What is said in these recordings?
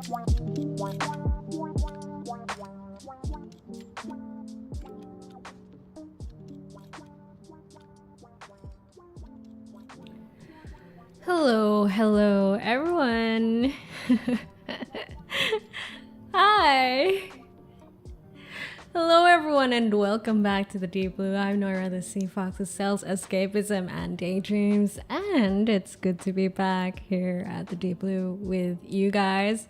Hello everyone. Hi. Hello everyone and welcome back to the Deep Blue. I'm Noira, the sea fox who sells escapism and daydreams, and it's good to be back here at the Deep Blue with you guys.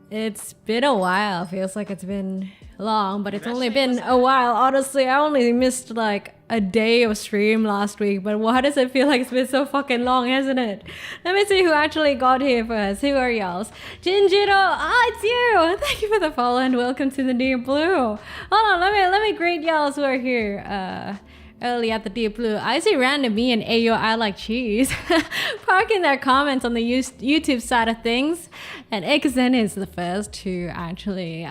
It's been a while. Feels like it's been long, but it's only been a while. Honestly, I only missed like a day of stream last week, but why does it feel like it's been so fucking long, hasn't it? Let me see who actually got here first. Who are y'all? Jinjiro, it's you! Thank you for the follow and welcome to the Deep Blue. Hold on, let me greet y'all who are here early at the Deep Blue. I see Random Me and Ayo I Like Cheese parking their comments on the YouTube side of things, and Ekazen is the first to actually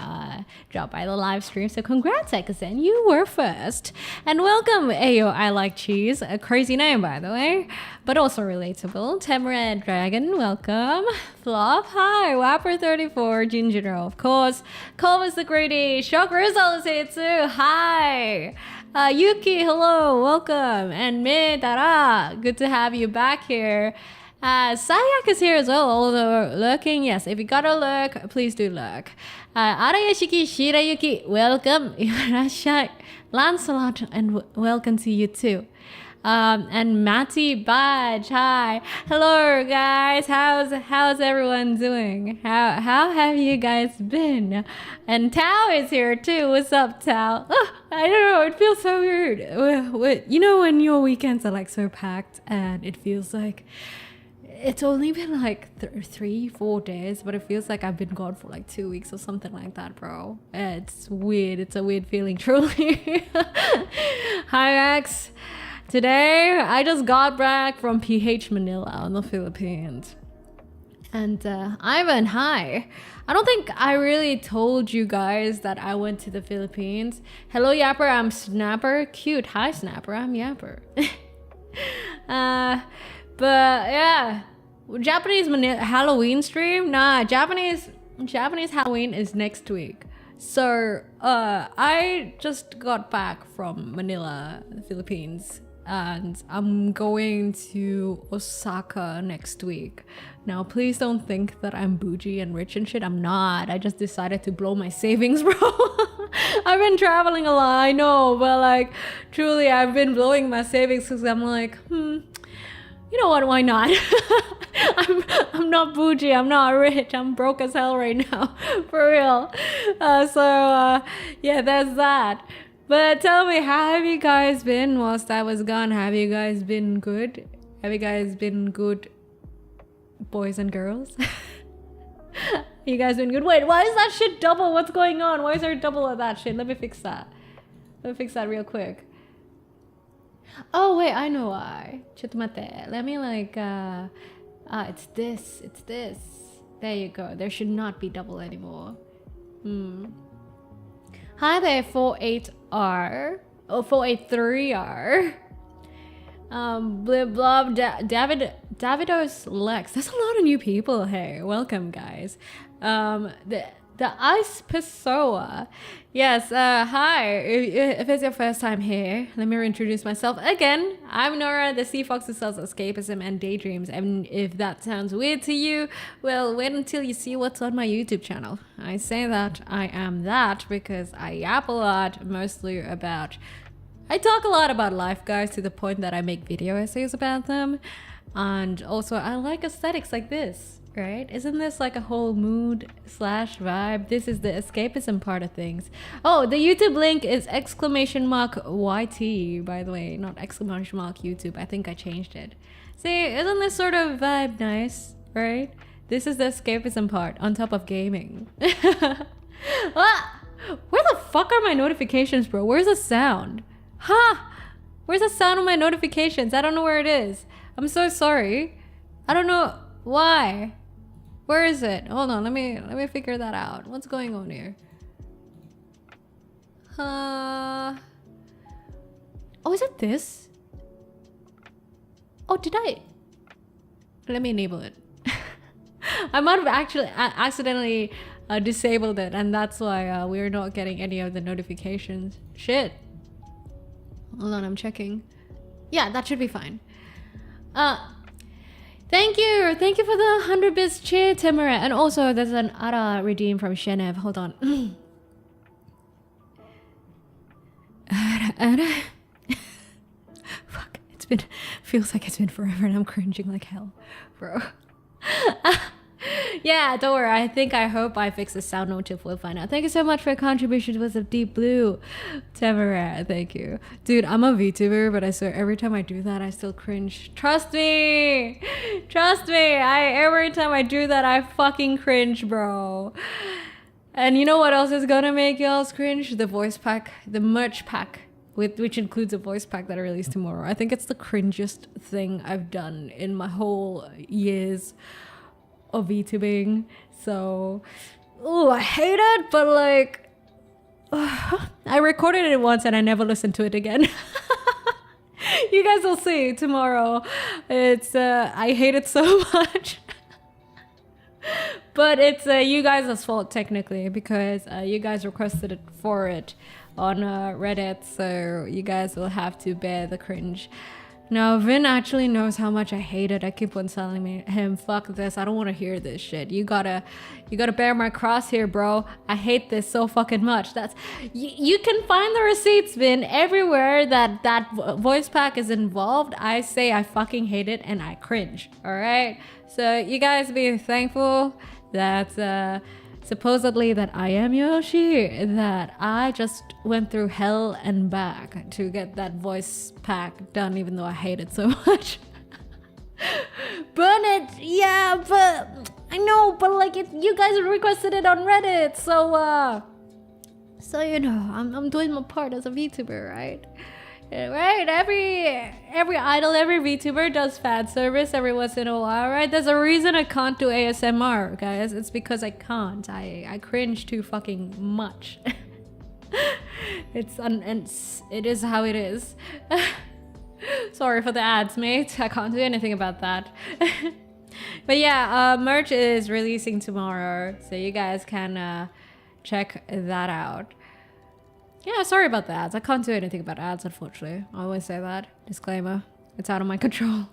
drop by the live stream, so congrats Ekazen, you were first. And welcome Ayo I Like Cheese, a crazy name by the way, but also relatable. Temred Dragon, welcome. Flop, hi. Wapper34, Jinjiro, of course. Cole is the greedy. Shock Rizal is here too, hi. Yuki, hello, welcome. And Midara, good to have you back here. Sayak is here as well, although lurking, yes, if you gotta lurk, please do lurk. Arayashiki Shirayuki, welcome. Irashai. Lancelot, and welcome to you too. And Matty Badge, hi. Hello guys, how's everyone doing? How have you guys been? And Tao is here too. What's up, Tao? Oh, I don't know, it feels so weird. You know when your weekends are like so packed and it feels like it's only been like 3-4 days, but it feels like I've been gone for like 2 weeks or something like that, bro. It's weird. It's a weird feeling, truly. Hi, X. Today, I just got back from PH Manila in the Philippines. And Ivan, hi. I don't think I really told you guys that I went to the Philippines. Hello, Yapper, I'm Snapper. Cute. Hi, Snapper, I'm Yapper. But yeah, Japanese Halloween stream? Nah, Japanese Halloween is next week. So I just got back from Manila, the Philippines, and I'm going to Osaka next week. Now, please don't think that I'm bougie and rich and shit. I'm not. I just decided to blow my savings, bro. I've been traveling a lot, I know, but like, truly, I've been blowing my savings because I'm like, you know what, why not? I'm not bougie, I'm not rich, I'm broke as hell right now, for real. Yeah, that's that. But tell me, how have you guys been whilst I was gone? Have you guys been good? Have you guys been good boys and girls? You guys been good? Wait, why is that shit double? What's going on? Why is there a double of that shit? Let me fix that. Let me fix that real quick. Oh wait, I know why. Chutamate. Let me like it's this. There you go. There should not be double anymore. Hi there, 48R. Oh, 483R. Blib blob Davidos Lex. There's a lot of new people here. Welcome guys. The Ice Pessoa. Yes, hi. If it's your first time here, let me reintroduce myself again. I'm Noira, the sea fox who sells escapism and daydreams. And if that sounds weird to you, well, wait until you see what's on my YouTube channel. I say that I am that because I yap a lot, mostly about... I talk a lot about life, guys, to the point that I make video essays about them. And also, I like aesthetics like this. Right? Isn't this like a whole mood / vibe? This is the escapism part of things. Oh, the YouTube link is !YT, by the way, not ! YouTube. I think I changed it. See, isn't this sort of vibe nice, right? This is the escapism part on top of gaming. Ah! Where the fuck are my notifications, bro? Where's the sound? Where's the sound of my notifications? I don't know where it is. I'm so sorry. I don't know why. Where is it? Hold on, let me figure that out. What's going on here? Oh, is it this? Oh, did I? Let me enable it. I might have actually accidentally disabled it, and that's why we're not getting any of the notifications. Shit. Hold on, I'm checking. Yeah, that should be fine. Thank you for the 100 bits cheer, Timura. And also there's an Ara redeem from Shenev. Hold on. Fuck, feels like it's been forever and I'm cringing like hell, bro. Yeah, don't worry. I hope I fix the sound note. We'll find out. Thank you so much for your contribution to the Deep Blue, Tamara. Thank you, dude. I'm a VTuber, but I swear every time I do that, I still cringe. Trust me. Every time I do that, I fucking cringe, bro. And you know what else is gonna make y'all cringe? The voice pack, the merch pack, which includes a voice pack that I release tomorrow. I think it's the cringiest thing I've done in my whole years of VTubing. So, I hate it, but like, I recorded it once and I never listened to it again. You guys will see tomorrow. It's I hate it so much. But it's you guys' fault technically, because you guys requested it on Reddit, so you guys will have to bear the cringe. No, Vin actually knows how much I hate it. I keep on telling him, fuck this, I don't want to hear this shit. You gotta bear my cross here, bro. I hate this so fucking much. You can find the receipts, Vin, everywhere that voice pack is involved. I say I fucking hate it and I cringe, alright? So you guys be thankful that supposedly that I am Yoshi, that I just went through hell and back to get that voice pack done, even though I hate it so much. Burn it, yeah, but I know, but like you guys requested it on Reddit, so you know, I'm doing my part as a VTuber, right? Right, every idol, every VTuber does fan service every once in a while, right? There's a reason I can't do ASMR, guys. It's because I can't. I cringe too fucking much. It is how it is. Sorry for the ads, mate. I can't do anything about that. But yeah, merch is releasing tomorrow, so you guys can check that out. Yeah, sorry about the ads. I can't do anything about ads, unfortunately. I always say that. Disclaimer. It's out of my control.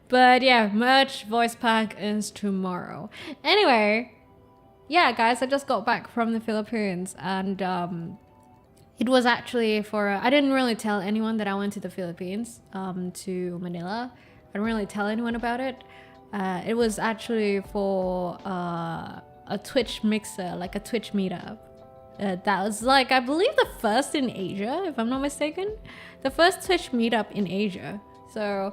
But yeah, merch voice pack is tomorrow. Anyway, yeah, guys, I just got back from the Philippines, and it was actually for... I didn't really tell anyone that I went to the Philippines, to Manila. I didn't really tell anyone about it. It was actually for a Twitch mixer, like a Twitch meetup. That was like, I believe the first in Asia, if I'm not mistaken. The first Twitch meetup in Asia. So,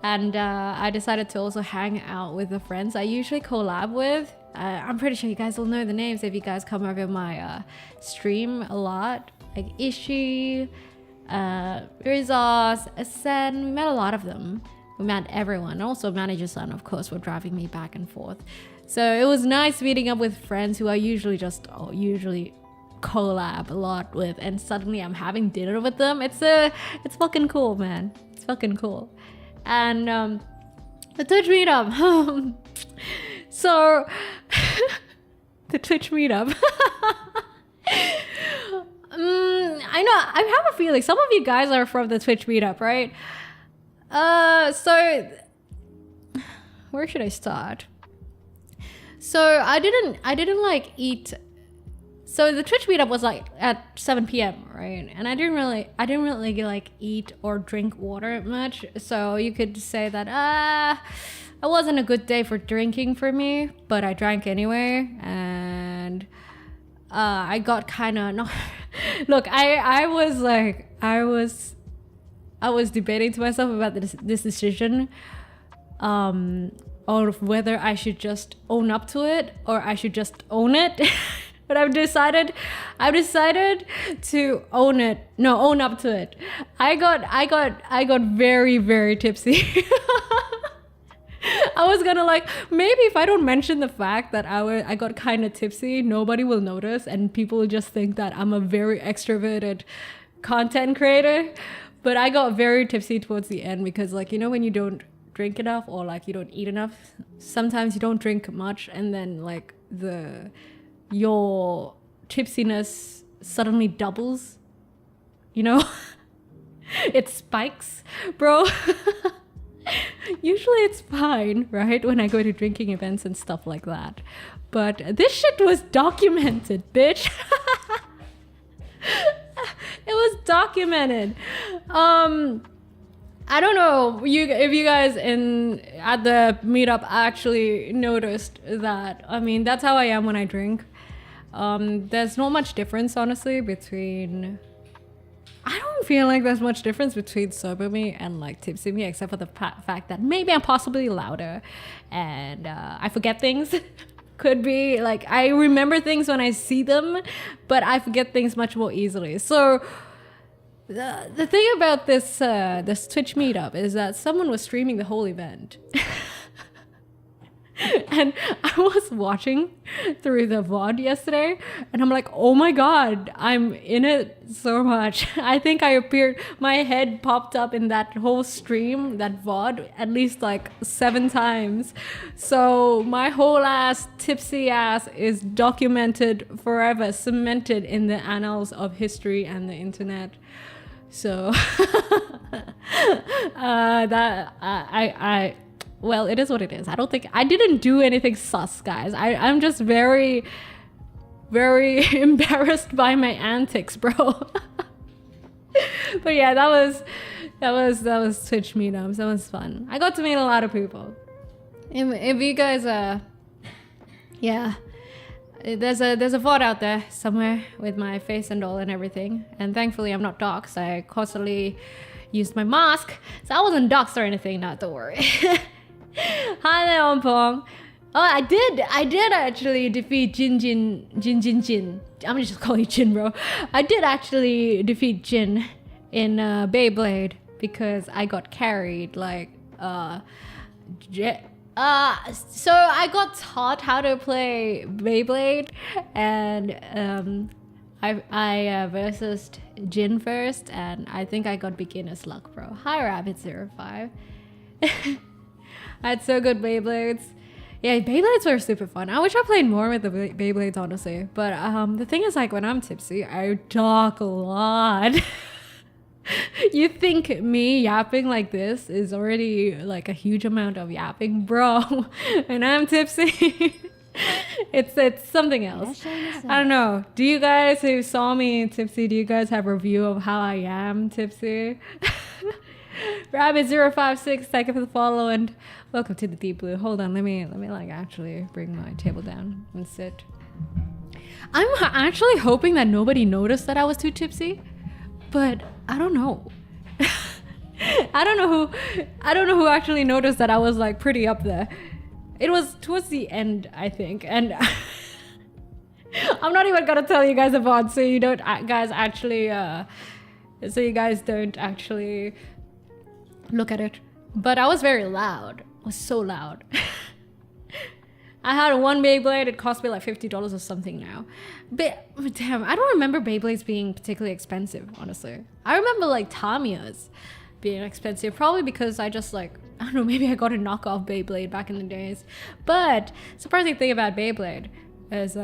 and I decided to also hang out with the friends I usually collab with. I'm pretty sure you guys will know the names if you guys come over my stream a lot. Like Ishi, Rizos, Asen, we met a lot of them. We met everyone. Also Manager's son, of course, were driving me back and forth. So it was nice meeting up with friends who I usually collab a lot with, and suddenly I'm having dinner with them. It's fucking cool, man. It's fucking cool. And the Twitch meetup. So the Twitch meetup. I know, I have a feeling some of you guys are from the Twitch meetup, right? So where should I start? So I didn't like eat. So the Twitch meetup was like at 7 p.m, right? And I didn't really like eat or drink water much. So you could say that it wasn't a good day for drinking for me, but I drank anyway. And I got kind of no. Look, I was debating to myself about this decision, of whether I should just own up to it or I should just own it. But I've decided to own it. No, own up to it. I got very, very tipsy. I was gonna like, maybe if I don't mention the fact that I got kind of tipsy, nobody will notice and people will just think that I'm a very extroverted content creator. But I got very tipsy towards the end because, like, you know, when you don't drink enough or like you don't eat enough. Sometimes you don't drink much and then like your tipsiness suddenly doubles, you know. It spikes, bro. Usually it's fine, right, when I go to drinking events and stuff like that, but this shit was documented, bitch. It was documented. I don't know if you guys at the meetup actually noticed that. I mean, that's how I am when I drink. There's not much difference, honestly, between... I don't feel like there's much difference between sober me and like tipsy me, except for the fact that maybe I'm possibly louder and I forget things. Could be like I remember things when I see them, but I forget things much more easily. So the thing about this Twitch meetup is that someone was streaming the whole event. And I was watching through the VOD yesterday and I'm like, oh my god, I'm in it so much. I think my head popped up in that whole stream, that VOD, at least like 7 times. So my whole tipsy ass is documented forever, cemented in the annals of history and the internet. So well, it is what it is. I didn't do anything sus, guys. I'm just very, very embarrassed by my antics, bro. But yeah, that was Twitch meetups. That was fun. I got to meet a lot of people. If you guys, yeah, there's a VOD out there somewhere with my face and all and everything. And thankfully, I'm not doxxed. I constantly used my mask, so I wasn't doxxed or anything. Not to worry. Hi there, Ompong. Oh, I did actually defeat Jin. I'm gonna just call you Jin, bro. I did actually defeat Jin in Beyblade because I got carried. Like, so I got taught how to play Beyblade, and I versus Jin first, and I think I got beginner's luck, bro. Hi, Rabbit05. I had so good Beyblades. Yeah, Beyblades were super fun. I wish I played more with the Beyblades, honestly. But the thing is, like, when I'm tipsy, I talk a lot. You think me yapping like this is already like a huge amount of yapping, bro. And I'm tipsy. It's something else. I don't know. Do you guys who saw me tipsy, do you guys have a review of how I am tipsy? Rabbit056, thank you for the follow and welcome to the Deep Blue. Hold on, let me like actually bring my table down and sit. I'm actually hoping that nobody noticed that I was too tipsy, but I don't know. I don't know who actually noticed that I was like pretty up there. It was towards the end, I think, and I'm not even gonna tell you guys about so you don't guys actually so you guys don't actually look at it. But I was very loud. I was so loud. I had one Beyblade. It cost me like $50 or something now. But damn, I don't remember Beyblades being particularly expensive, honestly. I remember like Tamiya's being expensive, probably because I just like, I don't know, maybe I got a knockoff Beyblade back in the days. But surprising thing about Beyblade is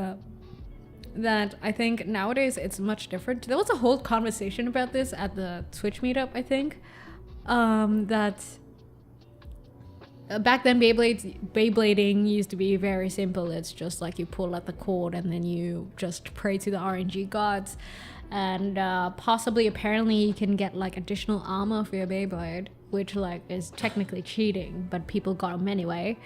that I think nowadays it's much different. There was a whole conversation about this at the Twitch meetup, I think. That back then Beyblading used to be very simple. It's just like you pull at the cord and then you just pray to the RNG gods, and possibly apparently you can get like additional armor for your Beyblade, which like is technically cheating, but people got them anyway.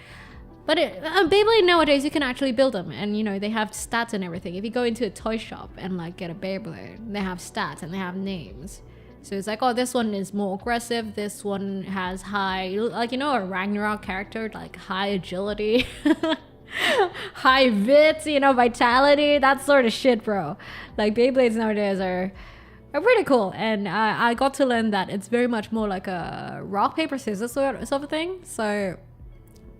But Beyblade nowadays you can actually build them, and you know they have stats and everything. If you go into a toy shop and like get a Beyblade, they have stats and they have names. So it's like, oh, this one is more aggressive. This one has high, like, you know, a Ragnarok character, like high agility, high vit, you know, vitality, that sort of shit, bro. Like Beyblades nowadays are pretty cool. And I got to learn that it's very much more like a rock, paper, scissors sort of thing. So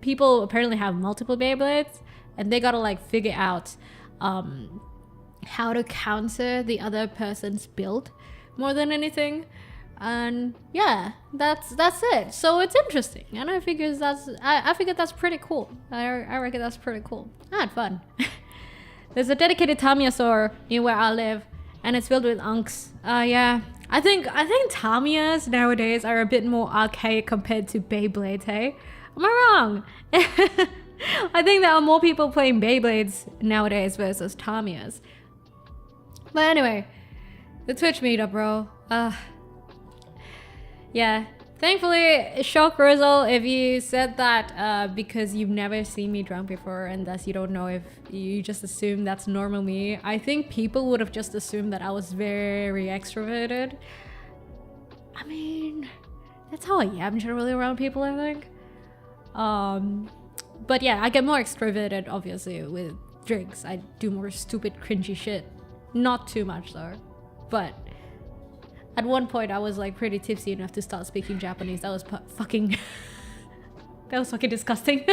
people apparently have multiple Beyblades and they gotta like figure out how to counter the other person's build. More than anything, And yeah, that's it. So it's interesting, and I figured that's pretty cool. I reckon that's pretty cool. I had fun. There's a dedicated Tamiya store near where I live, and it's filled with unks. Yeah, I think Tamiyas nowadays are a bit more archaic compared to Beyblades. Hey, am I wrong? I think there are more people playing Beyblades nowadays versus Tamiyas. But anyway, the Twitch meetup, bro. Yeah, thankfully, shock result if you said that because you've never seen me drunk before and thus you don't know, if you just assume that's normal me. I think people would have just assumed that I was very extroverted. I mean, that's how I am generally around people, I think. But yeah, I get more extroverted obviously with drinks. I do more stupid cringy shit. Not too much though, but at one point I was like pretty tipsy enough to start speaking Japanese. That was fucking that was fucking disgusting.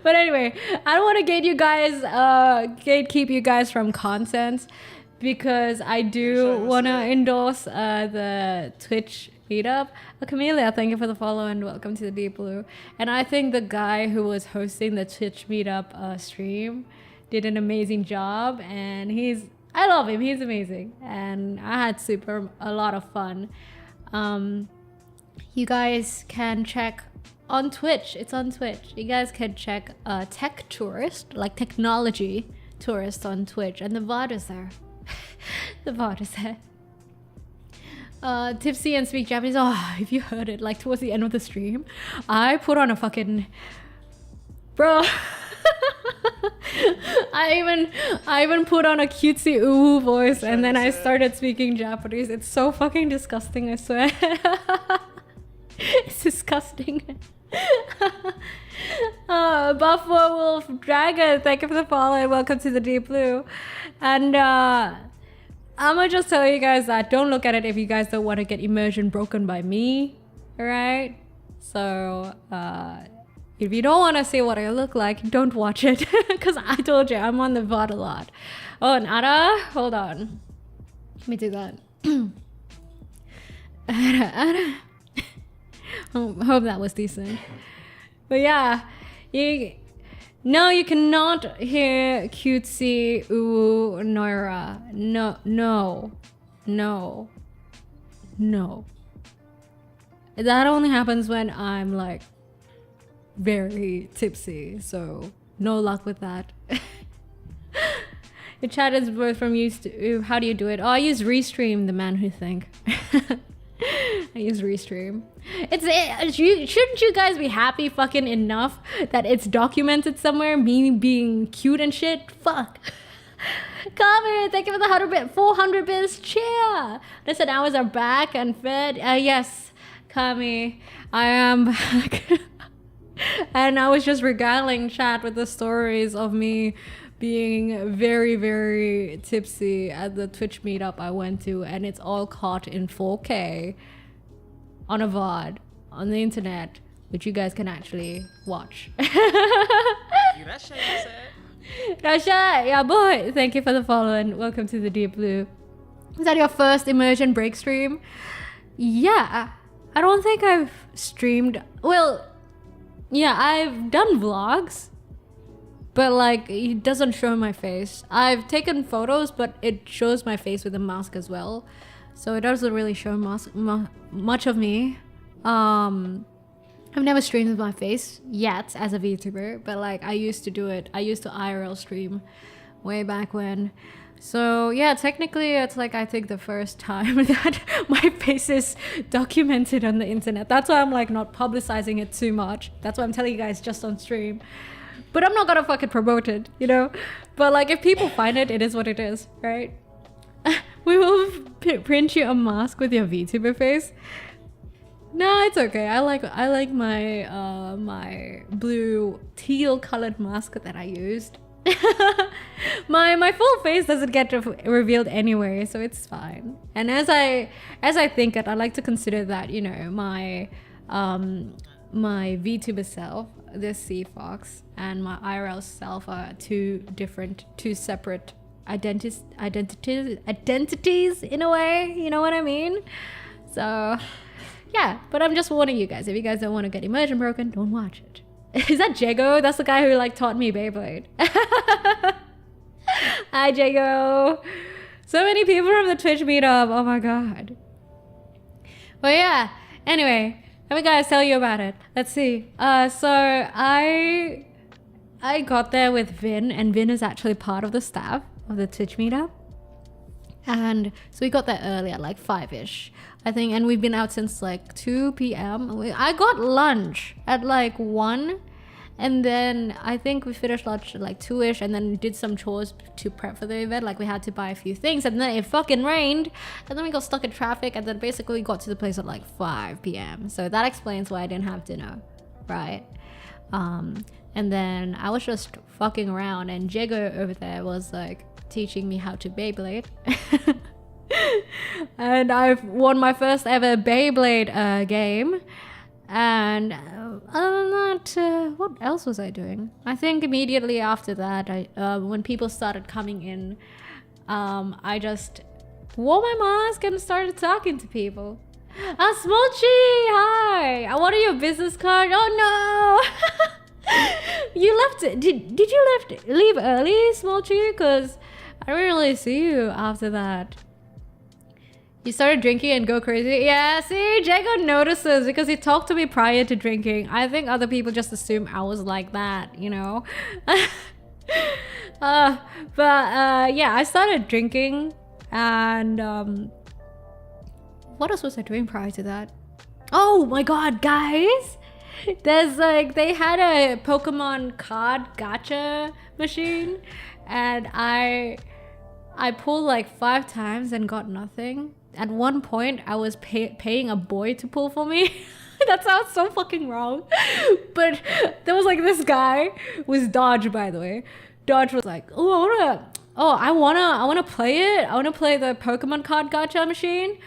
But anyway, I don't want to gatekeep you guys from content, because I do want to endorse the Twitch meetup. Camellia, thank you for the follow and welcome to the Deep Blue. And I think the guy who was hosting the Twitch meetup stream did an amazing job, and I love him. He's amazing, and I had a lot of fun. You guys can check on Twitch. It's on Twitch. You guys can check Tech Tourist, like Technology Tourist on Twitch, and the VOD is there. The VOD is there. Tipsy and Speak Japanese. Oh, if you heard it, like towards the end of the stream, I put on a fucking... Bro... I even put on a cutesy ooh voice, and then I started speaking Japanese. It's so fucking disgusting, I swear. It's disgusting. Buffalo Wolf Dragon, thank you for the follow and welcome to the Deep Blue. And I'm gonna just tell you guys that don't look at it if you guys don't want to get immersion broken by me. Alright? So if you don't want to see what I look like, don't watch it. Because I told you, I'm on the VOD a lot. Oh, and Ara, hold on. Let me do that. Ara. Hope that was decent. But yeah, you cannot hear cutesy ooh Noira. No. That only happens when I'm like very tipsy, so no luck with that. Your chat is both from used to. How do you do it? Oh, I use Restream, the man who think. I use Restream. Shouldn't you guys be happy fucking enough that it's documented somewhere, me being cute and shit? Fuck. Cover, thank you for the 400 bits cheer. Listen, hours are back and fed. Yes, Kami, I am back. And I was just regaling chat with the stories of me being very, very tipsy at the Twitch meetup I went to, and it's all caught in 4K on a VOD on the internet, which you guys can actually watch. Rasha, yeah boy, thank you for the follow and welcome to the Deep Blue. Was that your first immersion break stream? Yeah, I don't think I've streamed. Well, yeah, I've done vlogs, but like it doesn't show my face. I've taken photos, but it shows my face with a mask as well, so it doesn't really show much of me. I've never streamed with my face yet as a VTuber, but like I used to do it. I used to IRL stream way back when. So yeah, technically it's like I think the first time that my face is documented on the internet. That's why I'm like not publicizing it too much. That's why I'm telling you guys just on stream. But I'm not gonna fucking promote it, you know? But like if people find it, it is what it is, right? We will print you a mask with your VTuber face. No, it's okay. I like my my blue teal colored mask that I used. my full face doesn't get revealed anyway, so it's fine. And as I think it, I like to consider that, you know, my VTuber self, this Sea Fox, and my IRL self are two separate identities in a way, you know what I mean? So yeah, but I'm just warning you guys, if you guys don't want to get immersion broken, don't watch it. Is that Jago? That's the guy who like taught me Beyblade. Hi Jago. So many people from the Twitch meetup, oh my god. But yeah, anyway, let me guys tell you about it. Let's see. So I got there with Vin, and Vin is actually part of the staff of the Twitch meetup. And so we got there early at like 5ish, I think, and we've been out since like 2 p.m. I got lunch at like 1, and then I think we finished lunch at like 2ish, and then did some chores to prep for the event. Like we had to buy a few things, and then it fucking rained, and then we got stuck in traffic, and then basically got to the place at like 5 p.m. So that explains why I didn't have dinner, right? And then I was just fucking around, and Jago over there was like teaching me how to Beyblade. And I've won my first ever Beyblade game. And other than that, what else was I doing? I think immediately after that, when people started coming in, I just wore my mask and started talking to people. Smolchi, hi! I wanted your business card. Oh no! You left. Did you leave early, Smolchi? Because I didn't really see you after that. You started drinking and go crazy? Yeah, see, Jago notices because he talked to me prior to drinking. I think other people just assume I was like that, you know? Yeah, I started drinking, and what else was I doing prior to that? Oh my god, guys! There's like, they had a Pokemon card gacha machine, and I pulled like 5 times and got nothing. At one point, I was paying a boy to pull for me. That sounds so fucking wrong. But there was like this guy, was Dodge, by the way. Dodge was like, I wanna play it. I wanna play the Pokemon card gacha machine,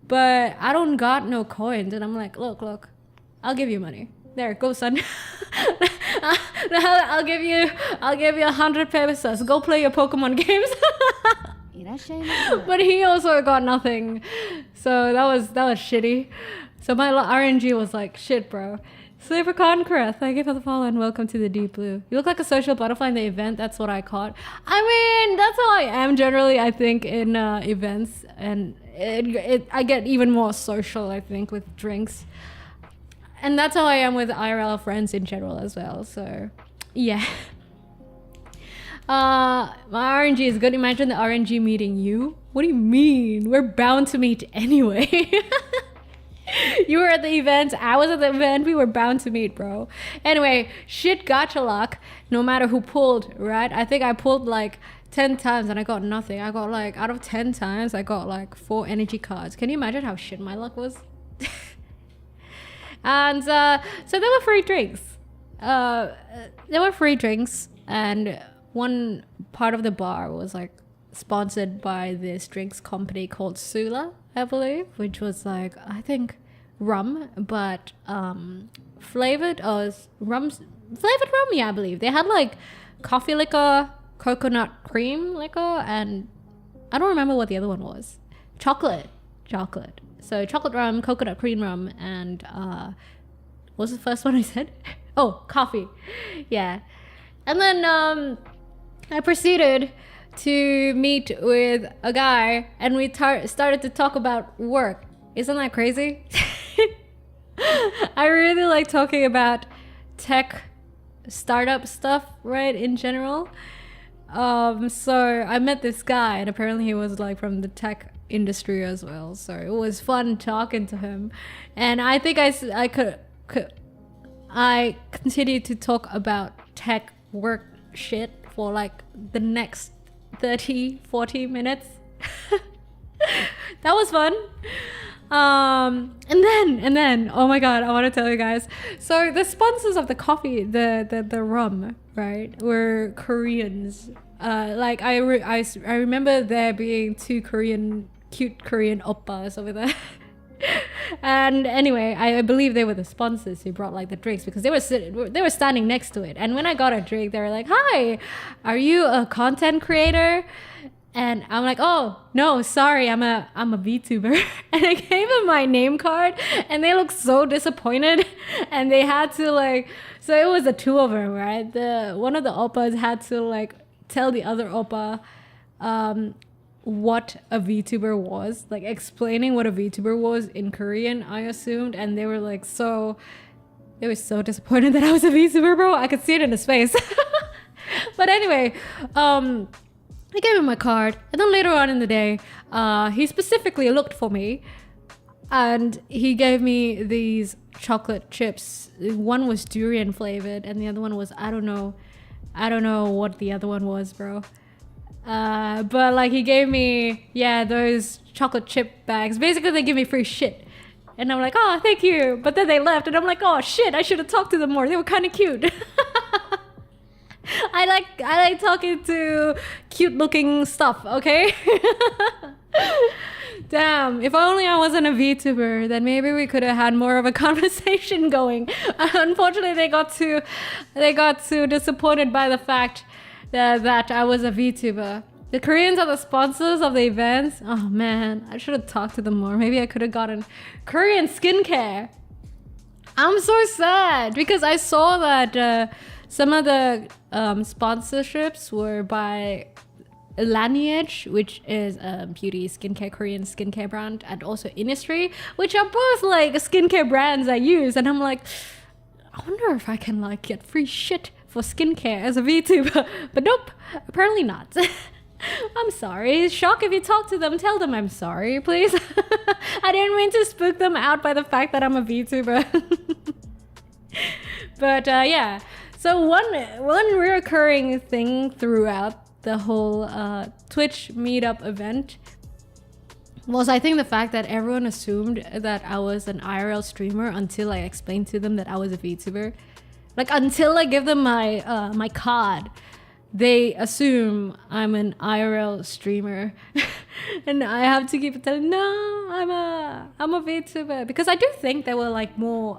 but I don't got no coins. And I'm like, look, I'll give you money. There, go son. I'll give you 100 pesos. Go play your Pokemon games. But he also got nothing, so that was shitty. So my RNG was like, shit, bro. Sleeper Conqueror, thank you for the follow and welcome to the Deep Blue. You look like a social butterfly in the event. That's what I caught. I mean, that's how I am generally, I think, in events, and I get even more social, I think, with drinks. And that's how I am with IRL friends in general as well. So yeah. My RNG is good. Imagine the RNG meeting you. What do you mean? We're bound to meet anyway. You were at the event, I was at the event, we were bound to meet, bro. Anyway, shit gacha luck, no matter who pulled, right? I think I pulled like 10 times and I got nothing. I got like, out of 10 times, I got like 4 energy cards. Can you imagine how shit my luck was? And so there were free drinks. And one part of the bar was like sponsored by this drinks company called Sula, I believe, which was like, I think rum, but flavored rum, yeah, I believe. They had like coffee liquor, coconut cream liquor, and I don't remember what the other one was. Chocolate. So chocolate rum, coconut cream rum, and what was the first one I said? Oh, coffee. Yeah. And then I proceeded to meet with a guy, and we started to talk about work. Isn't that crazy? I really like talking about tech startup stuff, right, in general. So I met this guy, and apparently he was like from the tech industry as well, so it was fun talking to him. And I think I continued to talk about tech work shit for like the next 30-40 minutes. That was fun. And then oh my god, I want to tell you guys, so the sponsors of the coffee, the rum, right, were Koreans. Like I remember there being 2 cute Korean oppas over there. And anyway, I believe they were the sponsors who brought like the drinks, because they were standing next to it. And when I got a drink, they were like, "Hi, are you a content creator?" And I'm like, "Oh no, sorry, I'm a VTuber." And I gave them my name card, and they looked so disappointed. And they had to like, so it was the two of them, right? One of the oppas had to like tell the other oppa what a VTuber was, like explaining what a VTuber was in Korean, I assumed. And they were like, they were so disappointed that I was a VTuber, bro. I could see it in his face. But anyway, I gave him my card, and then later on in the day, he specifically looked for me, and he gave me these chocolate chips. One was durian flavored, and the other one was, I don't know what the other one was, bro. But like he gave me, those chocolate chip bags. Basically, they give me free shit. And I'm like, "Oh, thank you." But then they left, and I'm like, "Oh shit, I should have talked to them more. They were kind of cute." I like talking to cute looking stuff, okay? Damn, if only I wasn't a VTuber, then maybe we could have had more of a conversation going. Unfortunately, they got too disappointed by the fact that I was a VTuber. The Koreans are the sponsors of the events. Oh man, I should have talked to them more. Maybe I could have gotten Korean skincare. I'm so sad because I saw that some of the sponsorships were by Lineage, which is a beauty Korean skincare brand, and also Innisfree, which are both like skincare brands I use. And I'm like, I wonder if I can like get free shit for skincare as a VTuber. But nope, apparently not. I'm sorry. Shock, if you talk to them, tell them I'm sorry, please. I didn't mean to spook them out by the fact that I'm a VTuber. But yeah. So one reoccurring thing throughout the whole Twitch meetup event was, I think, the fact that everyone assumed that I was an IRL streamer until I explained to them that I was a VTuber. Like, until I give them my my card, they assume I'm an IRL streamer. And I have to keep telling, no, I'm a VTuber. Because I do think there were like more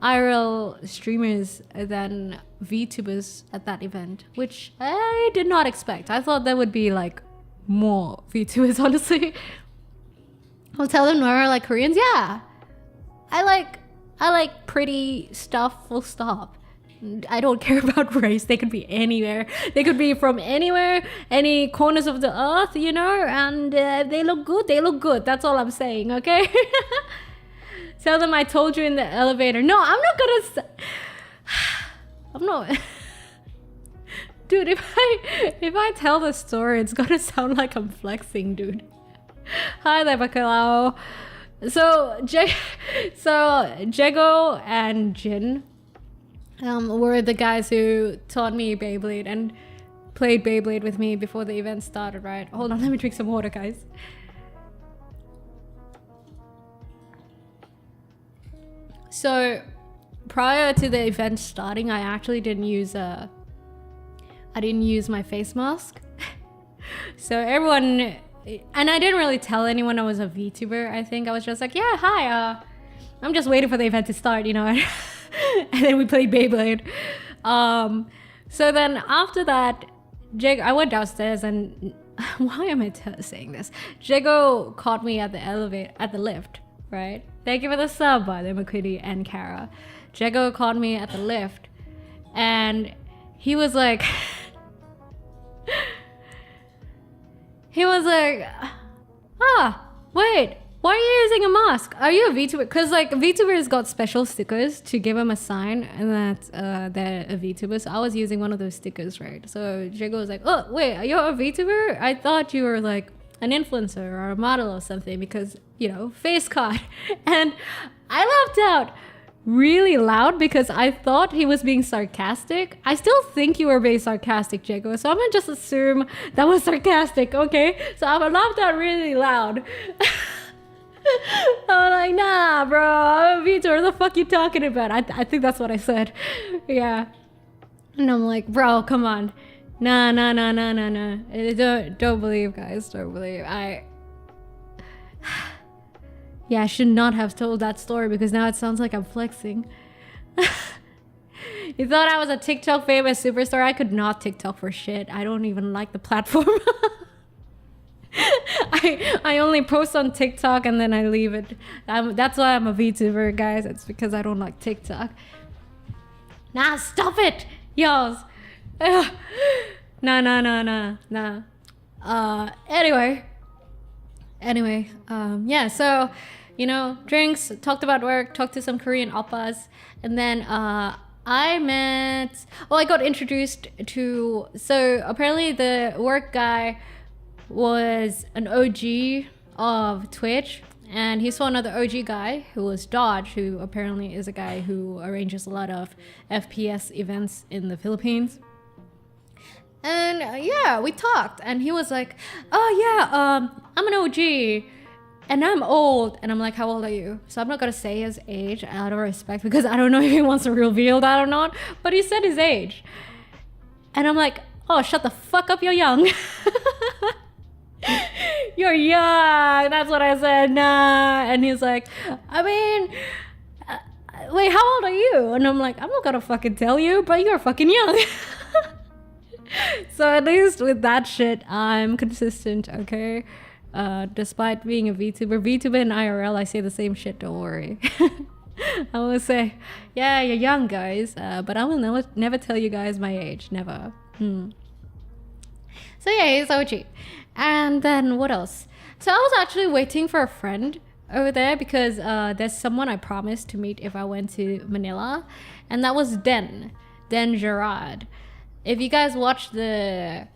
IRL streamers than VTubers at that event, which I did not expect. I thought there would be like more VTubers, honestly. I'll tell them, Noira, like Koreans, yeah, I like pretty stuff, full stop. I don't care about race. They could be anywhere. They could be from anywhere, any corners of the earth, you know, and they look good. They look good. That's all I'm saying, okay? Tell them I told you in the elevator. No, I'm not gonna... I'm not... Dude, if I tell the story, it's gonna sound like I'm flexing, dude. Hi there, Bacalao. So Jego and Jin were the guys who taught me Beyblade and played Beyblade with me before the event started, right? Hold on, let me drink some water, guys. So prior to the event starting, I actually didn't use my face mask. So everyone, and I didn't really tell anyone I was a VTuber. I think I was just like, yeah, hi, I'm just waiting for the event to start, you know. And then we played Beyblade. So then after that, I went downstairs, and why am I saying this? Jego caught me at the lift, right? Thank you for the sub, by the McQuitty and Kara. Jego caught me at the lift, and he was like, wait, why are you using a mask? Are you a VTuber? Because like VTubers got special stickers to give them a sign and that they're a VTuber. So I was using one of those stickers, right? So Jego was like, oh, wait, you're a VTuber? I thought you were like an influencer or a model or something because, you know, face card. And I laughed out really loud because I thought he was being sarcastic. I still think you were being sarcastic, Jego. So I'm gonna just assume that was sarcastic, okay? So I laughed out really loud. I'm like, nah, bro, I'm a VTuber. What the fuck you talking about? I think that's what I said. Yeah. And I'm like, bro, come on. Nah. Don't believe, guys. Don't believe. Yeah, I should not have told that story because now it sounds like I'm flexing. You thought I was a TikTok famous superstar? I could not TikTok for shit. I don't even like the platform. I only post on TikTok and then I leave it. That's why I'm a VTuber, guys. It's because I don't like TikTok. Nah, stop it, y'all. Nah. Anyway, yeah, so, you know, drinks, talked about work, talked to some Korean oppas, and then I got introduced to, so apparently the work guy was an OG of Twitch, and he saw another OG guy who was Dodge, who apparently is a guy who arranges a lot of FPS events in the Philippines. And yeah, we talked, and he was like, oh yeah, I'm an OG and I'm old. And I'm like, how old are you? So I'm not gonna say his age out of respect because I don't know if he wants to reveal that or not, but he said his age. And I'm like, oh, shut the fuck up, you're young. You're young. That's what I said. Nah. And he's like, I mean, wait, how old are you? And I'm like, I'm not gonna fucking tell you, but you're fucking young. So at least with that shit, I'm consistent, okay? Despite being a VTuber in IRL, I say the same shit, don't worry. I will say, yeah, you're young, guys, but I will never tell you guys my age, never. So yeah, he's OG. And then what else? So I was actually waiting for a friend over there because there's someone I promised to meet if I went to Manila, and that was Den Gerard. If you guys watch the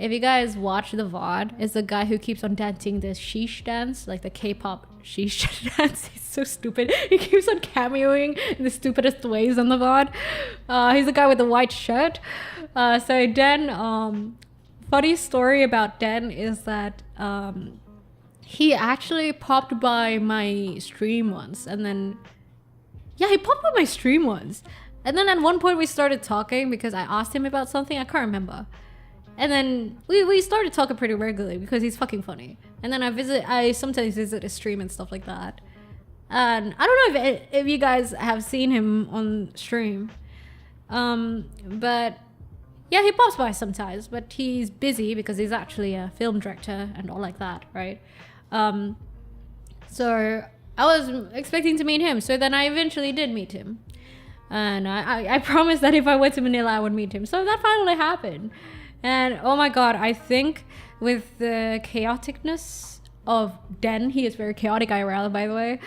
VOD, it's the guy who keeps on dancing the sheesh dance, like the K-pop sheesh dance. He's so stupid. He keeps on cameoing in the stupidest ways on the VOD. He's the guy with the white shirt. So Den, funny story about Den is that he actually popped by my stream once, and then he popped by my stream once. And then at one point we started talking because I asked him about something, I can't remember. And then we started talking pretty regularly because he's fucking funny. And then I sometimes visit his stream and stuff like that. And I don't know if you guys have seen him on stream. But yeah, he pops by sometimes, but he's busy because he's actually a film director and all like that, right? So I was expecting to meet him. So then I eventually did meet him. And I promised that if I went to Manila, I would meet him. So that finally happened. And oh my god, I think with the chaoticness of Den, he is very chaotic IRL, by the way.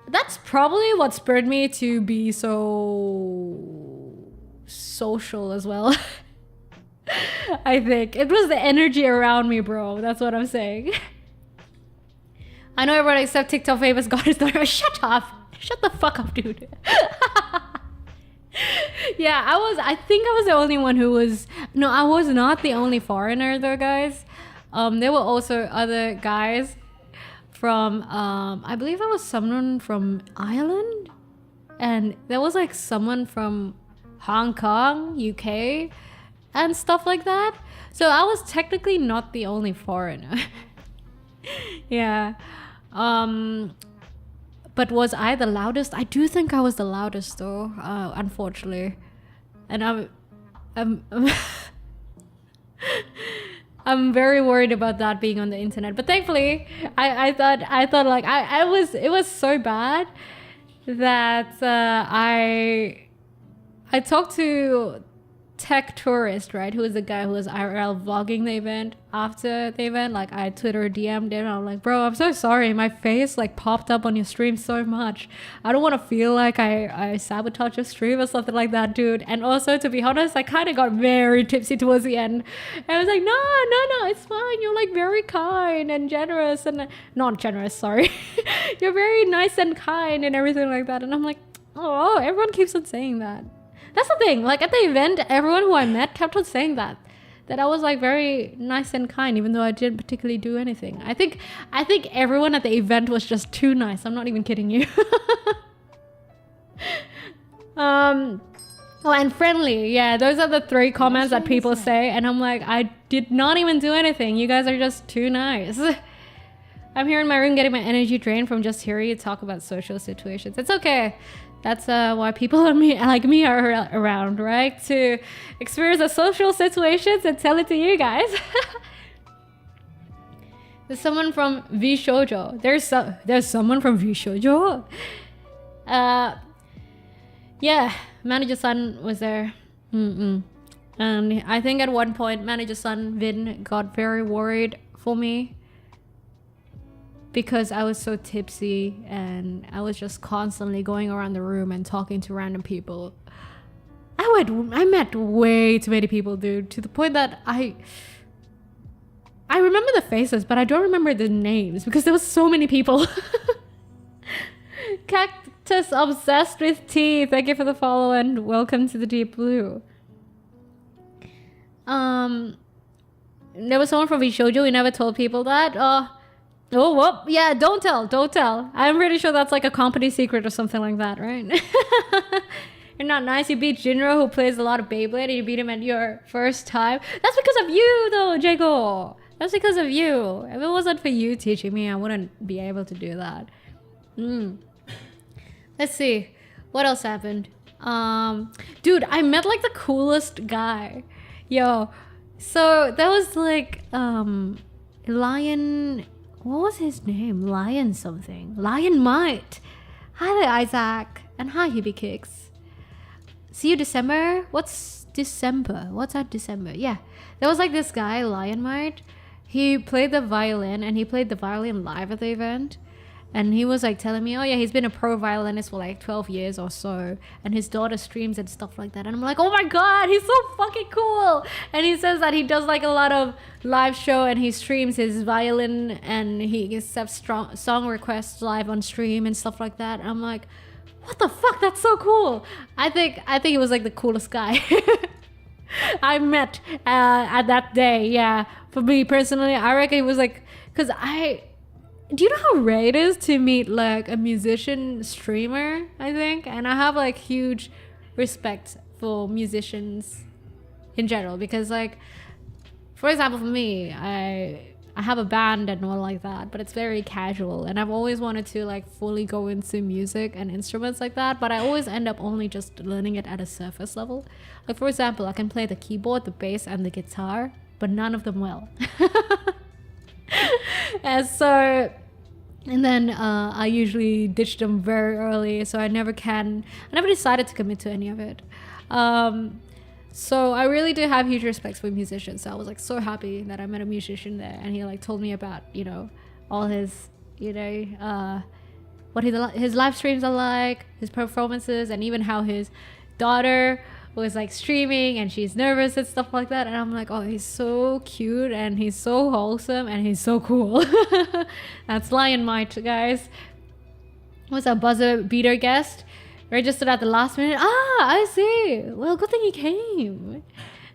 That's probably what spurred me to be so social as well. I think it was the energy around me, bro. That's what I'm saying. I know everyone except TikTok famous goddess Noira. Shut up. Shut the fuck up, dude. Yeah, I think I was the only one who was... No, I was not the only foreigner though, guys. There were also other guys from... I believe there was someone from Ireland. And there was like someone from Hong Kong, UK, and stuff like that. So I was technically not the only foreigner. Yeah. But was I the loudest? I do think I was the loudest though, unfortunately. And I'm very worried about that being on the internet. But thankfully, I thought like it was so bad that I talked to Tech Tourist, right, who was the guy who was IRL vlogging the event after the event. Like I Twitter DM'd him and I'm like, bro, I'm so sorry, my face like popped up on your stream so much. I don't want to feel like I sabotage your stream or something like that, dude. And also, to be honest, I kind of got very tipsy towards the end. And I was like, no, it's fine, you're like very kind and generous, and not generous, sorry. You're very nice and kind and everything like that. And I'm like, oh, everyone keeps on saying that. That's the thing, like at the event, everyone who I met kept on saying that I was like very nice and kind, even though I didn't particularly do anything. I think everyone at the event was just too nice. I'm not even kidding you. Oh, and friendly. Yeah, those are the 3 comments that people say, and I'm like, I did not even do anything. You guys are just too nice. I'm here in my room getting my energy drained from just hearing you talk about social situations. It's okay. That's why people like me are around, right? To experience the social situations and tell it to you guys. There's someone from V Shoujo. There's someone from V Shoujo. Yeah, Manager-san was there. And I think at one point, Manager-san Vin got very worried for me because I was so tipsy and I was just constantly going around the room and talking to random people. I met way too many people, dude, to the point that I remember the faces, but I don't remember the names because there was so many people. Cactus obsessed with tea. Thank you for the follow and welcome to the Deep Blue. There was someone from Shoujo. We never told people that. Oh, whoop. Yeah, don't tell. I'm pretty sure that's like a company secret or something like that, right? You're not nice. You beat Jinro, who plays a lot of Beyblade, and you beat him at your first time. That's because of you, though, Jago. That's because of you. If it wasn't for you teaching me, I wouldn't be able to do that. Let's see. What else happened? Dude, I met like the coolest guy. Yo. So that was like, Lion... What was his name? Lion something. Lion Might. Hi there, Isaac. And hi, Hibby Kicks. See you December? What's December? What's at December? Yeah. There was like this guy, Lion Might. He played the violin and he played the violin live at the event. And he was like telling me, oh yeah, he's been a pro violinist for like 12 years or so. And his daughter streams and stuff like that. And I'm like, oh my God, he's so fucking cool. And he says that he does like a lot of live show and he streams his violin and he accepts song requests live on stream and stuff like that. And I'm like, what the fuck? That's so cool. I think he was like the coolest guy I met at that day. Yeah. For me personally, I reckon it was like, cause do you know how rare it is to meet like a musician streamer, I think? And I have like huge respect for musicians in general because like, for example, for me, I have a band and all like that, but it's very casual and I've always wanted to like fully go into music and instruments like that, but I always end up only just learning it at a surface level. Like for example, I can play the keyboard, the bass and the guitar, but none of them well. And then I usually ditch them very early, so I never decided to commit to any of it. So I really do have huge respect for musicians. So I was like so happy that I met a musician there, and he like told me about, you know, all his, you know, what his live streams are like, his performances, and even how his daughter was like streaming and she's nervous and stuff like that. And I'm like, oh, he's so cute and he's so wholesome and he's so cool. That's Lion Might, guys. Was a buzzer beater guest registered at the last minute. I see. Well, good thing he came.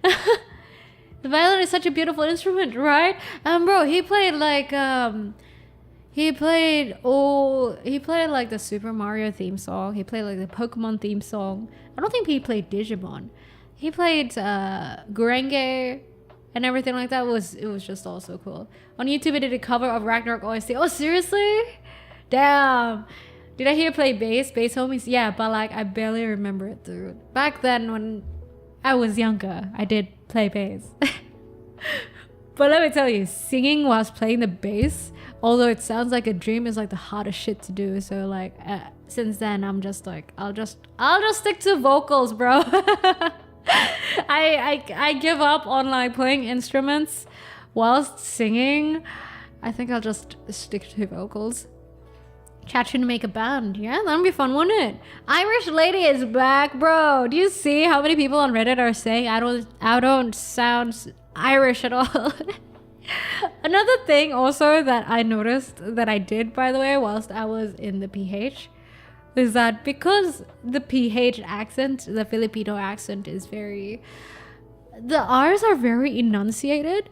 The violin is such a beautiful instrument, right? Bro, he played like he played like the Super Mario theme song. He played like the Pokemon theme song. I don't think he played Digimon. He played Gurenge and everything like that. It was just all so cool. On YouTube, he did a cover of Ragnarok OST. Oh, seriously? Damn. Did I hear you play bass? Bass homies? Yeah, but like I barely remember it, dude. Back then when I was younger, I did play bass. But let me tell you, singing whilst playing the bass, although it sounds like a dream, is like the hardest shit to do. So like since then I'm just like I'll just stick to vocals, bro. I give up on like playing instruments whilst singing. I think I'll just stick to vocals. Chat should make a band. Yeah, that'd be fun, wouldn't it? Irish Lady is back, bro. Do you see how many people on Reddit are saying I don't sound Irish at all? Another thing also that I noticed that I did, by the way, whilst I was in the PH, is that because the PH accent, the Filipino accent is the R's are very enunciated.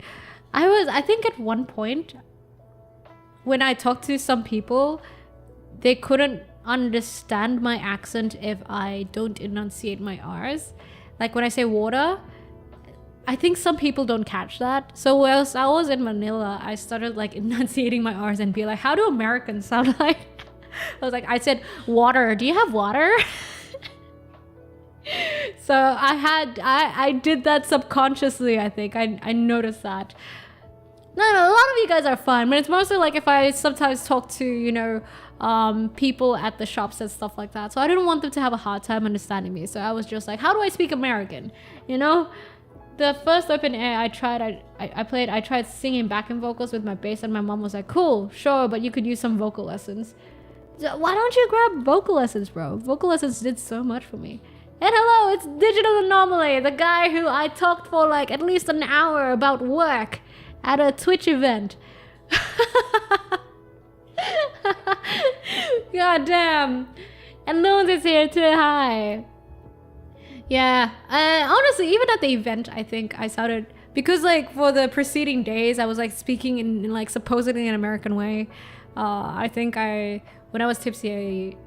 I think at one point when I talked to some people, they couldn't understand my accent if I don't enunciate my R's. Like when I say water, I think some people don't catch that. So whilst I was in Manila, I started like enunciating my R's and be like, how do Americans sound like? I said, water. Do you have water? So I did that subconsciously, I think. I noticed that. No, a lot of you guys are fun, but it's mostly like if I sometimes talk to, people at the shops and stuff like that. So I didn't want them to have a hard time understanding me. So I was just like, how do I speak American? The first open air I tried, I tried singing backing vocals with my bass, and my mom was like, cool, sure, but you could use some vocal lessons. Why don't you grab vocal lessons, bro? Vocal lessons did so much for me. And hello, it's Digital Anomaly, the guy who I talked for like at least an hour about work at a Twitch event. God damn. And Loons is here too, hi. Yeah, honestly, even at the event, I think I sounded, because like for the preceding days, I was like speaking in like supposedly an American way. I think when I was tipsy,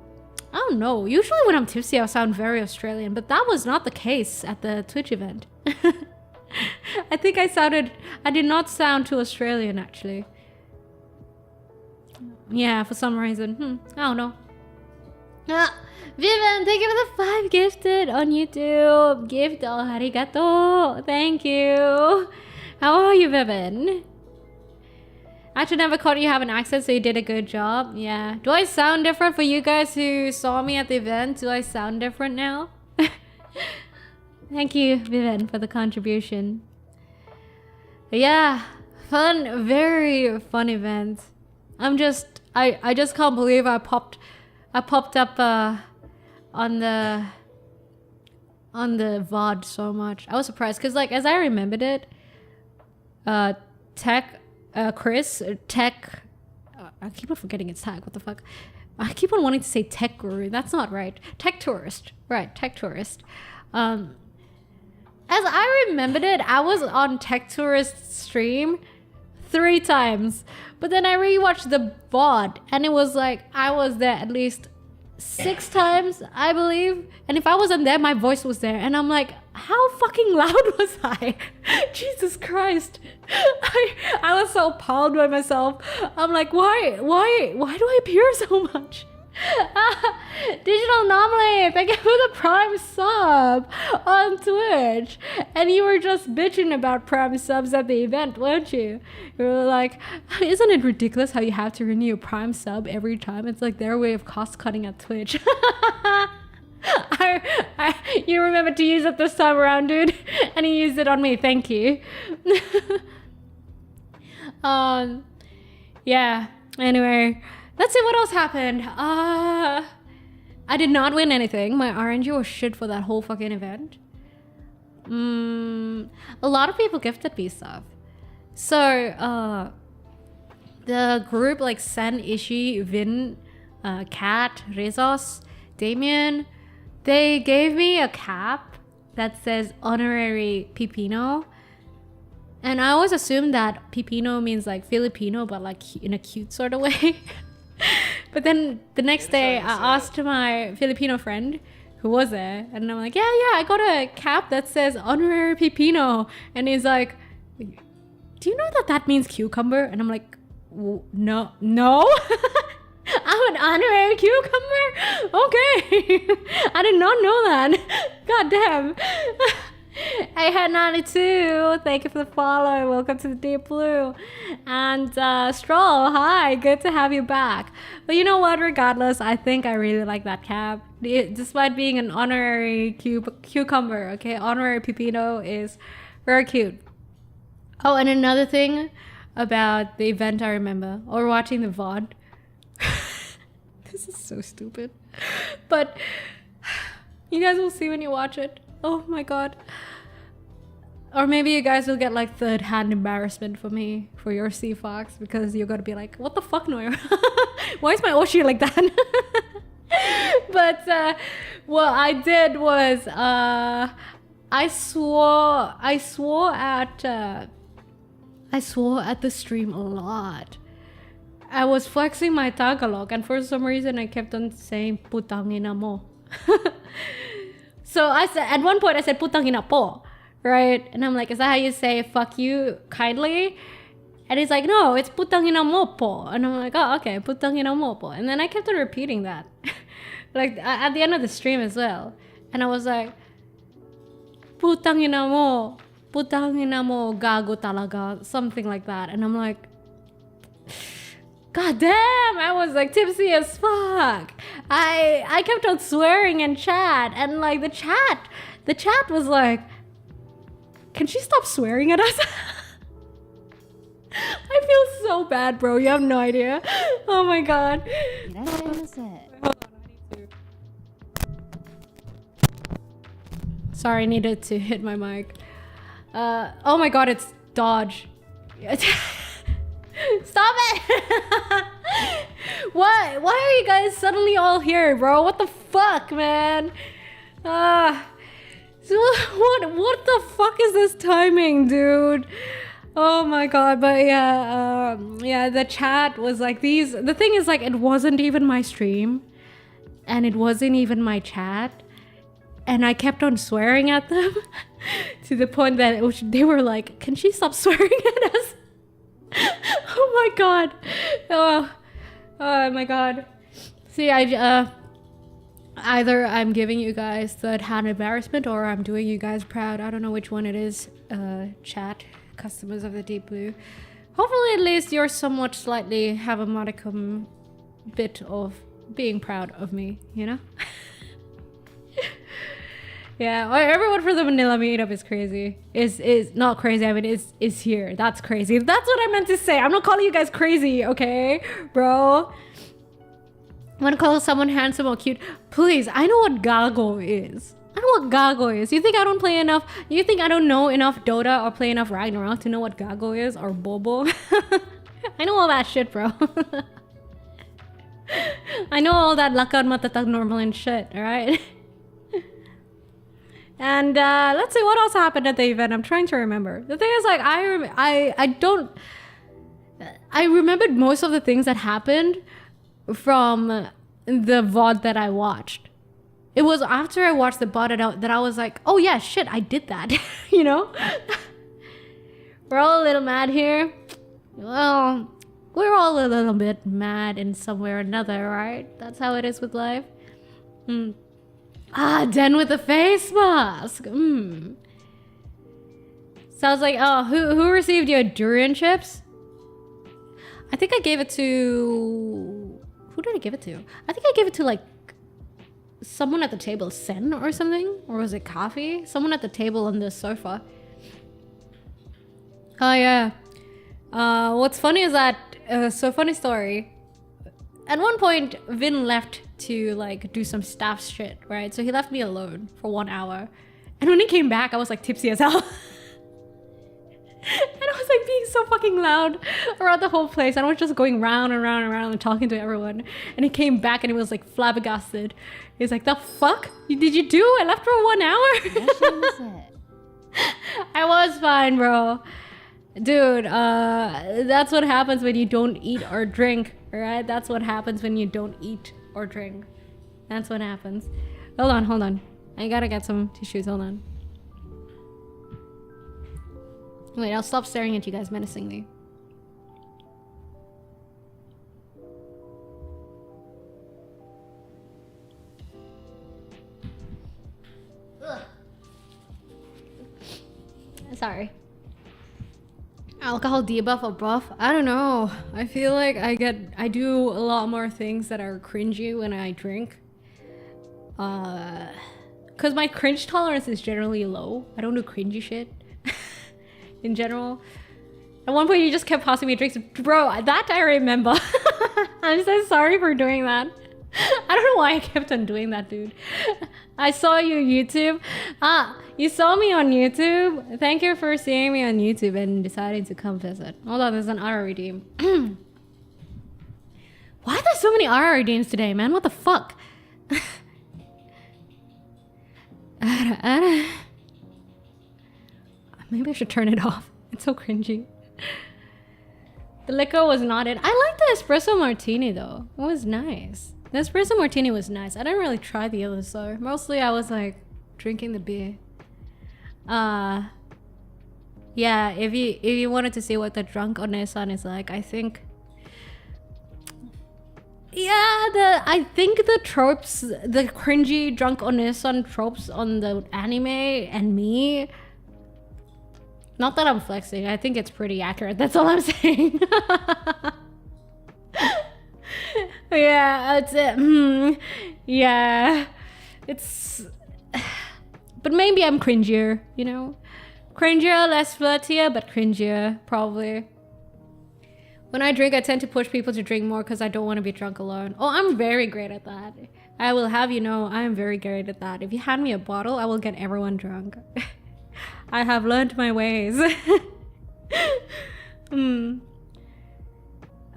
I don't know. Usually when I'm tipsy, I sound very Australian, but that was not the case at the Twitch event. I think I did not sound too Australian, actually. Yeah, for some reason. I don't know. Vivian, thank you for the 5 gifted on YouTube. Gift, oh, arigato. Thank you. How are you, Vivian? Actually, never caught you have an accent, so you did a good job. Yeah. Do I sound different for you guys who saw me at the event? Do I sound different now? Thank you, Vivian, for the contribution. But yeah, fun, very fun event. I just can't believe I popped up on the VOD so much. I was surprised because like as I remembered it, Chris, tech, I keep on forgetting it's tech, what the fuck? I keep on wanting to say tech guru, that's not right. Tech tourist, right, tech tourist. As I remembered it, I was on tech tourist stream 3 times, but then I rewatched the VOD and it was like, I was there at least 6 times, I believe. And if I wasn't there, my voice was there. And I'm like, how fucking loud was I? Jesus Christ. I was so appalled by myself. I'm like, why do I appear so much? Digital Anomaly, thank you for the Prime sub on Twitch. And you were just bitching about Prime subs at the event, weren't you? You were like, isn't it ridiculous how you have to renew a Prime sub every time? It's like their way of cost cutting at Twitch. You remember to use it this time around, dude. And you used it on me, thank you. Yeah, anyway, let's see what else happened. I did not win anything. My RNG was shit for that whole fucking event. A lot of people gifted me stuff. So, the group like Sen, Ishi, Vin, Kat, Rezos, Damien, they gave me a cap that says honorary Pipino. And I always assumed that Pipino means like Filipino, but like in a cute sort of way. But then the next day I asked my Filipino friend who was there, and I'm like, yeah, I got a cap that says honorary Pipino. And he's like, do you know that means cucumber? And I'm like, no. I'm an honorary cucumber? Okay. I did not know that. God damn. Hey, Head 92, thank you for the follow. Welcome to the Deep Blue. And Stroll, hi, good to have you back. But you know what, regardless, I think I really like that cap. Despite being an honorary cucumber, okay? Honorary Pipino is very cute. Oh, and another thing about the event I remember, or watching the VOD. This is so stupid. But you guys will see when you watch it. Oh my god. Or maybe you guys will get like third-hand embarrassment for me, for your Sea Fox, because you're gonna be like, what the fuck, Noira? Why is my Oshi like that? But what I did was I swore at the stream a lot. I was flexing my Tagalog, and for some reason I kept on saying putang ina mo. So I said, at one point I said putang ina po, right? And I'm like, is that how you say fuck you kindly? And he's like, no, it's putang ina mo po. And I'm like, oh, okay, putang ina mo po. And then I kept on repeating that. Like at the end of the stream as well. And I was like, putang ina mo gago talaga, something like that. And I'm like, god damn, I was like tipsy as fuck. I kept on swearing in chat, and like the chat was like, can she stop swearing at us? I feel so bad, bro. You have no idea. Oh my god. Sorry, I needed to hit my mic. Oh my god, it's Dodge. Stop it! Why are you guys suddenly all here, bro? What the fuck, man? So what the fuck is this timing, dude? Oh my god. But yeah, the chat was like these. The thing is, like, it wasn't even my stream, and it wasn't even my chat, and I kept on swearing at them to the point that they were like, can she stop swearing at us? Oh my god. Oh my god. See, either I'm giving you guys third-hand embarrassment or I'm doing you guys proud. I don't know which one it is. Chat, customers of the Deep Blue. Hopefully at least you're somewhat slightly have a modicum bit of being proud of me, you know? Yeah, everyone for the Manila meetup is crazy. Is not crazy, I mean, is here. That's crazy. That's what I meant to say. I'm not calling you guys crazy, okay? Bro. I'm gonna call someone handsome or cute. Please, I know what gago is. I know what gago is. You think I don't play enough? You think I don't know enough Dota or play enough Ragnarok to know what gago is? Or Bobo? I know all that shit, bro. I know all that lakad matatag normal and shit, alright? And let's see what else happened at the event. I'm trying to remember. The thing is, like, I remembered most of the things that happened from the VOD that I watched. It was after I watched the VOD that I was like, oh yeah, shit, I did that. You know? We're all a little mad here. Well, we're all a little bit mad in some way or another, right? That's how it is with life. Den with the face mask. So I was like, oh, who received your durian chips? I think I gave it to... Who did I give it to? I think I gave it to, like, someone at the table, Sen or something? Or was it Coffee? Someone at the table on the sofa. Oh, yeah. What's funny is that... so funny story. At one point, Vin left to like do some staff shit, right? So he left me alone for 1 hour. And when he came back, I was like tipsy as hell. And I was like being so fucking loud around the whole place. And I was just going round and round and round and talking to everyone. And he came back and he was like flabbergasted. He's like, the fuck? Did you do? I left for 1 hour? I was fine, bro. Dude, that's what happens when you don't eat or drink, right? That's what happens when you don't eat or drink. That's what happens. Hold on. I gotta get some tissues, hold on. Wait, I'll stop staring at you guys menacingly. Ugh. Sorry. Alcohol debuff or buff? I don't know. I feel like I do a lot more things that are cringy when I drink. Cause my cringe tolerance is generally low. I don't do cringy shit. In general. At one point you just kept passing me drinks. Bro, that I remember. I'm so sorry for doing that. I don't know why I kept on doing that, dude. I saw you YouTube. You saw me on YouTube. Thank you for seeing me on YouTube and deciding to come visit. Hold on, there's an RR redeem. Why are there so many RR redeems today, man? What the fuck? Maybe I should turn it off. It's so cringy. The liquor was not it. I like the espresso martini though. It was nice. The espresso martini was nice. I didn't really try the others though. Mostly I was like drinking the beer. Yeah, if you wanted to see what the drunk onesan is like, I think, yeah, I think the tropes, the cringy drunk onesan tropes on the anime and me, not that I'm flexing, I think it's pretty accurate, that's all I'm saying. Yeah, that's it. Yeah, it's, but maybe I'm cringier, you know? Cringier, less flirtier, but cringier, probably. When I drink, I tend to push people to drink more because I don't want to be drunk alone. Oh, I'm very great at that. I will have you know, I am very great at that. If you hand me a bottle, I will get everyone drunk. I have learned my ways.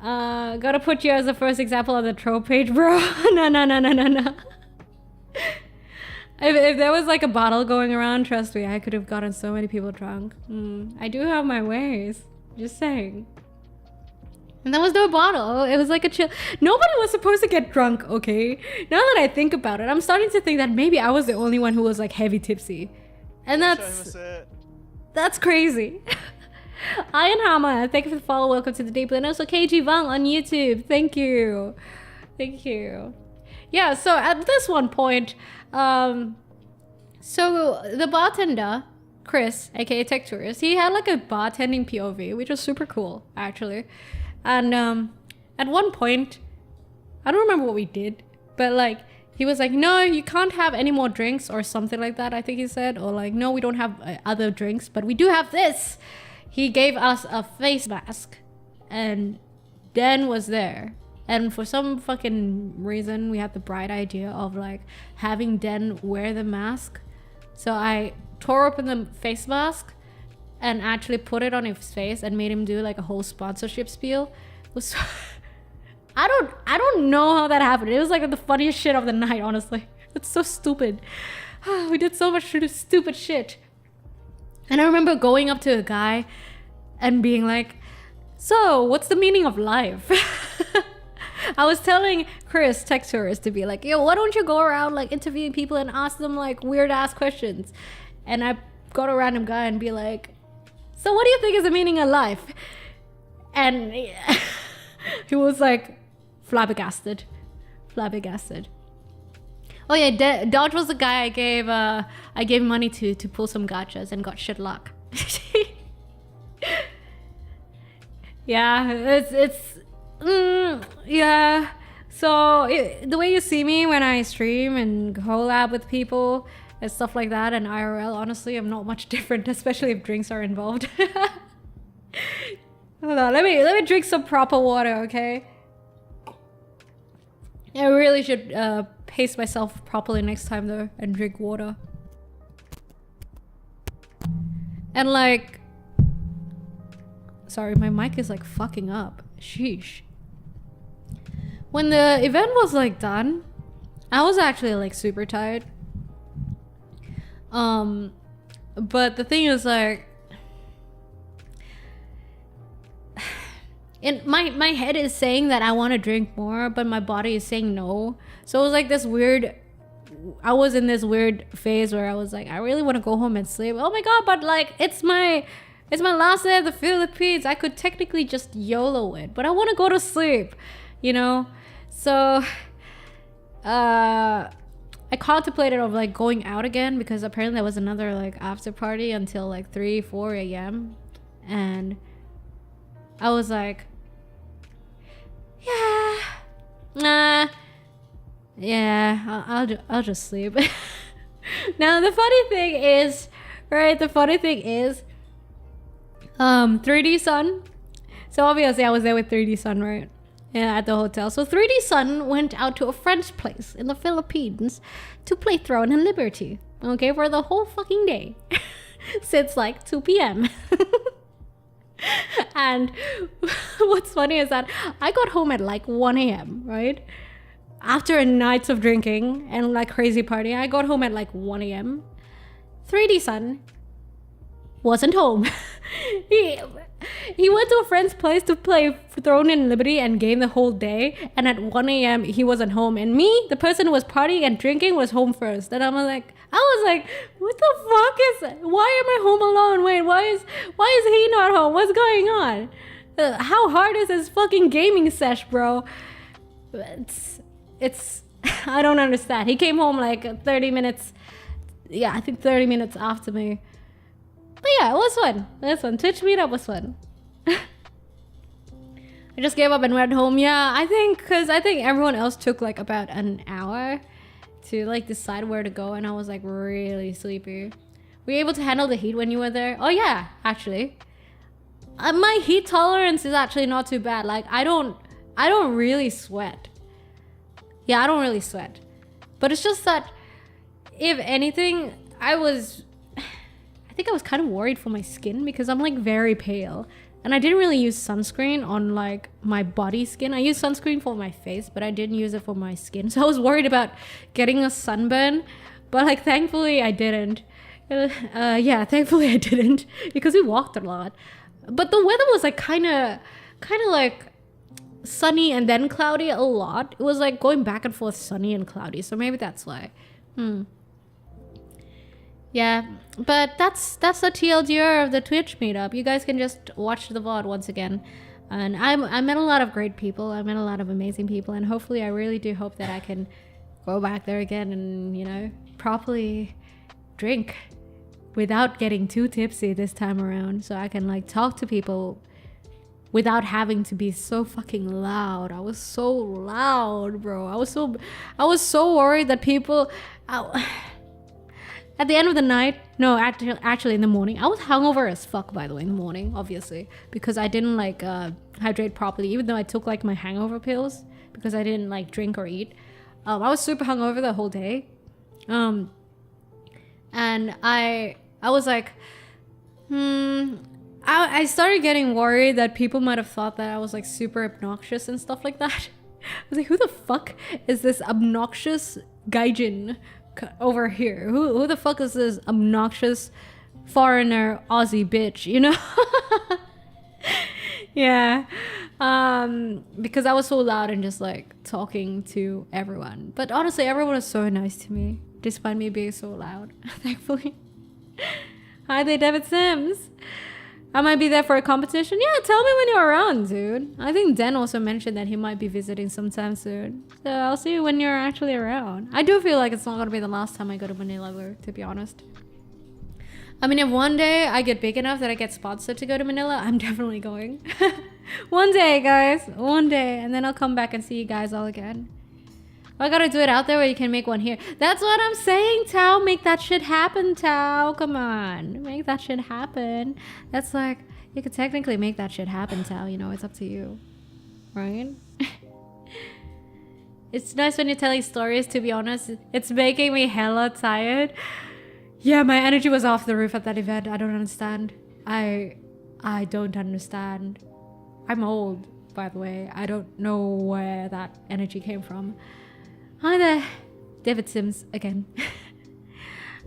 Gotta put you as the first example on the trope page, bro. No. If there was like a bottle going around, trust me, I could have gotten so many people drunk. I do have my ways. Just saying. And there was no bottle. It was like a chill. Nobody was supposed to get drunk, okay? Now that I think about it, I'm starting to think that maybe I was the only one who was like heavy tipsy. And that's crazy. Iron Hammer, thank you for the follow. Welcome to the Deep and also KG Vang on YouTube. Thank you. Yeah, so at this one point, so the bartender, Chris, aka Tech Tourist, he had like a bartending POV, which was super cool, actually. And at one point, I don't remember what we did, but like he was like, no, you can't have any more drinks or something like that, I think he said, or like, no, we don't have other drinks, but we do have this. He gave us a face mask, and Dan was there. And for some fucking reason, we had the bright idea of like having Dan wear the mask. So I tore open the face mask and actually put it on his face and made him do like a whole sponsorship spiel. It was so I don't know how that happened. It was like the funniest shit of the night, honestly. It's so stupid. We did so much stupid shit. And I remember going up to a guy and being like, so what's the meaning of life? I was telling Chris, Tech Tourist, to be like, yo, why don't you go around like interviewing people and ask them like weird ass questions? And I got a random guy and be like, so what do you think is the meaning of life? And he was like flabbergasted. Oh yeah, Dodge was the guy I gave money to pull some gachas and got shit luck. Yeah, yeah. So the way you see me when I stream and collab with people and stuff like that, and IRL, honestly, I'm not much different, especially if drinks are involved. Hold on, let me drink some proper water, okay? I really should pace myself properly next time though and drink water. And like, sorry, my mic is like fucking up. Sheesh. When the event was like done, I was actually like super tired. But the thing is like, my head is saying that I want to drink more, but my body is saying no. So it was like this weird, I was in this weird phase where I was like, I really want to go home and sleep. Oh my god, but like it's my last day of the Philippines. I could technically just YOLO it, but I want to go to sleep, you know? So I contemplated of like going out again, because apparently there was another like after party until like 3-4 a.m. and I was like, I'll just sleep. Now the funny thing is, 3D Sun. So obviously I was there with 3D Sun, right? Yeah, at the hotel. So 3D Sun went out to a friend's place in the Philippines to play Throne and Liberty. Okay, for the whole fucking day. Since like 2 p.m. And what's funny is that I got home at like 1 a.m, right? After a night of drinking and like crazy party, I got home at like 1 a.m. 3D Sun wasn't home. he he went to a friend's place to play Throne and Liberty and game the whole day, and at 1 a.m. he wasn't home, and me, the person who was partying and drinking, was home first. And I was like, what the fuck why am I home alone? Wait, why is he not home? What's going on? How hard is this fucking gaming sesh, bro? It's I don't understand. He came home like 30 minutes. Yeah, I think 30 minutes after me. But yeah, it was fun. Twitch meetup was fun. I just gave up and went home. Yeah, I think everyone else took like about an hour to like decide where to go, and I was like really sleepy. Were you able to handle the heat when you were there? Oh yeah, actually. My heat tolerance is actually not too bad. Like I don't really sweat. Yeah, I don't really sweat. But it's just that if anything, I think I was kind of worried for my skin because I'm like very pale. And I didn't really use sunscreen on like my body skin. I used sunscreen for my face, but I didn't use it for my skin. So I was worried about getting a sunburn, but like thankfully I didn't. Yeah, thankfully I didn't because we walked a lot. But the weather was like kind of like sunny and then cloudy a lot. It was like going back and forth sunny and cloudy. So maybe that's why. Yeah, but that's the TLDR of the Twitch meetup. You guys can just watch the VOD once again. And I met a lot of great people. I met a lot of amazing people. And hopefully, I really do hope that I can go back there again and, you know, properly drink without getting too tipsy this time around. So I can, like, talk to people without having to be so fucking loud. I was so loud, bro. I was so worried that people... At the end of the night, no, actually in the morning, I was hungover as fuck, by the way, in the morning, obviously, because I didn't like hydrate properly, even though I took like my hangover pills because I didn't like drink or eat. I was super hungover the whole day. And I was like, I started getting worried that people might have thought that I was like super obnoxious and stuff like that. I was like, who the fuck is this obnoxious gaijin over here? Who the fuck is this obnoxious foreigner Aussie bitch, you know? Yeah. Because I was so loud and just like talking to everyone. But honestly, everyone was so nice to me despite me being so loud. Thankfully. Hi there, David Sims. I might be there for a competition. Yeah, tell me when you're around, dude. I think Den also mentioned that he might be visiting sometime soon. So I'll see you when you're actually around. I do feel like it's not going to be the last time I go to Manila, though, to be honest. I mean, if one day I get big enough that I get sponsored to go to Manila, I'm definitely going. One day, guys. One day. And then I'll come back and see you guys all again. I gotta do it out there where you can make one here. That's what I'm saying, Tao. Make that shit happen, Tao. Come on. Make that shit happen. That's like, you could technically make that shit happen, Tao. You know, it's up to you. Right? It's nice when you're telling stories, to be honest. It's making me hella tired. Yeah, my energy was off the roof at that event. I don't understand. I don't understand. I'm old, by the way. I don't know where that energy came from. Hi there, David Sims again.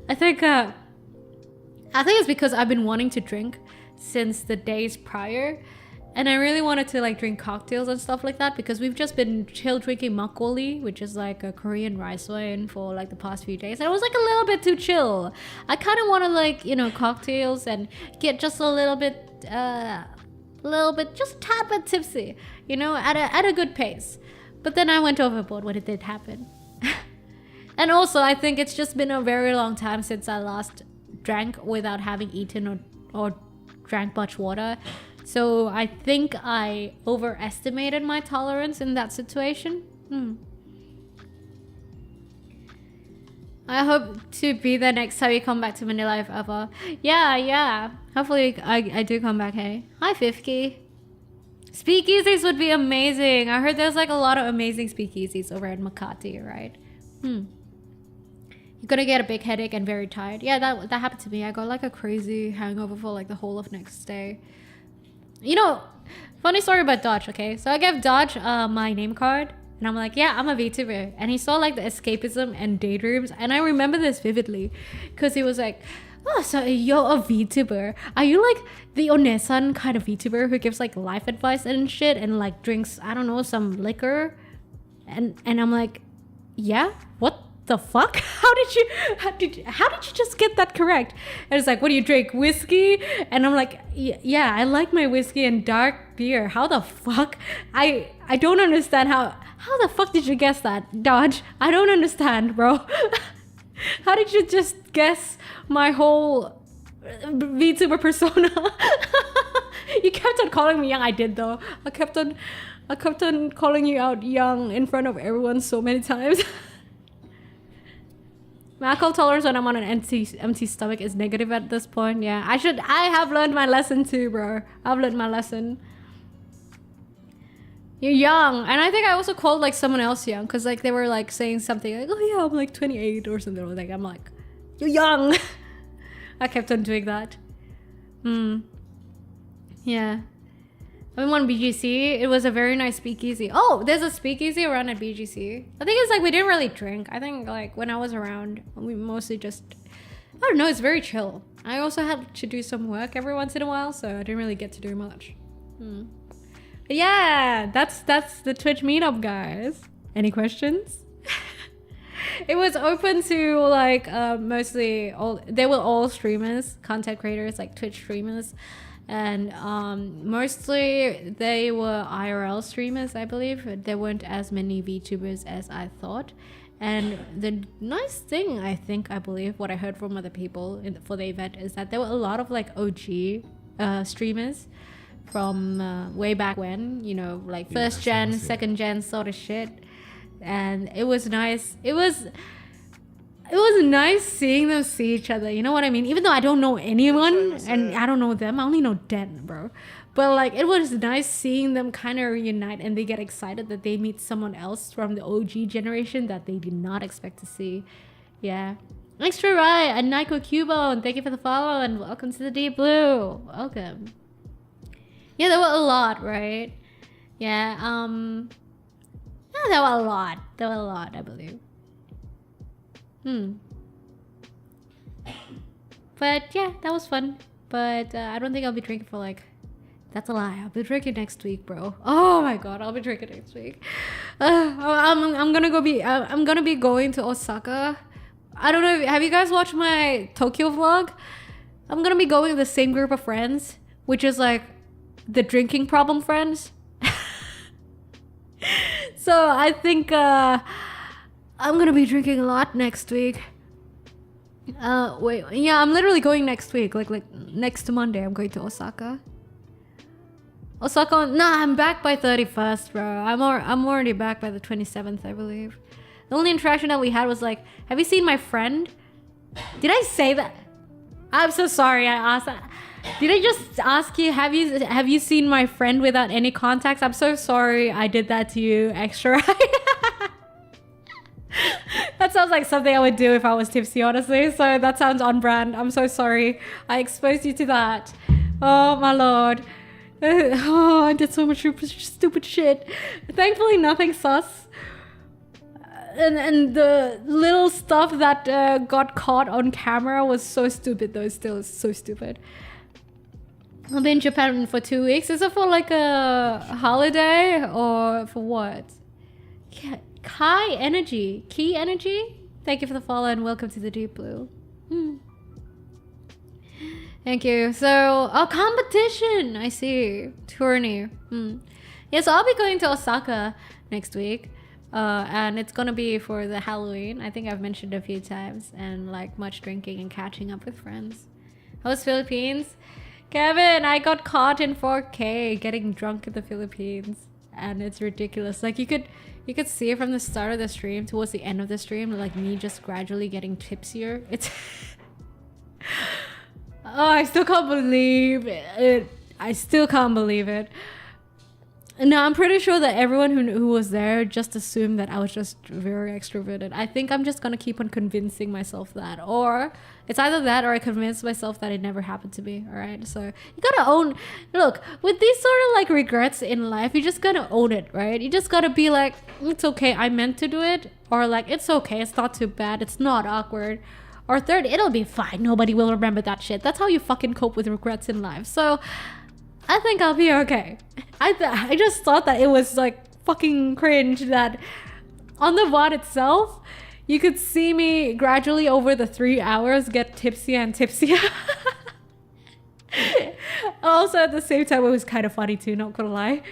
I think it's because I've been wanting to drink since the days prior, and I really wanted to like drink cocktails and stuff like that because we've just been chill drinking makgeolli, which is like a Korean rice wine, for like the past few days, and it was like a little bit too chill. I kind of want to like, you know, cocktails and get just a little bit, just a tad bit tipsy, you know, at a good pace. But then I went overboard when it did happen. And also, I think it's just been a very long time since I last drank without having eaten or drank much water. So I think I overestimated my tolerance in that situation. I hope to be there next time you come back to Manila if ever. Yeah. Hopefully I do come back, hey. Hi, Fifky. Speakeasies would be amazing. I heard there's like a lot of amazing speakeasies over at Makati, right? You're gonna get a big headache and very tired. Yeah, that happened to me. I got like a crazy hangover for like the whole of next day. You know, funny story about Dodge, okay? So I gave Dodge my name card And I'm like, yeah, I'm a VTuber. And he saw like the escapism and daydreams. And I remember this vividly because he was like, oh, so you're a VTuber. Are you like the Onesan kind of VTuber who gives like life advice and shit and like drinks, I don't know, some liquor? And I'm like, yeah, what the fuck? How did you just get that correct? And it's like, what do you drink, whiskey? And I'm like, yeah, I like my whiskey and dark beer. How the fuck? I don't understand how the fuck did you guess that, Dodge? I don't understand, bro. How did you just guess my whole VTuber persona? You kept on calling me young. I did though. I kept on calling you out young in front of everyone so many times. My alcohol tolerance when I'm on an empty stomach is negative at this point. Yeah, I have learned my lesson too, bro. I've learned my lesson. You're young. And I think I also called like someone else young because like they were like saying something like, oh yeah, I'm like 28 or something. Like I'm like, you're young. I kept on doing that. Yeah. I went on BGC. It was a very nice speakeasy. Oh, there's a speakeasy around at BGC. I think it's like we didn't really drink. I think like when I was around, we mostly just, I don't know, it's very chill. I also had to do some work every once in a while, so I didn't really get to do much. But yeah, that's the Twitch meetup, guys. Any questions? It was open to like mostly they were all streamers, content creators, like Twitch streamers. And mostly they were IRL streamers, I believe. There weren't as many VTubers as I thought. And the nice thing, I believe, what I heard from other people for the event is that there were a lot of like OG streamers from way back when, you know, like first gen, second gen sort of shit. And it was nice. It was nice seeing them see each other, you know what I mean? Even though I don't know anyone and I don't know them, I only know Den, bro. But like it was nice seeing them kind of reunite and they get excited that they meet someone else from the OG generation that they did not expect to see. Yeah. Thanks for right, and Nico Cubo, and thank you for the follow and welcome to the Deep Blue. Welcome. Yeah, there were a lot, right? Yeah, there were a lot. There were a lot, I believe. But yeah, that was fun. But I don't think I'll be drinking for like, that's a lie. I'll be drinking next week, bro. Oh my god, I'll be drinking next week. I'm gonna be going to Osaka. I don't know, have you guys watched my Tokyo vlog? I'm gonna be going with the same group of friends, which is like the drinking problem friends. So I think I'm gonna be drinking a lot next week. Wait, yeah, I'm literally going next week. Like next Monday, I'm going to Osaka. Nah, I'm back by 31st, bro. I'm already back by the 27th, I believe. The only interaction that we had was like, have you seen my friend? Did I say that? I'm so sorry I asked that. Did I just ask you, have you seen my friend without any contacts? I'm so sorry I did that to you extra. That sounds like something I would do if I was tipsy, honestly. So that sounds on brand. I'm so sorry. I exposed you to that. Oh my lord. Oh, I did so much stupid shit. Thankfully, nothing sus. And the little stuff that got caught on camera was so stupid, though. Still, so stupid. I'll be in Japan for 2 weeks. Is it for like a holiday or for what? Yeah. Key energy. Thank you for the follow and welcome to the Deep Blue. Thank you. So, competition. I see. Tourney. Yeah, so I'll be going to Osaka next week. And it's gonna be for the Halloween. I think I've mentioned a few times. And like much drinking and catching up with friends. How was Philippines? Kevin, I got caught in 4K getting drunk in the Philippines. And it's ridiculous. Like you could see it from the start of the stream towards the end of the stream, like me just gradually getting tipsier. It's oh, I still can't believe it. I still can't believe it. No, I'm pretty sure that everyone who was there just assumed that I was just very extroverted. I think I'm just gonna keep on convincing myself that, or it's either that or I convince myself that it never happened to me. All right, so you gotta own. Look, with these sort of like regrets in life, you just gotta own it, right? You just gotta be like, it's okay, I meant to do it, or like it's okay, it's not too bad, it's not awkward, or third, it'll be fine, nobody will remember that shit. That's how you fucking cope with regrets in life. So I think I'll be okay. I just thought that it was like fucking cringe that on the VOD itself, you could see me gradually over the 3 hours get tipsier and tipsier. Also at the same time, it was kind of funny too, not gonna lie.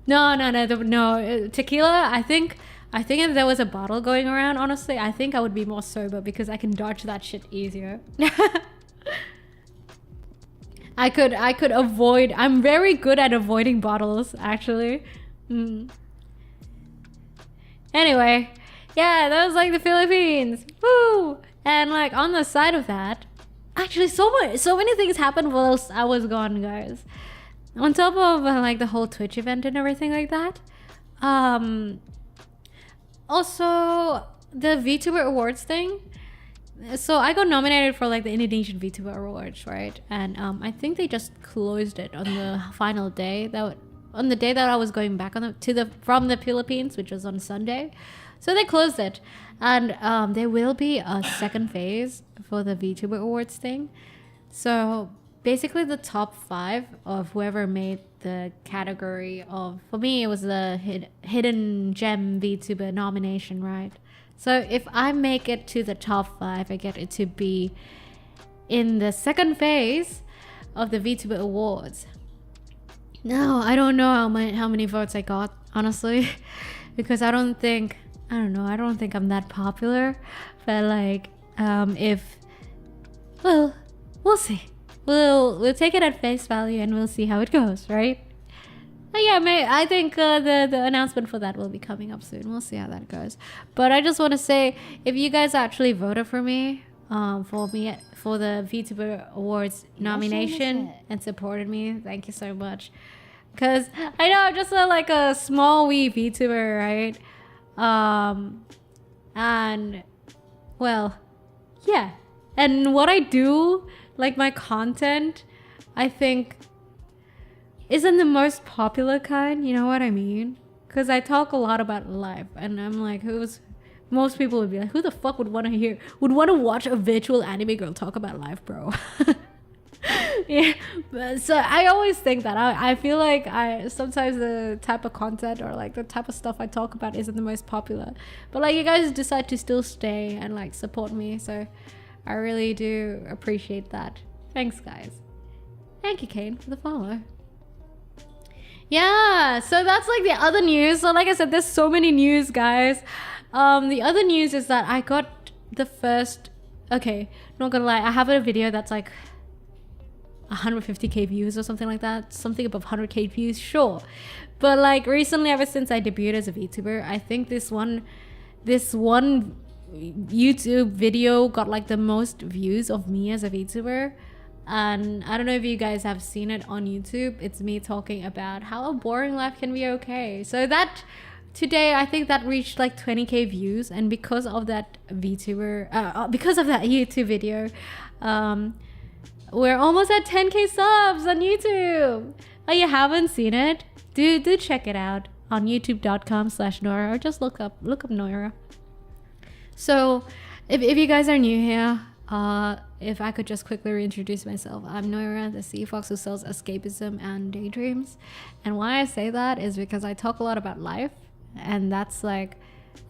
No, tequila, I think if there was a bottle going around, honestly, I think I would be more sober because I can dodge that shit easier. I could avoid. I'm very good at avoiding bottles, actually. Anyway, yeah, that was like the Philippines. Woo! And like on the side of that, actually, so many things happened whilst I was gone, guys. On top of like the whole Twitch event and everything like that. Also the Vtuber awards thing. So I got nominated for like the Indonesian Vtuber Awards, right? And I think they just closed it on the final day. On the day that I was going back from the Philippines, which was on Sunday. So they closed it, and there will be a second phase for the Vtuber Awards thing. So basically, the top 5 of whoever made the category of, for me, it was the hidden gem Vtuber nomination, right? So if I make it to the top 5, I get it to be in the second phase of the Vtuber Awards. No, I don't know how many votes I got, honestly, because I don't think I'm that popular. But like, we'll see. We'll take it at face value and we'll see how it goes, right? But yeah, I think the announcement for that will be coming up soon. We'll see how that goes. But I just want to say, if you guys actually voted for me, for the Vtuber Awards nomination and supported me, thank you so much. Because I know I'm just like a small wee Vtuber, right? And well, yeah. And what I do, like my content, I think isn't the most popular kind, you know what I mean? Because I talk a lot about life, and I'm like, most people would be like, who the fuck would want to watch a virtual anime girl talk about life, bro? Yeah, so I always think that I feel like sometimes the type of content or like the type of stuff I talk about isn't the most popular, but like you guys decide to still stay and like support me, so I really do appreciate that. Thanks, guys. Thank you, Kane, for the follow. Yeah, so that's like the other news. So like I said, there's so many news, guys. The other news is that I got the first, okay, not gonna lie, I have a video that's like 150k views or something like that, something above 100k views, sure. But like recently, ever since I debuted as a VTuber, I think this one YouTube video got like the most views of me as a VTuber. And I don't know if you guys have seen it on YouTube. It's me talking about how a boring life can be okay. So that today, I think that reached like 20k views, and because of that YouTube video, we're almost at 10k subs on YouTube. Oh, you haven't seen it? Do check it out on youtube.com/Noira, or just look up Noira. So if you guys are new here, if I could just quickly reintroduce myself, I'm Noira, the sea fox who sells escapism and daydreams. And why I say that is because I talk a lot about life, and that's like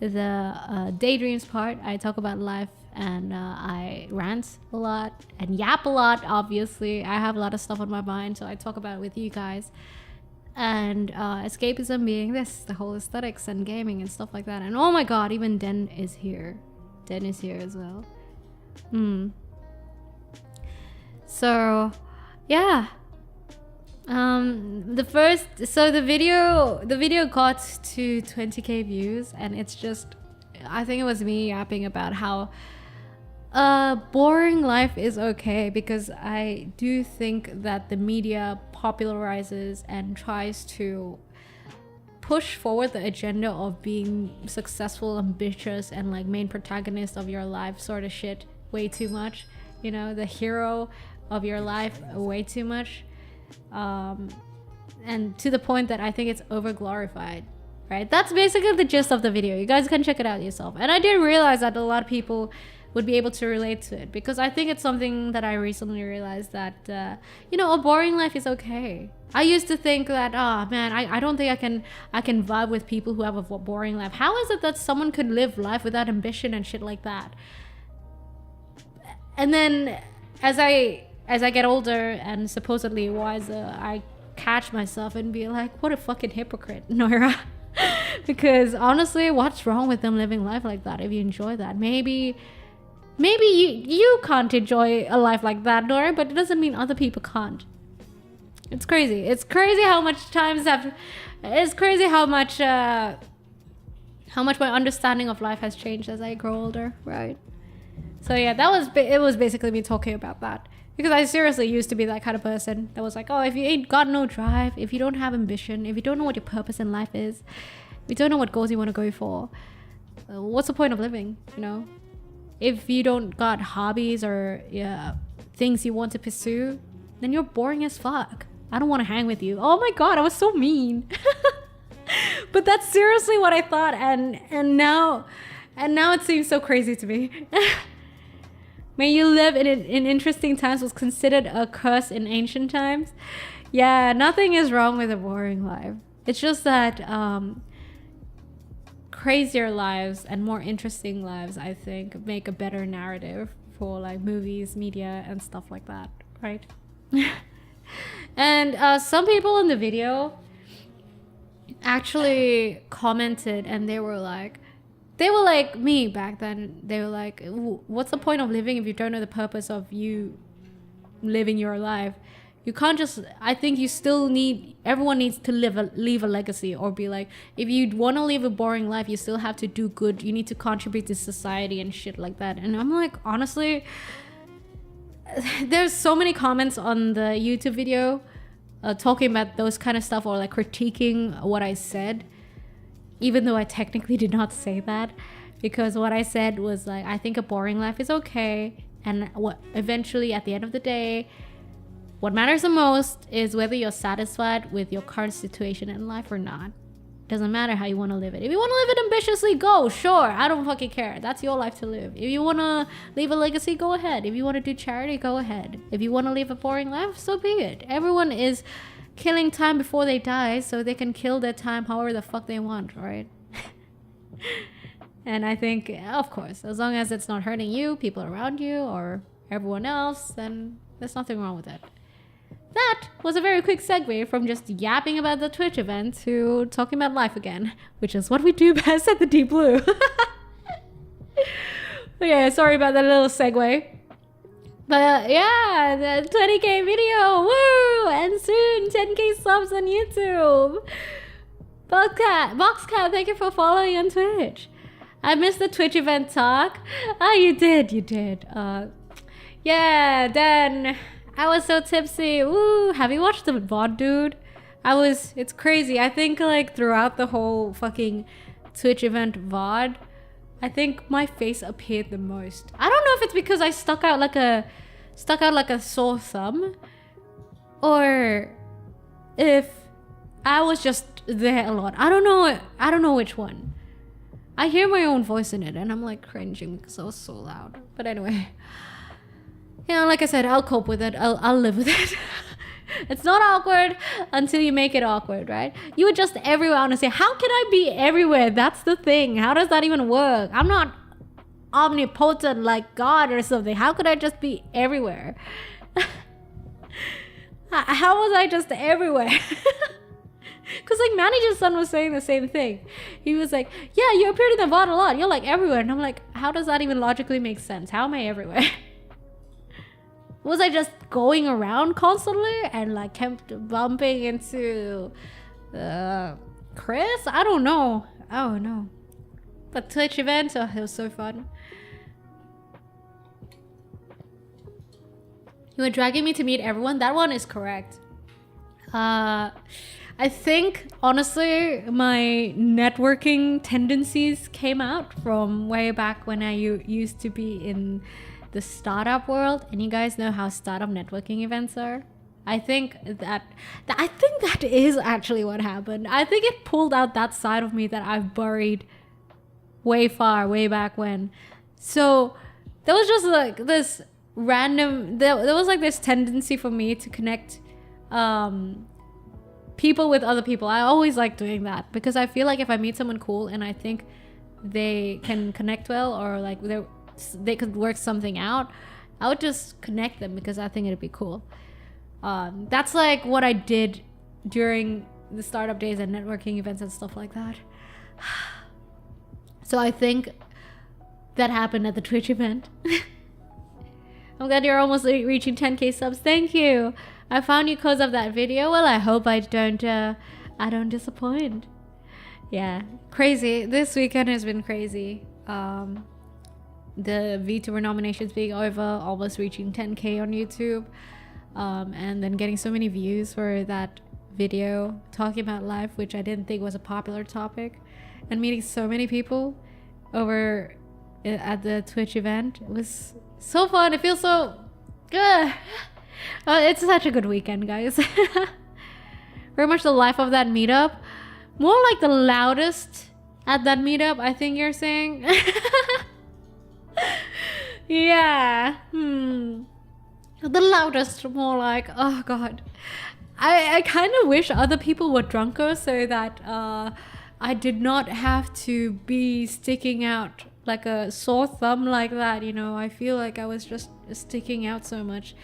the daydreams part. I talk about life, and I rant a lot and yap a lot. Obviously, I have a lot of stuff on my mind, so I talk about it with you guys. And escapism being the whole aesthetics and gaming and stuff like that. And oh my god, even Den is here. Den is here as well. So yeah, the video got to 20k views, and it's just, I think it was me yapping about how Boring life is okay, because I do think that the media popularizes and tries to push forward the agenda of being successful, ambitious, and like main protagonist of your life sort of shit way too much. You know, the hero of your life way too much. And to the point that I think it's over glorified, right? That's basically the gist of the video. You guys can check it out yourself. And I didn't realize that a lot of people would be able to relate to it, because I think it's something that I recently realized that you know, a boring life is okay. I used to think that, oh man, I don't think I can vibe with people who have a boring life. How is it that someone could live life without ambition and shit like that? And then as I get older and supposedly wiser, I catch myself and be like, what a fucking hypocrite, Noira. Because honestly, what's wrong with them living life like that if you enjoy that? Maybe you can't enjoy a life like that, Noira, but it doesn't mean other people can't. It's crazy. It's crazy how much it's crazy how much my understanding of life has changed as I grow older, right? So yeah, it was basically me talking about that. Because I seriously used to be that kind of person that was like, oh, if you ain't got no drive, if you don't have ambition, if you don't know what your purpose in life is, if you don't know what goals you want to go for, what's the point of living, you know? If you don't got hobbies or things you want to pursue, then you're boring as fuck. I don't want to hang with you. Oh my god, I was so mean. But that's seriously what I thought, and now it seems so crazy to me. May you live in interesting times was considered a curse in ancient times. Yeah, nothing is wrong with a boring life. It's just that crazier lives and more interesting lives, I think, make a better narrative for like movies, media, and stuff like that, right? And some people in the video actually commented, and they were like me back then. They were like, what's the point of living if you don't know the purpose of you living your life? You can't just, I think you still need, everyone needs to leave a legacy, or be like, if you want to live a boring life, you still have to do good. You need to contribute to society and shit like that. And I'm like, honestly, there's so many comments on the YouTube video talking about those kind of stuff, or like critiquing what I said, even though I technically did not say that, because what I said was like, I think a boring life is okay, and what eventually at the end of the day, what matters the most is whether you're satisfied with your current situation in life or not. Doesn't matter how you want to live it. If you want to live it ambitiously, go, sure, I don't fucking care. That's your life to live. If you want to leave a legacy, go ahead. If you want to do charity, go ahead. If you want to live a boring life, so be it. Everyone is killing time before they die, so they can kill their time however the fuck they want, right? And I think, of course, as long as it's not hurting you, people around you, or everyone else, then there's nothing wrong with it. That was a very quick segue from just yapping about the Twitch event to talking about life again, which is what we do best at the Deep Blue. Okay, sorry about that little segue. But yeah, the 20k video, woo! And soon 10k subs on YouTube. Boxcat, thank you for following on Twitch. I missed the Twitch event talk. Oh, you did. Yeah, then I was so tipsy. Woo! Have you watched the VOD, dude? It's crazy. I think like throughout the whole fucking Twitch event VOD, I think my face appeared the most. I don't know if it's because I stuck out like a sore thumb, or if I was just there a lot. I don't know which one. I hear my own voice in it and I'm like cringing because I was so loud. But anyway, you know, like I said, I'll cope with it. I'll live with it. It's not awkward until you make it awkward, right? You would just everywhere and say, how can I be everywhere? That's the thing. How does that even work? I'm not omnipotent like God or something. How could I just be everywhere? How was I just everywhere? Because like Manager's son was saying the same thing. He was like, yeah, you appeared in the VOD a lot. You're like everywhere. And I'm like, how does that even logically make sense? How am I everywhere? Was I just going around constantly and like kept bumping into Chris? I don't know. But Twitch event, oh, it was so fun. You were dragging me to meet everyone. That one is correct. I think, honestly, my networking tendencies came out from way back when I used to be in the startup world. And you guys know how startup networking events are. I think that is actually what happened. I think it pulled out that side of me that I've buried way back when. So there was just like this random, there was like this tendency for me to connect people with other people. I always like doing that because I feel like if I meet someone cool and I think they can connect well, or like they could work something out, I would just connect them because I think it'd be cool. That's like what I did during the startup days and networking events and stuff like that. So I think that happened at the Twitch event. I'm glad you're almost reaching 10k subs. Thank you. I found you because of that video. Well, I hope I don't disappoint. Yeah, crazy. This weekend has been crazy. The Vtuber nominations being over, almost reaching 10k on YouTube, and then getting so many views for that video talking about life, which I didn't think was a popular topic, and meeting so many people over at the Twitch event. It was so fun. It feels so good. It's such a good weekend, guys. Very much the life of that meetup. More like the loudest at that meetup, I think you're saying. Yeah. The loudest, more like, oh god. I kind of wish other people were drunker so that I did not have to be sticking out like a sore thumb like that, you know. I feel like I was just sticking out so much.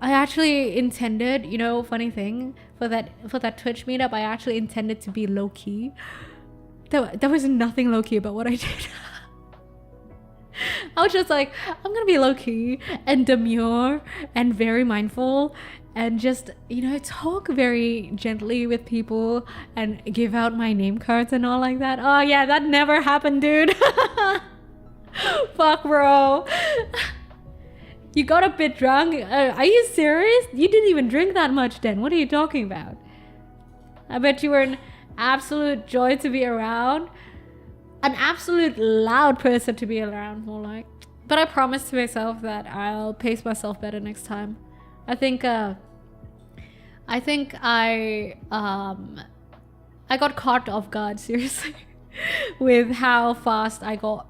I actually intended, you know, funny thing, for that Twitch meetup, I actually intended to be low-key. There was nothing low-key about what I did. I was just like, I'm gonna be low-key and demure and very mindful and just, you know, talk very gently with people and give out my name cards and all like that. Oh yeah, that never happened, dude. Fuck, bro. You got a bit drunk? Are you serious? You didn't even drink that much then. What are you talking about? I bet you were an absolute joy to be around. An absolute loud person to be around, more like. But I promised to myself that I'll pace myself better next time. I think I got caught off guard, seriously, with how fast I got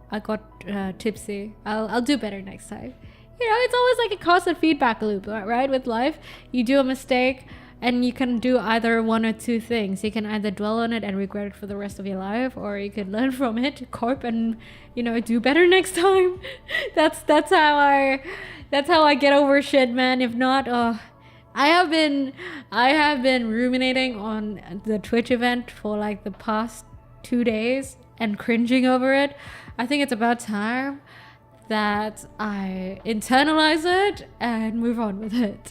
tipsy. I'll do better next time. You know, it's always like a constant feedback loop, right? With life, you do a mistake and you can do either one or two things. You can either dwell on it and regret it for the rest of your life, or you can learn from it, cope, and, you know, do better next time. That's how I get over shit, man. If not, I have been ruminating on the Twitch event for like the past 2 days and cringing over it. I think it's about time that I internalize it and move on with it.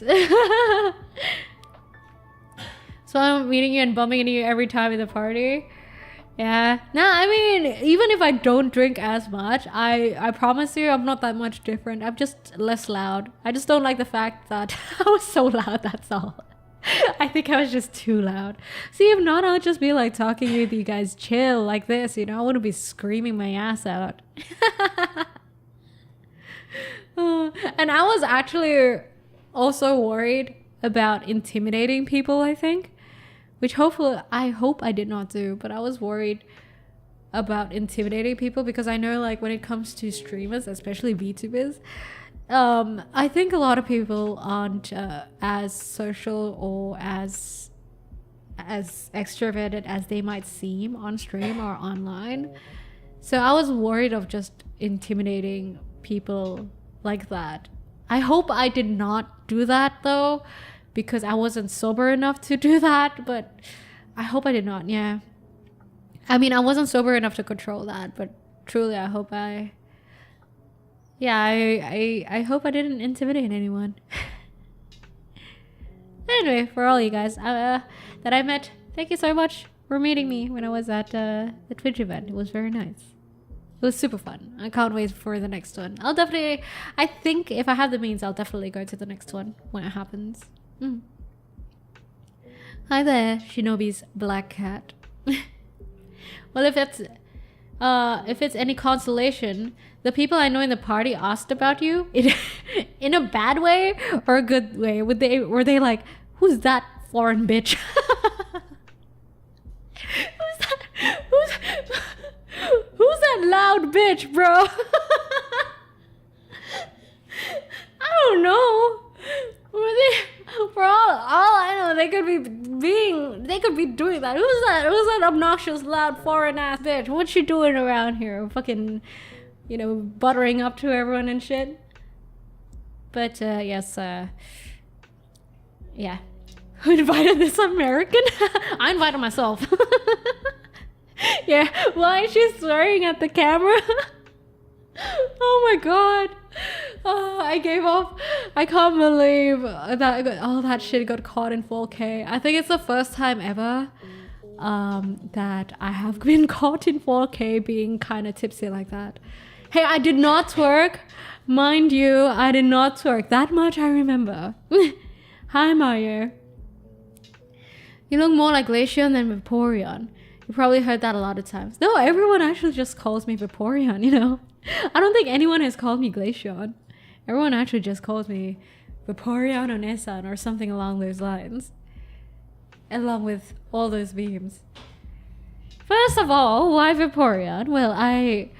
So I'm meeting you and bumping into you every time at the party. Yeah. Nah, I mean, even if I don't drink as much, I promise you I'm not that much different. I'm just less loud. I just don't like the fact that I was so loud, that's all. I think I was just too loud. See, if not, I'll just be like talking with you guys chill like this, you know? I wouldn't be screaming my ass out. And I was actually also worried about intimidating people, I think, which I hope I did not do, but I was worried about intimidating people because I know, like, when it comes to streamers, especially VTubers, I think a lot of people aren't as social or as extroverted as they might seem on stream or online. So I was worried of just intimidating people like that. I hope I did not do that though, because I wasn't sober enough to do that, but I hope I did not. Yeah, I mean, I wasn't sober enough to control that, but truly I hope I hope I didn't intimidate anyone. Anyway, for all you guys that I met, thank you so much for meeting me when I was at the Twitch event. It was very nice. It was super fun. I can't wait for the next one. I think if I have the means, I'll definitely go to the next one when it happens. Hi there, Shinobi's black cat. Well, if it's any consolation, the people I know in the party asked about you in a bad way or a good way. Were they like, who's that foreign bitch? Who's that loud bitch, bro? I don't know. For all I know, they could be doing that. Who's that obnoxious, loud, foreign ass bitch? What's she doing around here? Fucking, buttering up to everyone and shit. But yes, yeah. Who invited this American? I invited myself. Yeah, why is she swearing at the camera? Oh my god. Oh, I gave up. I can't believe that all that shit got caught in 4K. I think it's the first time ever that I have been caught in 4K being kind of tipsy like that. Hey, I did not twerk. Mind you, I did not twerk. That much I remember. Hi, Maya. You look more like Glacian than Vaporeon. You probably heard that a lot of times. No, everyone actually just calls me Vaporeon, I don't think anyone has called me Glacian. Everyone actually just calls me Vaporeon or Nessan or something along those lines. Along with all those memes. First of all, why Vaporeon? Well, I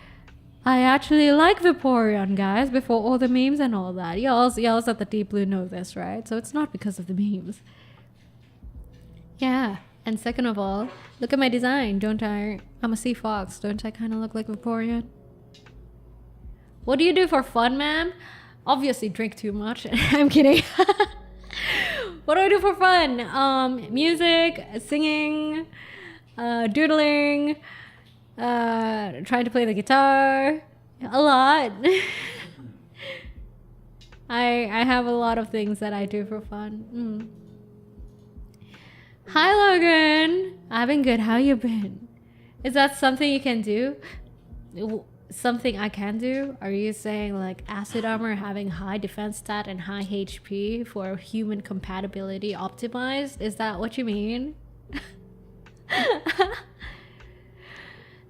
actually like Vaporeon, guys, before all the memes and all that. Y'all at the Deep Blue know this, right? So it's not because of the memes. Yeah. And second of all, look at my design, don't I? I'm a sea fox, don't I kind of look like Vaporeon? What do you do for fun, ma'am? Obviously drink too much. I'm kidding. What do I do for fun? Music, singing, doodling, trying to play the guitar. A lot. I have a lot of things that I do for fun. Hi, Logan. I've been good. How you been? Is that something you can do? Something I can do? Are you saying like acid armor having high defense stat and high HP for human compatibility optimized? Is that what you mean?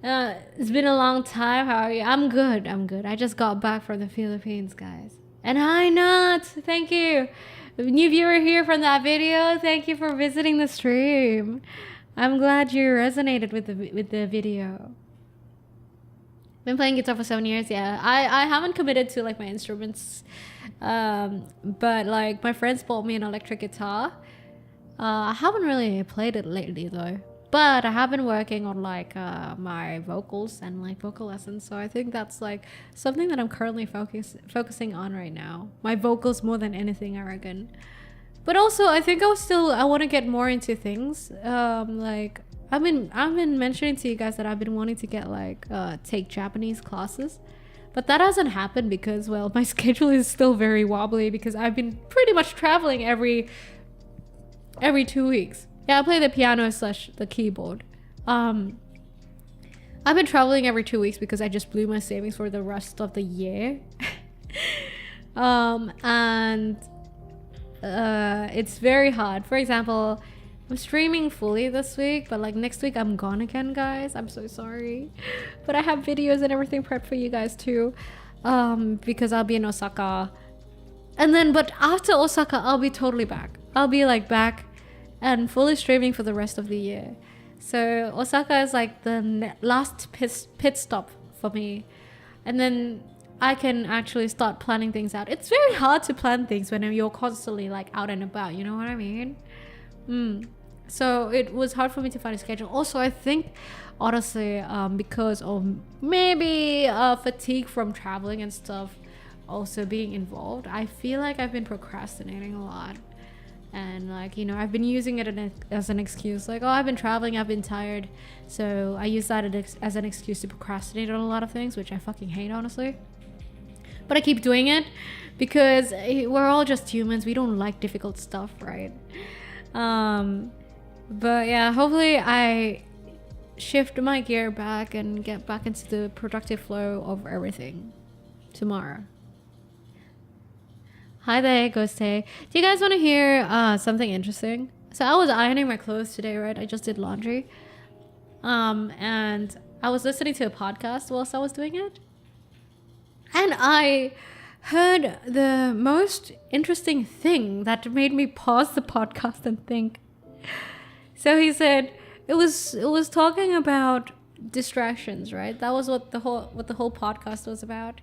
It's been a long time. How are you? I'm good. I just got back from the Philippines, guys. And hi, Nuts. Thank you. New viewer here from that video. Thank you for visiting the stream. I'm glad you resonated with the video. Been playing guitar for 7 years. Yeah, I haven't committed to like my instruments, but like my friends bought me an electric guitar. I haven't really played it lately though, but I have been working on like my vocals and like vocal lessons. So I think that's like something that I'm currently focusing on right now. My vocals more than anything, I reckon. But also I think I want to get more into things. Like I've been mentioning to you guys that I've been wanting to get like take Japanese classes, but that hasn't happened because, well, my schedule is still very wobbly because I've been pretty much traveling every 2 weeks. Yeah, I play the piano / the keyboard. I've been traveling every 2 weeks because I just blew my savings for the rest of the year. And it's very hard. For example, I'm streaming fully this week, but like next week I'm gone again, guys. I'm so sorry. But I have videos and everything prepped for you guys too. Because I'll be in Osaka. And then, but after Osaka, I'll be totally back. I'll be like back and fully streaming for the rest of the year. So Osaka is like the last pit stop for me. And then I can actually start planning things out. It's very hard to plan things when you're constantly like out and about, you know what I mean? So it was hard for me to find a schedule. Also, I think, honestly, because of maybe fatigue from traveling and stuff also being involved, I feel like I've been procrastinating a lot. And like, you know, I've been using it as an excuse. Like, oh, I've been traveling, I've been tired. So I use that as an excuse to procrastinate on a lot of things, which I fucking hate, honestly. But I keep doing it because we're all just humans. We don't like difficult stuff, right? But yeah, hopefully I shift my gear back and get back into the productive flow of everything tomorrow. Hi there, Ghost Hey. Do you guys want to hear something interesting? So I was ironing my clothes today, right? I just did laundry. And I was listening to a podcast whilst I was doing it. And I heard the most interesting thing that made me pause the podcast and think. So he said it was talking about distractions, right? That was what the whole podcast was about.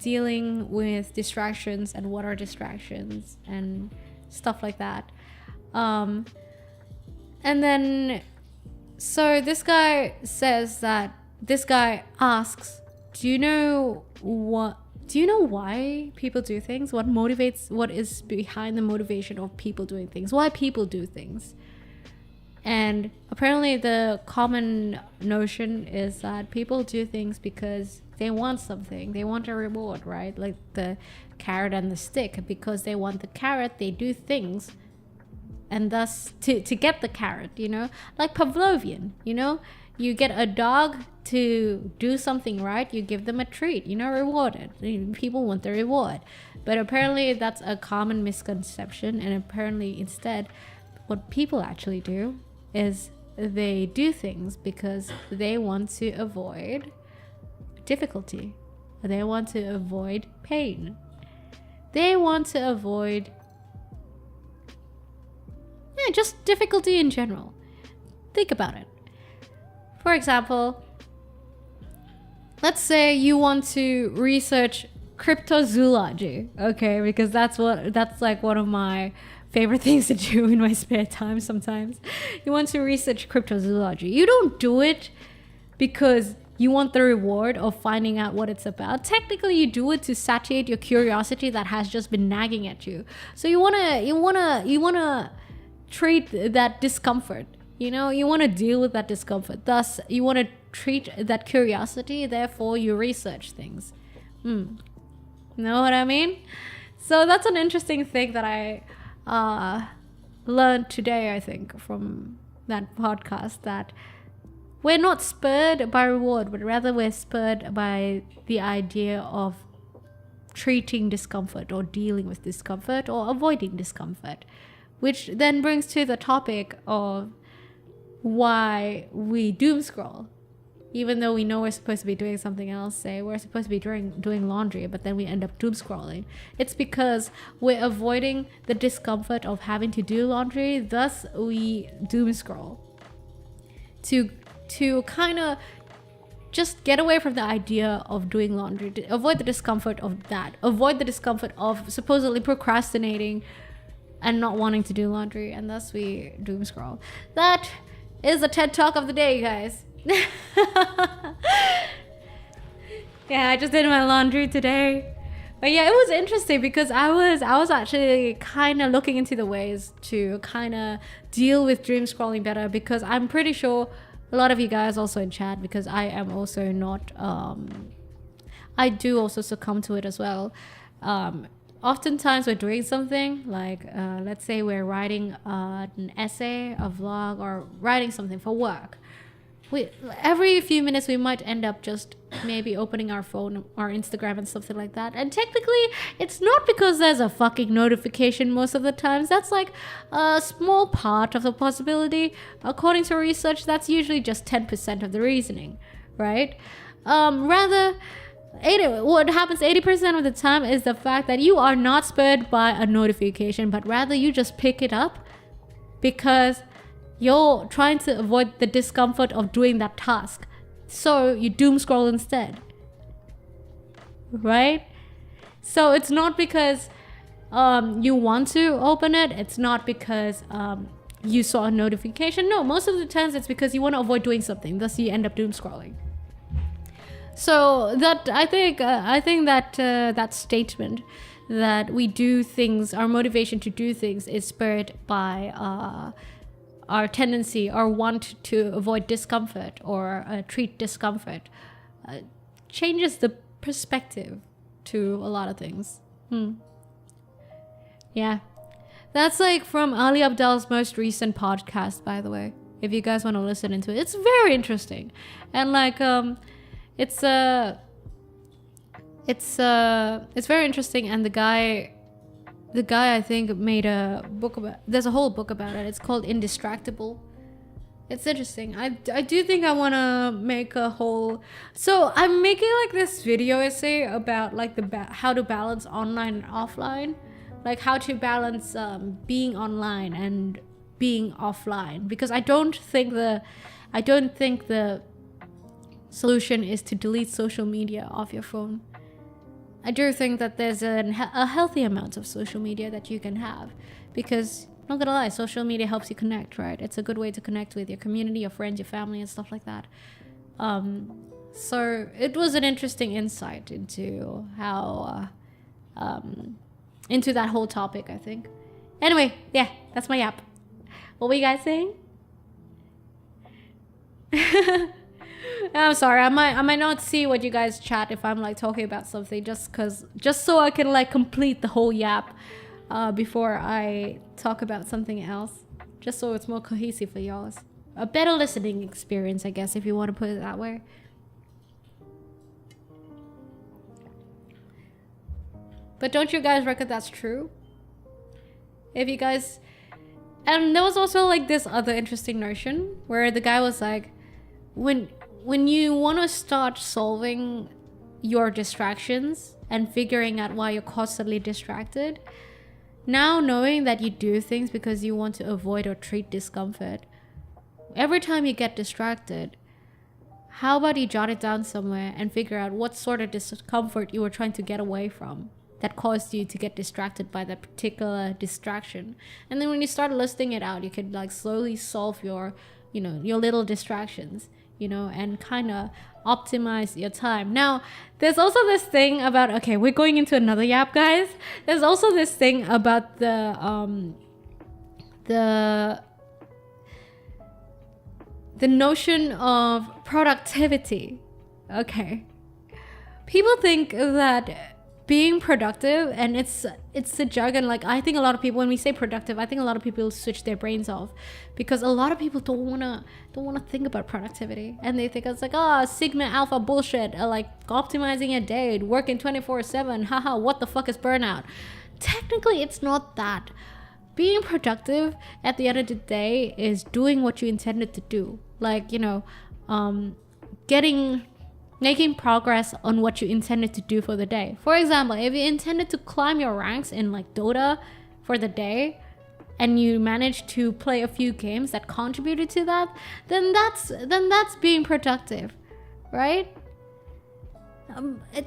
Dealing with distractions and what are distractions and stuff like that. And then, so this guy asks, do you know why people do things? What is behind the motivation of people doing things? Why people do things? And apparently the common notion is that people do things because they want something. They want a reward, right? Like the carrot and the stick. Because they want the carrot, they do things. And thus, to get the carrot, like Pavlovian, you get a dog to do something right, you give them a treat, reward it. People want the reward. But apparently that's a common misconception. And apparently instead, what people actually do is they do things because they want to avoid difficulty. They want to avoid pain. They want to avoid just difficulty in general. Think about it. For example, let's say you want to research cryptozoology, okay? Because that's like one of my favorite things to do in my spare time sometimes. You want to research cryptozoology. You don't do it because you want the reward of finding out what it's about. Technically, you do it to satiate your curiosity that has just been nagging at you. So you wanna treat that discomfort. You want to deal with that discomfort. Thus, you want to treat that curiosity. Therefore, you research things. Know what I mean? So that's an interesting thing that I learned today, I think, from that podcast, that we're not spurred by reward, but rather we're spurred by the idea of treating discomfort or dealing with discomfort or avoiding discomfort, which then brings to the topic of why we doom scroll. Even though we know we're supposed to be doing something else, say we're supposed to be doing laundry, but then we end up doom scrolling. It's because we're avoiding the discomfort of having to do laundry, thus we doom scroll. To kind of just get away from the idea of doing laundry, to avoid the discomfort of that, avoid the discomfort of supposedly procrastinating and not wanting to do laundry, and thus we doom scroll. That is the TED Talk of the day, guys. Yeah, I just did my laundry today. But yeah, it was interesting because I was actually kind of looking into the ways to kind of deal with doom scrolling better, because I'm pretty sure a lot of you guys also in chat, because I am also not I do also succumb to it as well. Oftentimes we're doing something like let's say we're writing an essay, a vlog, or writing something for work. Every few minutes we might end up just maybe opening our phone or Instagram and something like that. And technically it's not because there's a fucking notification most of the times. That's like a small part of the possibility. According to research, that's usually just 10% of the reasoning, right? Rather, what happens 80% of the time is the fact that you are not spurred by a notification, but rather you just pick it up because you're trying to avoid the discomfort of doing that task. So you doom scroll instead. Right? So it's not because you want to open it. It's not because you saw a notification. No, most of the times it's because you want to avoid doing something. Thus you end up doom scrolling. So that I think that that statement that we do things, our motivation to do things is spurred by our tendency or want to avoid discomfort or treat discomfort, changes the perspective to a lot of things. Yeah. That's like from Ali Abdal's most recent podcast, by the way. if you guys want to listen into it. It's very interesting, and like it's very interesting. And the guy I think made a book about. There's a whole book about it. It's called Indistractable. It's interesting. I do think I want to make a whole... So I'm making like this video essay about like how to balance online and offline. Like how to balance being online and being offline. Because I don't think the solution is to delete social media off your phone. I do think that there's a healthy amount of social media that you can have. Because... not gonna lie, social media helps you connect, right? It's a good way to connect with your community, your friends, your family, and stuff like that. So it was an interesting insight into how, into that whole topic, I think. Anyway, yeah, that's my yap. What were you guys saying? I'm sorry, I might not see what you guys chat if I'm like talking about something, just so I can like complete the whole yap. Before I talk about something else, just so it's more cohesive for y'all. A better listening experience, I guess, if you want to put it that way. But don't you guys reckon that's true? If you guys... And there was also like this other interesting notion where the guy was like, when you want to start solving your distractions and figuring out why you're constantly distracted, now knowing that you do things because you want to avoid or treat discomfort, every time you get distracted, how about you jot it down somewhere and figure out what sort of discomfort you were trying to get away from that caused you to get distracted by that particular distraction. And then when you start listing it out, you can like slowly solve your little distractions, and kind of optimize your time. Now, there's also this thing about, okay, we're going into another yap, guys. There's also this thing about the notion of productivity. Okay. People think that being productive, and it's a jargon, like I think a lot of people, when we say productive, I think a lot of people switch their brains off because a lot of people don't wanna think about productivity, and they think it's like sigma alpha bullshit, like optimizing a day, working 24/7, haha, what the fuck is burnout? Technically it's not that. Being productive at the end of the day is doing what you intended to do, like making progress on what you intended to do for the day. For example, if you intended to climb your ranks in like Dota for the day and you managed to play a few games that contributed to that, then that's being productive, right?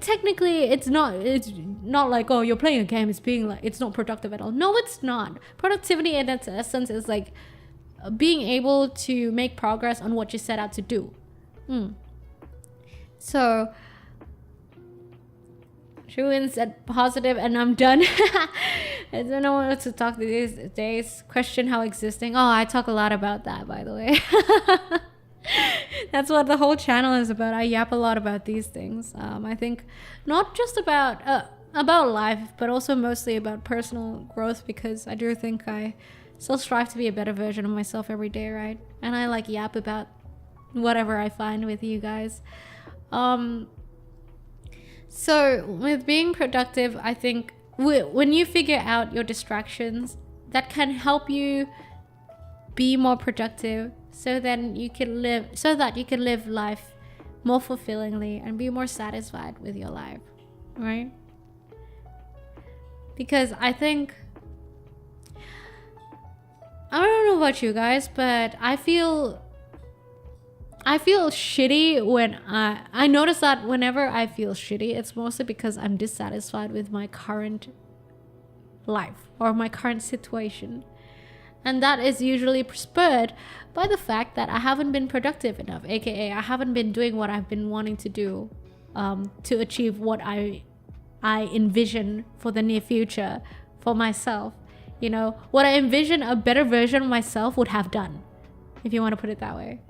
Technically it's not like, oh, you're playing a game, it's not productive at all. No, it's not. Productivity in its essence is like being able to make progress on what you set out to do. So, Shuin said positive, and I'm done. I don't know what to talk these days. Question how existing. Oh, I talk a lot about that, by the way. That's what the whole channel is about. I yap a lot about these things. I think not just about life, but also mostly about personal growth, because I do think I still strive to be a better version of myself every day, right? And I like yap about whatever I find with you guys. So with being productive, I think when you figure out your distractions, that can help you be more productive, so that you can live life more fulfillingly and be more satisfied with your life, right? Because I think, I don't know about you guys, but I feel shitty when I notice that whenever I feel shitty, it's mostly because I'm dissatisfied with my current life or my current situation. And that is usually spurred by the fact that I haven't been productive enough, aka I haven't been doing what I've been wanting to do to achieve what I envision for the near future for myself. What I envision a better version of myself would have done, if you want to put it that way.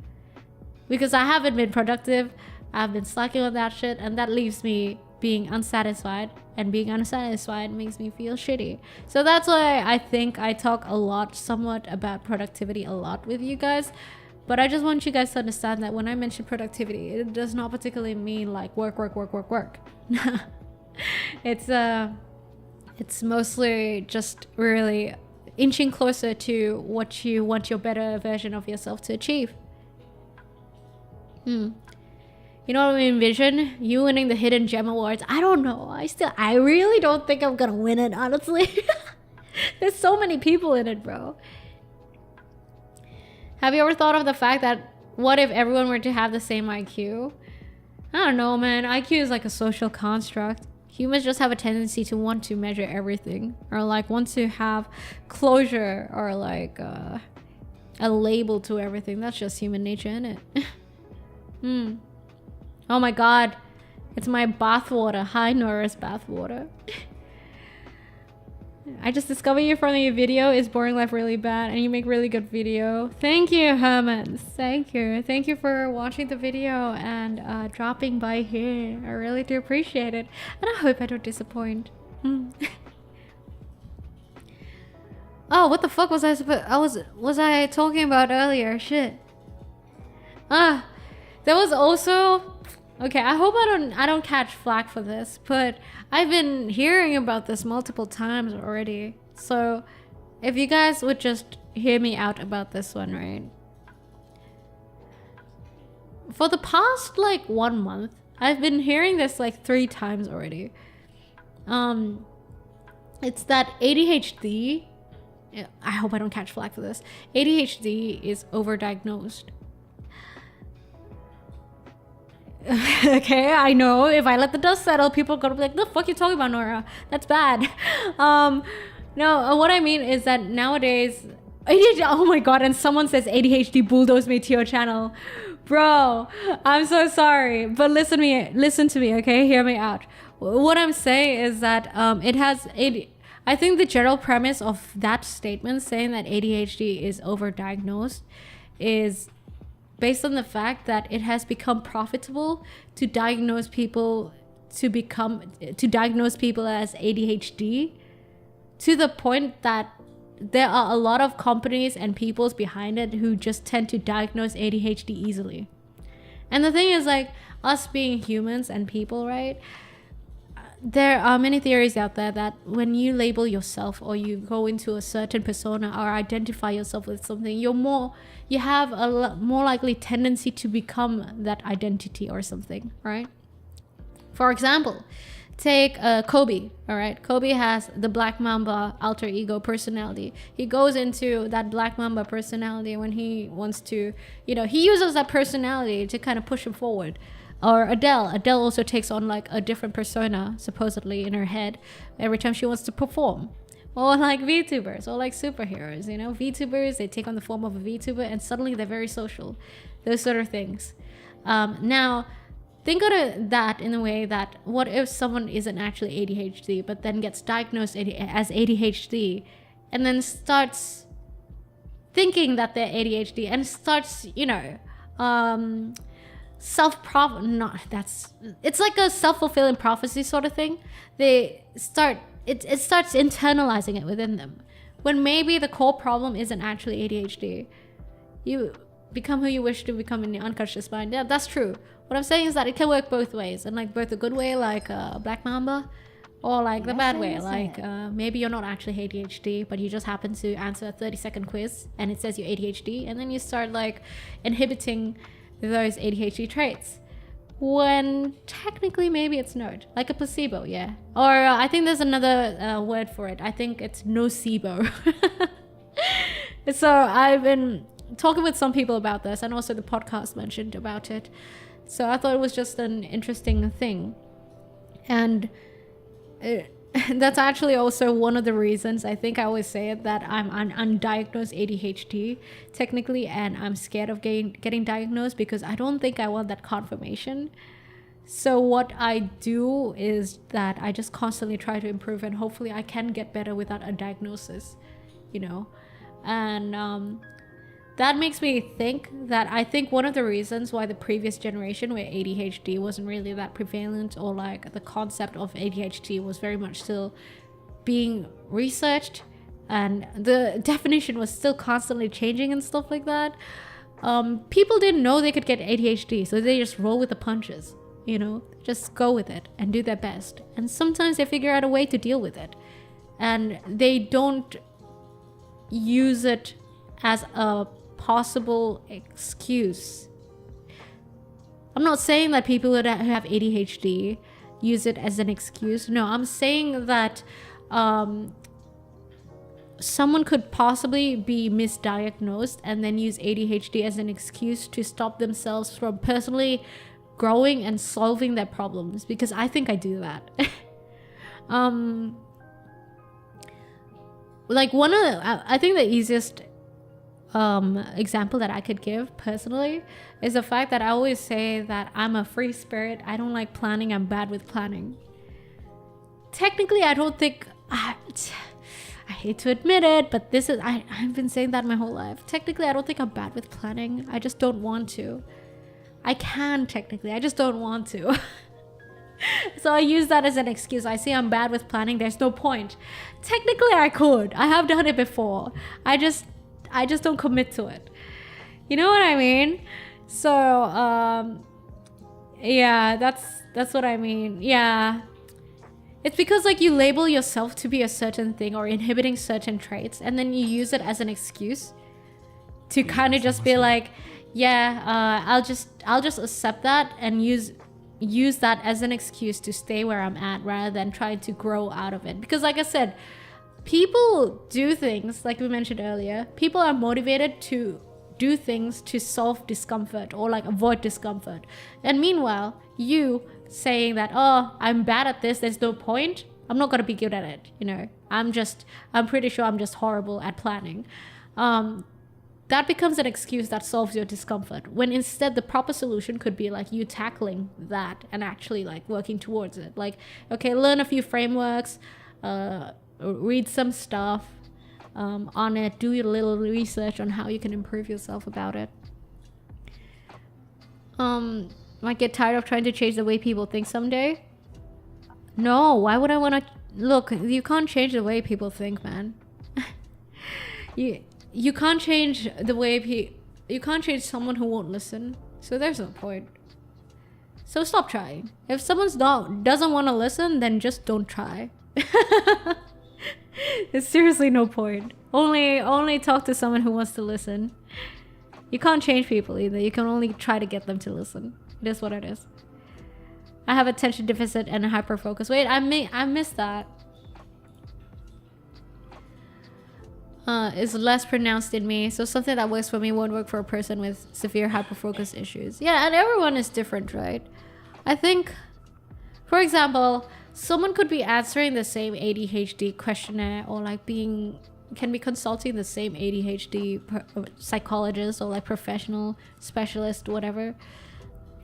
Because I haven't been productive, I've been slacking on that shit, and that leaves me being unsatisfied, and being unsatisfied makes me feel shitty. So that's why I think I talk somewhat about productivity a lot with you guys, But I just want you guys to understand that when I mention productivity, it does not particularly mean like work. It's mostly just really inching closer to what you want your better version of yourself to achieve. You know what I envision? You winning the Hidden Gem Awards. I don't know. I really don't think I'm gonna win it, honestly. There's so many people in it, bro. Have you ever thought of the fact that what if everyone were to have the same IQ? I don't know, man. IQ is like a social construct. Humans just have a tendency to want to measure everything, or like want to have closure, or like a label to everything. That's just human nature, innit? Oh my god, it's my bathwater. Hi, Noira's bathwater. I just discovered you from your video. Is boring life really bad? And you make really good video. Thank you, Hermans. Thank you for watching the video and dropping by here. I really do appreciate it, and I hope I don't disappoint. Oh, what the fuck was I talking about earlier? Shit. There was also, okay, I hope I don't catch flack for this, but I've been hearing about this multiple times already. So if you guys would just hear me out about this one, right? For the past like 1 month, I've been hearing this like 3 times already. It's that ADHD, I hope I don't catch flack for this, ADHD is overdiagnosed. Okay, I know if I let the dust settle, people are gonna be like, the fuck you talking about, Noira? That's bad. No, what I mean is that nowadays ADHD, oh my god, and someone says ADHD bulldozed me to your channel. Bro, I'm so sorry, but listen to me, okay? Hear me out. What I'm saying is that it has I think the general premise of that statement saying that ADHD is overdiagnosed is based on the fact that it has become profitable to diagnose people as ADHD, to the point that there are a lot of companies and peoples behind it who just tend to diagnose ADHD easily. And the thing is, like, us being humans and people, right? There are many theories out there that when you label yourself or you go into a certain persona or identify yourself with something, you have a more likely tendency to become that identity or something, right? For example, take Kobe, all right? Kobe has the Black Mamba alter ego personality. He goes into that Black Mamba personality when he wants to, he uses that personality to kind of push him forward. Or Adele also takes on like a different persona, supposedly, in her head every time she wants to perform. Or like VTubers, or like superheroes, VTubers, they take on the form of a VTuber and suddenly they're very social. Those sort of things. Now, think of that in a way that what if someone isn't actually ADHD but then gets diagnosed as ADHD and then starts thinking that they're ADHD and starts, it's like a self-fulfilling prophecy sort of thing. It starts internalizing it within them, when maybe the core problem isn't actually ADHD. You become who you wish to become in the unconscious mind. Yeah, that's true. What I'm saying is that it can work both ways, and like both the good way, like Black Mamba, or like the bad way, like maybe you're not actually ADHD, but you just happen to answer a 30-second quiz and it says you're ADHD, and then you start like inhibiting those ADHD traits, when technically maybe it's not, like a placebo, yeah. Or I think there's another word for it. I think it's nocebo. So I've been talking with some people about this, and also the podcast mentioned about it. So I thought it was just an interesting thing. And that's actually also one of the reasons I think I always say it, that I'm an undiagnosed ADHD technically, and I'm scared of getting diagnosed because I don't think I want that confirmation. So what I do is that I just constantly try to improve, and hopefully I can get better without a diagnosis, and that makes me think that I think one of the reasons why the previous generation, where ADHD wasn't really that prevalent, or like the concept of ADHD was very much still being researched and the definition was still constantly changing and stuff like that, people didn't know they could get ADHD, so they just roll with the punches, just go with it and do their best. And sometimes they figure out a way to deal with it, and they don't use it as a possible excuse. I'm not saying that people that have ADHD use it as an excuse. No, I'm saying that someone could possibly be misdiagnosed and then use ADHD as an excuse to stop themselves from personally growing and solving their problems, because I think I do that. I think the easiest example that I could give personally is the fact that I always say that I'm a free spirit. I don't like planning. I'm bad with planning. Technically, I don't think I hate to admit it, but I've been saying that my whole life. Technically, I don't think I'm bad with planning. I just don't want to. I can technically, I just don't want to. So I use that as an excuse. I say I'm bad with planning. There's no point. Technically, I could. I have done it before. I just don't commit to it. You know what I mean? So, yeah, that's what I mean. Yeah. It's because you label yourself to be a certain thing or inhibiting certain traits, and then you use it as an excuse to kind of just be like, yeah, I'll just accept that and use that as an excuse to stay where I'm at rather than trying to grow out of it. Because like I said, people do things, like we mentioned earlier, people are motivated to do things to solve discomfort or avoid discomfort. And meanwhile, you saying that, oh, I'm bad at this, there's no point, I'm not going to be good at it, I'm pretty sure I'm just horrible at planning. That becomes an excuse that solves your discomfort, when instead the proper solution could be you tackling that and actually working towards it. Okay, learn a few frameworks, read some stuff on it, do a little research on how you can improve yourself about it. Might get tired of trying to change the way people think someday. No, why would I want to? Look, you can't change the way people think, man. You can't change the way you can't change someone who won't listen. So there's no point. So stop trying. If someone doesn't want to listen, then just don't try. There's seriously no point. Only talk to someone who wants to listen. You can't change people either. You can only try to get them to listen. It is what it is. I have attention deficit and hyperfocus. Wait, I missed that. Is less pronounced in me, so something that works for me won't work for a person with severe hyperfocus issues. Yeah, and everyone is different, right? I think, for example, someone could be answering the same ADHD questionnaire or can be consulting the same ADHD psychologist or professional specialist, whatever.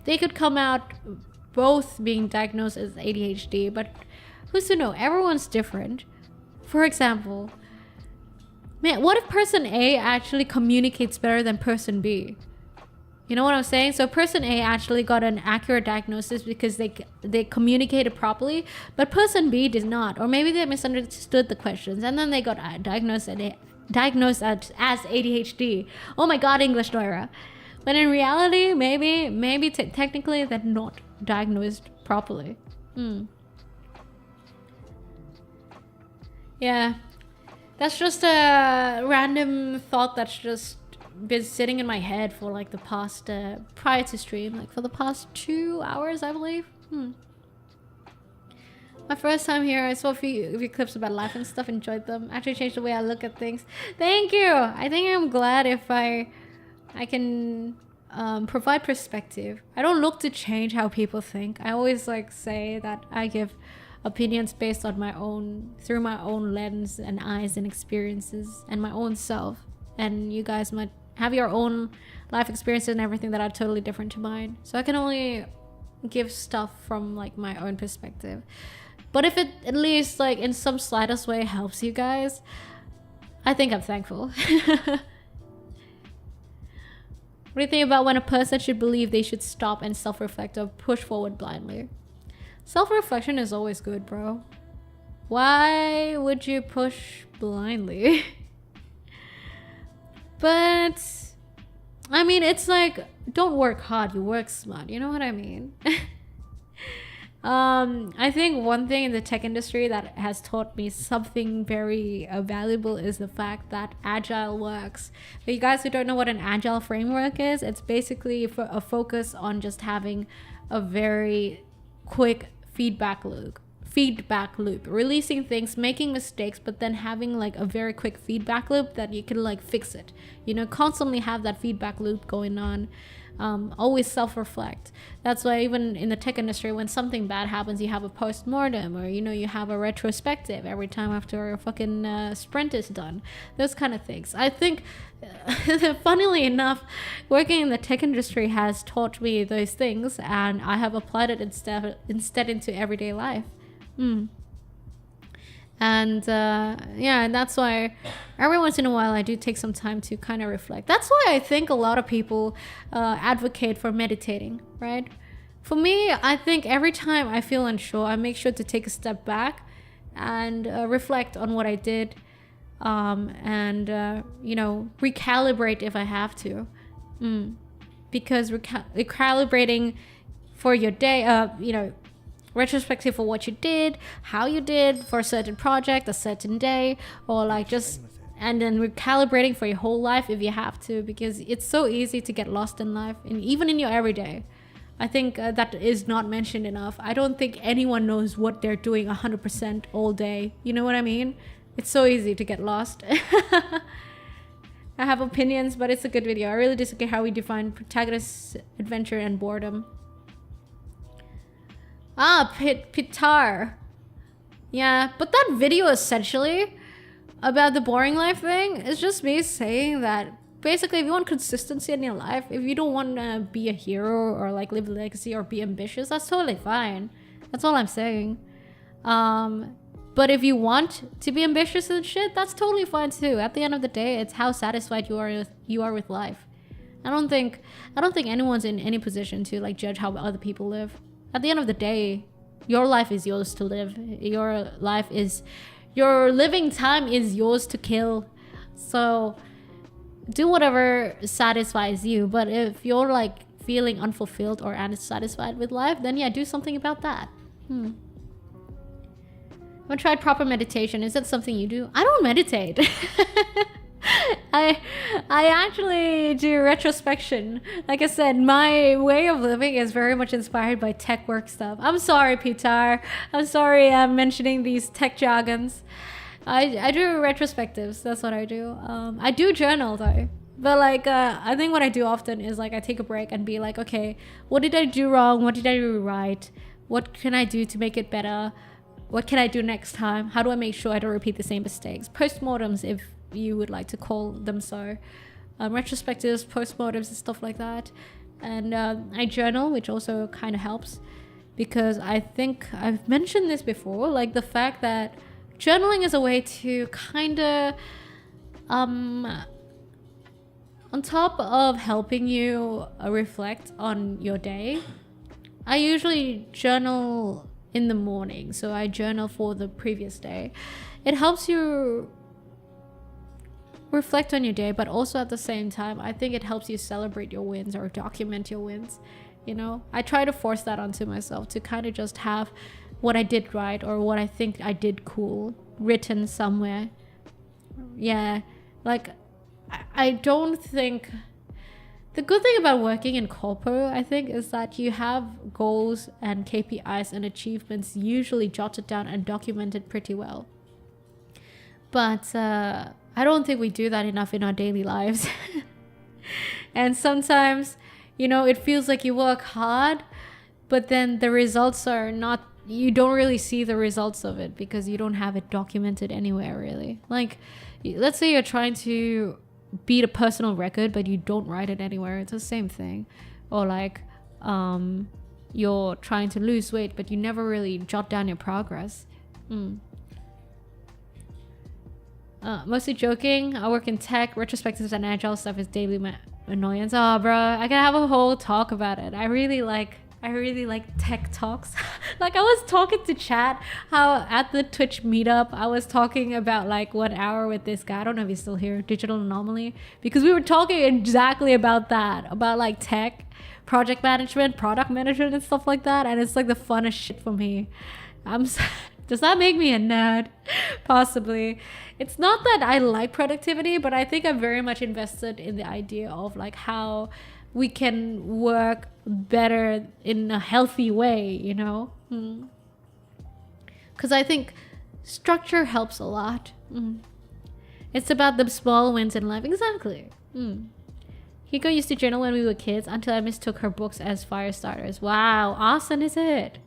They could come out both being diagnosed as ADHD, but who's to know? Everyone's different. For example, man, what if person A actually communicates better than person B? You know what I'm saying? So person A actually got an accurate diagnosis because they communicated properly, but person B did not. Or maybe they misunderstood the questions and then they got diagnosed as ADHD. Oh my god, English, Noira. But in reality, maybe technically they're not diagnosed properly. Yeah. That's just a random thought that's just been sitting in my head for the past, prior to stream, for the past 2 hours, I believe. My first time here, I saw a few clips about life and stuff, enjoyed them. Actually changed the way I look at things. Thank you! I think I'm glad if I can provide perspective. I don't look to change how people think. I always say that I give opinions based on through my own lens and eyes and experiences and my own self. And you guys might have your own life experiences and everything that are totally different to mine. So I can only give stuff from my own perspective. But if it at least in some slightest way helps you guys, I think I'm thankful. What do you think about when a person should believe they should stop and self-reflect or push forward blindly? Self-reflection is always good, bro. Why would you push blindly? But I mean, it's like, don't work hard, you work smart. You know what I mean? I think one thing in the tech industry that has taught me something very valuable is the fact that Agile works. For you guys who don't know what an Agile framework is, it's basically a focus on just having a very quick feedback loop, releasing things, making mistakes, but then having like a very quick feedback loop that you can like fix it, you know, constantly have that feedback loop going on. Always self-reflect. That's why even in the tech industry, when something bad happens, you have a post-mortem, or you know, you have a retrospective every time after a fucking sprint is done. Those kind of things. I think funnily enough, working in the tech industry has taught me those things, and I have applied it instead into everyday life. And and that's why every once in a while I do take some time to kind of reflect. That's why I think a lot of people advocate for meditating, right? For me, I think every time I feel unsure, I make sure to take a step back and reflect on what I did, and you know, recalibrate if I have to, because recalibrating for your day, you know, retrospective for what you did, how you did for a certain project, a certain day, or like just, and then recalibrating for your whole life if you have to, because it's so easy to get lost in life, and even in your everyday. I think that is not mentioned enough. I don't think anyone knows what they're doing 100% all day. You know what I mean? It's so easy to get lost. I have opinions, but it's a good video. I really disagree how we define protagonist, adventure, and boredom. Pitar. Yeah, but that video essentially about the boring life thing is just me saying that basically if you want consistency in your life, if you don't want to be a hero or like live a legacy or be ambitious, that's totally fine. That's all I'm saying. But if you want to be ambitious and shit, that's totally fine too. At the end of the day, it's how satisfied you are with life. I don't think anyone's in any position to like judge how other people live. At the end of the day, your life is yours to live. Your living time is yours to kill. So do whatever satisfies you. But if you're like feeling unfulfilled or unsatisfied with life, then yeah, do something about that. I haven't tried proper meditation. Is that something you do? I don't meditate. I actually do retrospection. Like I said, my way of living is very much inspired by tech work stuff. I'm sorry, Pitar. I'm sorry I'm mentioning these tech jargons. I do retrospectives. That's what I do. I do journal though. But like, I think what I do often is like I take a break and be like, okay, what did I do wrong? What did I do right? What can I do to make it better? What can I do next time? How do I make sure I don't repeat the same mistakes? Postmortems, if you would like to call them so. Retrospectives, postmortems, and stuff like that. And I journal, which also kind of helps, because I think I've mentioned this before, like the fact that journaling is a way to kind of, on top of helping you reflect on your day, I usually journal in the morning. So I journal for the previous day. It helps you reflect on your day, but also at the same time, I think it helps you celebrate your wins or document your wins. You know, I try to force that onto myself to kind of just have what I did right or what I think I did cool written somewhere. Yeah, like I don't think the good thing about working in corporate, I think, is that you have goals and KPIs and achievements usually jotted down and documented pretty well. But I don't think we do that enough in our daily lives. And sometimes, you know, it feels like you work hard, but then the results are not, you don't really see the results of it because you don't have it documented anywhere really. Like, let's say you're trying to beat a personal record, but you don't write it anywhere. It's the same thing. Or like, you're trying to lose weight, but you never really jot down your progress. Mostly joking. I work in tech. Retrospectives and agile stuff is daily annoyance. Oh, bro, I can have a whole talk about it. I I really like tech talks. Like I was talking to chat how at the Twitch meetup I was talking about like 1 hour with this guy. I don't know if he's still here, Digital Anomaly, because we were talking exactly about that, about like tech, project management, product management and stuff like that. And it's like the funnest shit for me. Does that make me a nerd? Possibly. It's not that I like productivity, but I think I'm very much invested in the idea of like how we can work better in a healthy way, you know? Because I think structure helps a lot. It's about the small wins in life. Exactly. Hiko used to journal when we were kids until I mistook her books as fire starters. Wow, awesome is it?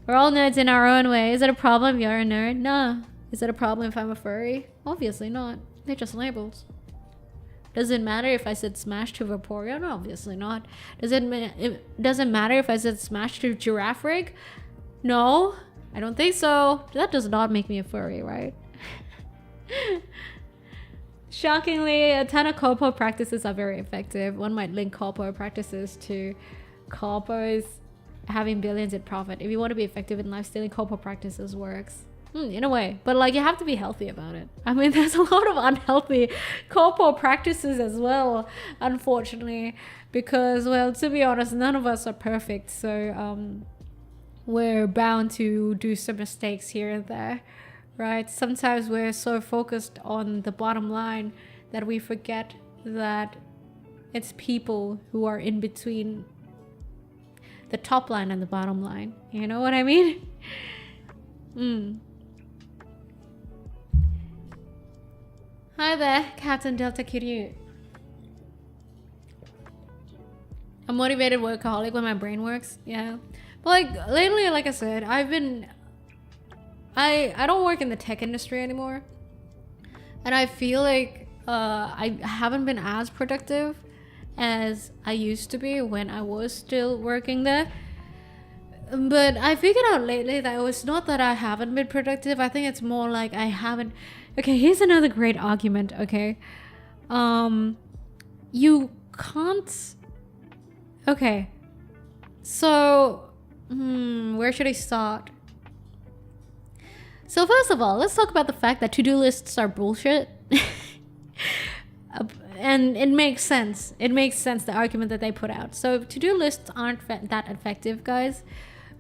We're all nerds in our own way. Is it a problem if you're a nerd? No. Is it a problem if I'm a furry? Obviously not. They're just labels. Does it matter if I said smash to Vaporeon? No, obviously not. Does it matter if I said smash to Giraffe Rig? No, I don't think so. That does not make me a furry, right? Shockingly, a ton of corpo practices are very effective. One might link corpo practices to corpos having billions in profit. If you want to be effective in life, stealing corpo practices works. In a way, but like you have to be healthy about it. I mean, there's a lot of unhealthy corpo practices as well, unfortunately, because, well, to be honest, none of us are perfect, so we're bound to do some mistakes here and there, right? Sometimes we're so focused on the bottom line that we forget that it's people who are in between the top line and the bottom line. You know what I mean? Hi there, Captain Delta Kiryu. A motivated workaholic when my brain works. Yeah. But like lately, like I said, I don't work in the tech industry anymore. And I feel like I haven't been as productive as I used to be when I was still working there. But I figured out lately that it was not that I haven't been productive. I think it's more like I haven't. Okay, here's another great argument, okay? You can't... Okay. So, where should I start? So first of all, let's talk about the fact that to-do lists are bullshit. And it makes sense. It makes sense, the argument that they put out. So to-do lists aren't that effective, guys,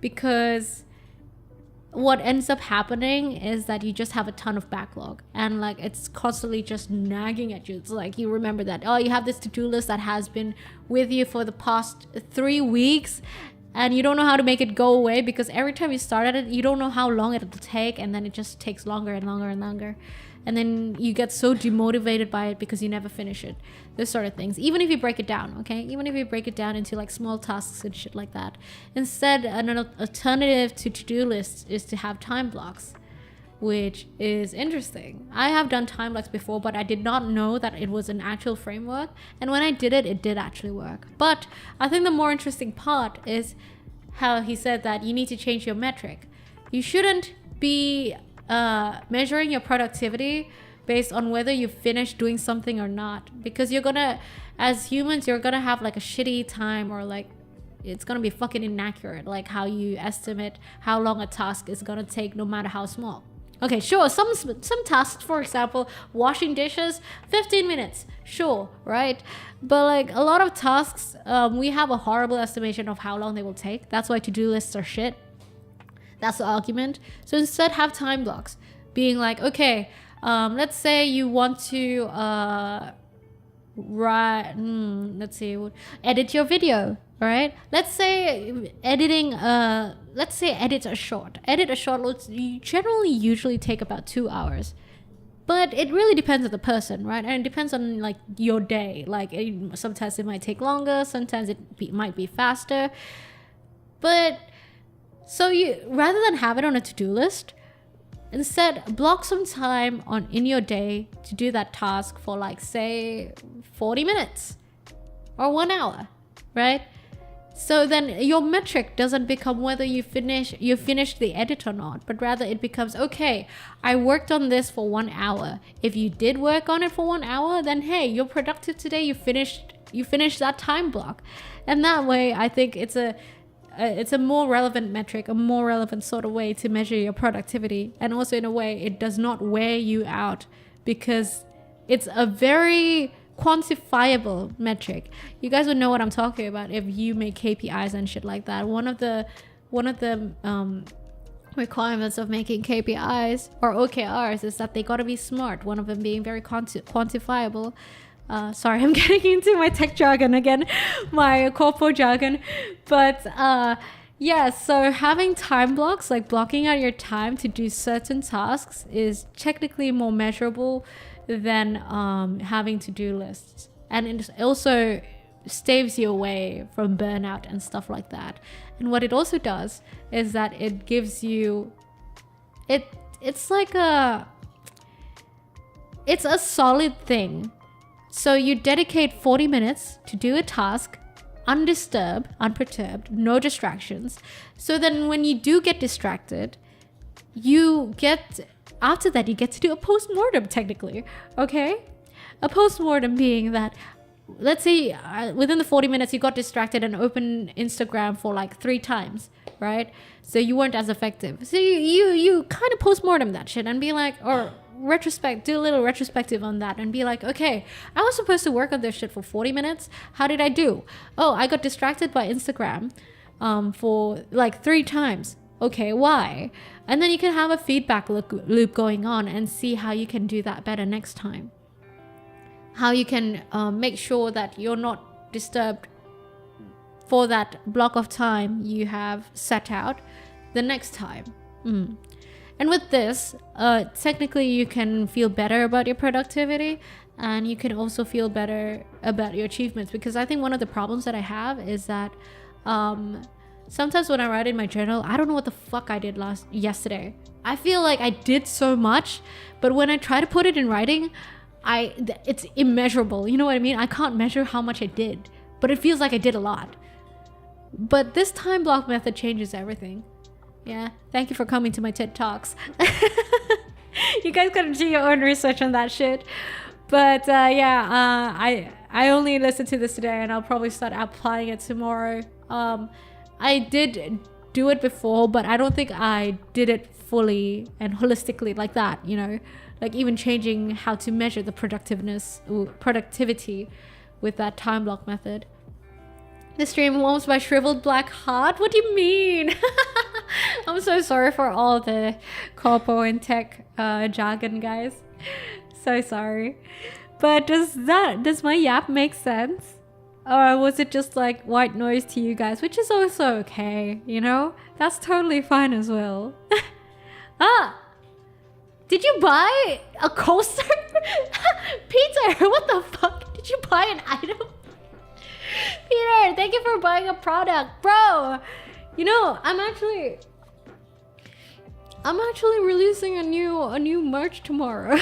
because what ends up happening is that you just have a ton of backlog and like it's constantly just nagging at you. It's like you remember that, oh, you have this to-do list that has been with you for the past 3 weeks and you don't know how to make it go away because every time you start at it, you don't know how long it'll take, and then it just takes longer and longer and longer. And then you get so demotivated by it because you never finish it. Those sort of things. Even if you break it down, okay? Even if you break it down into like small tasks and shit like that. Instead, an alternative to to-do lists is to have time blocks, which is interesting. I have done time blocks before, but I did not know that it was an actual framework. And when I did it, it did actually work. But I think the more interesting part is how he said that you need to change your metric. You shouldn't be measuring your productivity based on whether you finish doing something or not, because you're gonna, as humans, you're gonna have like a shitty time, or like it's gonna be fucking inaccurate, like how you estimate how long a task is gonna take no matter how small. Okay, sure, some tasks, for example, washing dishes, 15 minutes, sure, right? But like a lot of tasks, we have a horrible estimation of how long they will take. That's why to-do lists are shit. That's the argument. So instead, have time blocks. Being like, okay, let's say you want to edit your video, right? Let's say edit a short. Edit a short will usually take about 2 hours. But it really depends on the person, right? And it depends on like your day. Like sometimes it might take longer, sometimes might be faster. But so you, rather than have it on a to-do list, instead block some time in your day to do that task for like say 40 minutes or 1 hour, right? So then your metric doesn't become whether you finished the edit or not, but rather it becomes, okay, I worked on this for 1 hour. If you did work on it for 1 hour, then hey, you're productive today. You finished you finish that time block. And that way, I think it's a more relevant metric, a more relevant sort of way to measure your productivity. And also in a way, it does not wear you out because it's a very quantifiable metric. You guys would know what I'm talking about if you make KPIs and shit like that. One of the requirements of making KPIs or OKRs is that they got to be smart. One of them being very quantifiable. Sorry, I'm getting into my tech jargon again, my corpo jargon. But yeah, so having time blocks, like blocking out your time to do certain tasks, is technically more measurable than having to-do lists. And it also staves you away from burnout and stuff like that. And what it also does is that it gives you it's a solid thing. So you dedicate 40 minutes to do a task undisturbed, unperturbed, no distractions. So then when you do get distracted, after that you get to do a post-mortem technically, okay? A post-mortem being that, let's say within the 40 minutes you got distracted and opened Instagram for like 3 times, right? So you weren't as effective. So you kind of post-mortem that shit and be like, or do a little retrospective on that and be like, okay, I was supposed to work on this shit for 40 minutes. How did I do? Oh, I got distracted by Instagram for like 3 times. Okay, why? And then you can have a feedback loop going on and see how you can do that better next time. How you can make sure that you're not disturbed for that block of time you have set out the next time. And with this, technically you can feel better about your productivity, and you can also feel better about your achievements. Because I think one of the problems that I have is that sometimes when I write in my journal, I don't know what the fuck I did yesterday. I feel like I did so much, but when I try to put it in writing, it's immeasurable. You know what I mean? I can't measure how much I did, but it feels like I did a lot. But this time block method changes everything. Yeah, thank you for coming to my TED Talks. You guys gotta do your own research on that shit. But I only listened to this today, and I'll probably start applying it tomorrow. I did do it before, but I don't think I did it fully and holistically like that, you know? Like even changing how to measure the productivity with that time block method. The stream warms my shriveled black heart. What do you mean? I'm so sorry for all the corpo and tech jargon, guys. So sorry. But does my yap make sense? Or was it just like white noise to you guys? Which is also okay, you know? That's totally fine as well. Did you buy a coaster? Peter, what the fuck? Did you buy an item? Peter, thank you for buying a product. Bro, you know, I'm actually releasing a new merch tomorrow.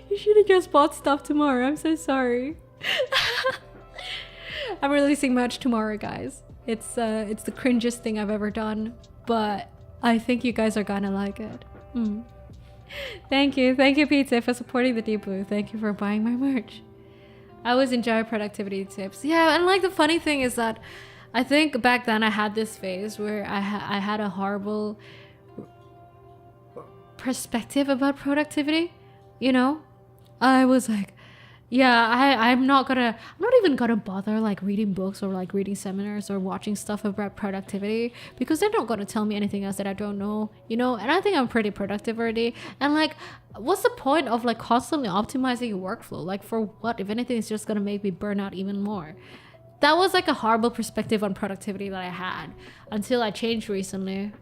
You should have just bought stuff tomorrow. I'm so sorry. I'm releasing merch tomorrow, guys. It's the cringiest thing I've ever done, but I think you guys are gonna like it. Thank you, Pizza, for supporting the Deep Blue. Thank you for buying my merch. I always enjoy productivity tips. Yeah, and like the funny thing is that I think back then I had this phase where I had a horrible perspective about productivity. You know, I was like, yeah, I'm not even gonna bother like reading books or like reading seminars or watching stuff about productivity, because they're not gonna tell me anything else that I don't know, you know. And I think I'm pretty productive already. And like, what's the point of like constantly optimizing your workflow? Like for what? If anything, it's just gonna make me burn out even more. That was like a horrible perspective on productivity that I had until I changed recently.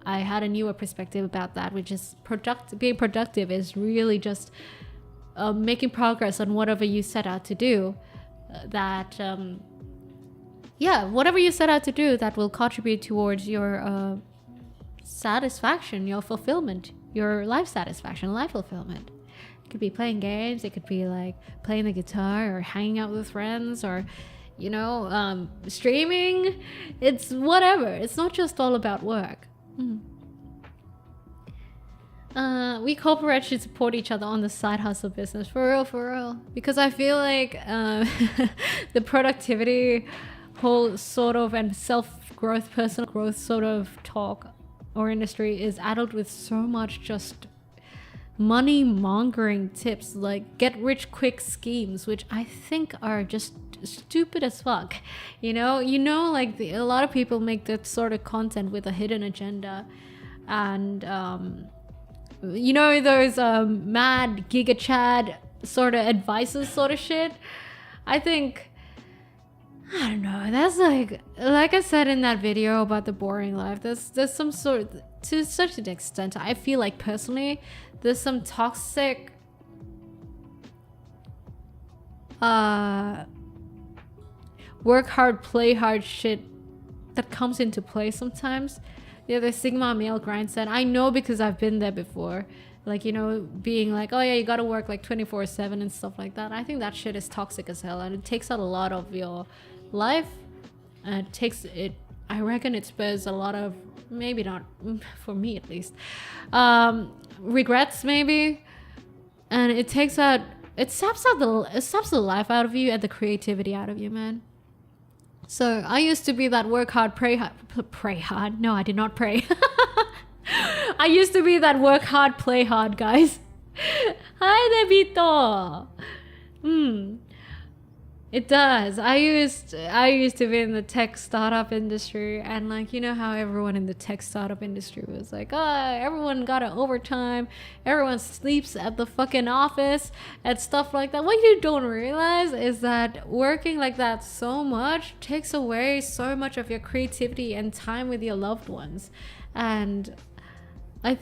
I had a newer perspective about that, which is being productive is really just making progress on whatever you set out to do. Whatever you set out to do that will contribute towards your satisfaction, your fulfillment, your life satisfaction, life fulfillment. It could be playing games, it could be like playing the guitar or hanging out with friends, or you know, streaming. It's whatever. It's not just all about work. We corporates should support each other on the side hustle business, for real. Because I feel like the productivity whole sort of and self-growth, personal growth sort of talk or industry is addled with so much just money mongering tips, like get rich quick schemes, which I think are just stupid as fuck. You know, like a lot of people make that sort of content with a hidden agenda, and you know, those mad giga chad sort of advices sort of shit. I think, I don't know, that's like I said in that video about the boring life, there's some sort, to such an extent, I feel like personally there's some toxic work hard, play hard shit that comes into play sometimes. Yeah, the Sigma male grind set. I know because I've been there before. Like, you know, being like, oh yeah, you gotta work like 24/7 and stuff like that. I think that shit is toxic as hell, and it takes out a lot of your life. And I reckon it spurs a lot of, maybe not, for me at least, regrets maybe. And it saps the life out of you and the creativity out of you, man. So I used to be that work hard, pray hard. No, I did not pray. I used to be that work hard, play hard, guys. Hi, Debito. It does. I used to be in the tech startup industry, and like, you know how everyone in the tech startup industry was like, everyone got an overtime, everyone sleeps at the fucking office and stuff like that. What you don't realize is that working like that so much takes away so much of your creativity and time with your loved ones. And I don't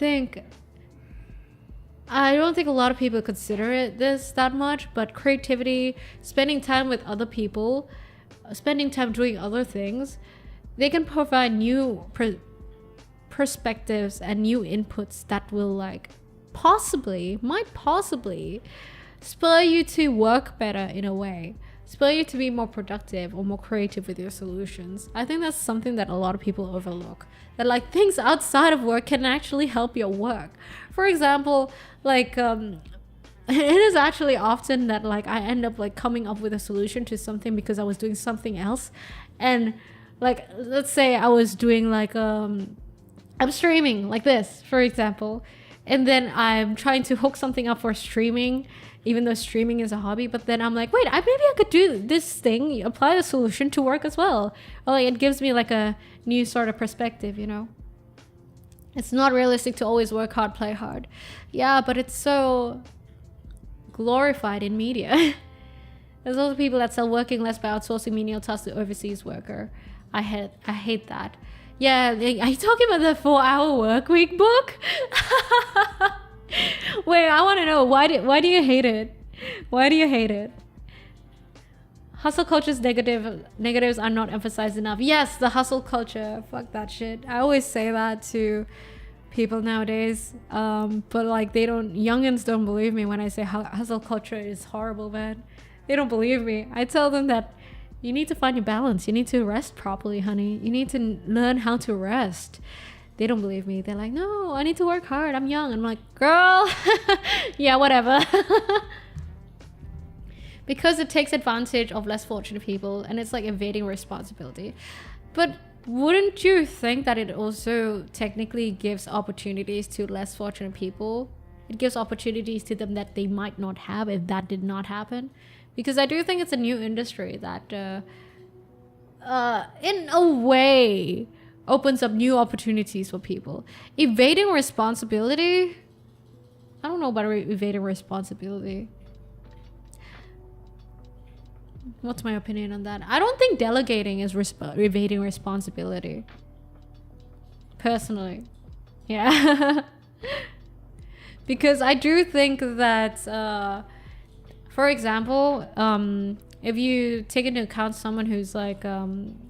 think a lot of people consider it that much, but creativity, spending time with other people, spending time doing other things, they can provide new perspectives and new inputs that will might possibly spur you to work better in a way, spur you to be more productive or more creative with your solutions. I think that's something that a lot of people overlook, that like things outside of work can actually help your work. For example, like it is actually often that like I end up like coming up with a solution to something because I was doing something else. And like, let's say I was doing like I'm streaming like this, for example, and then I'm trying to hook something up for streaming, even though streaming is a hobby. But then I'm like, wait, maybe I could do this thing, apply the solution to work as well. Or like, it gives me like a new sort of perspective, you know. It's not realistic to always work hard, play hard. Yeah, but it's so glorified in media. There's also people that sell working less by outsourcing menial tasks to overseas worker. I hate that. Yeah, are you talking about the 4-hour work week book? Wait, I want to know, why do you hate it? Why do you hate it? Hustle culture's negatives are not emphasized enough. Yes, the hustle culture. Fuck that shit. I always say that to people nowadays. But like youngins don't believe me when I say hustle culture is horrible, man. They don't believe me. I tell them that you need to find your balance. You need to rest properly, honey. You need to learn how to rest. They don't believe me. They're like, no, I need to work hard. I'm young. I'm like, girl, yeah, whatever. Because it takes advantage of less fortunate people, and it's like evading responsibility. But wouldn't you think that it also technically gives opportunities to less fortunate people? It gives opportunities to them that they might not have if that did not happen. Because I do think it's a new industry that in a way opens up new opportunities for people. Evading responsibility, I don't know about evading responsibility. What's my opinion on that? I don't think delegating is evading responsibility. Personally. Yeah. Because I do think that, for example, if you take into account someone who's like,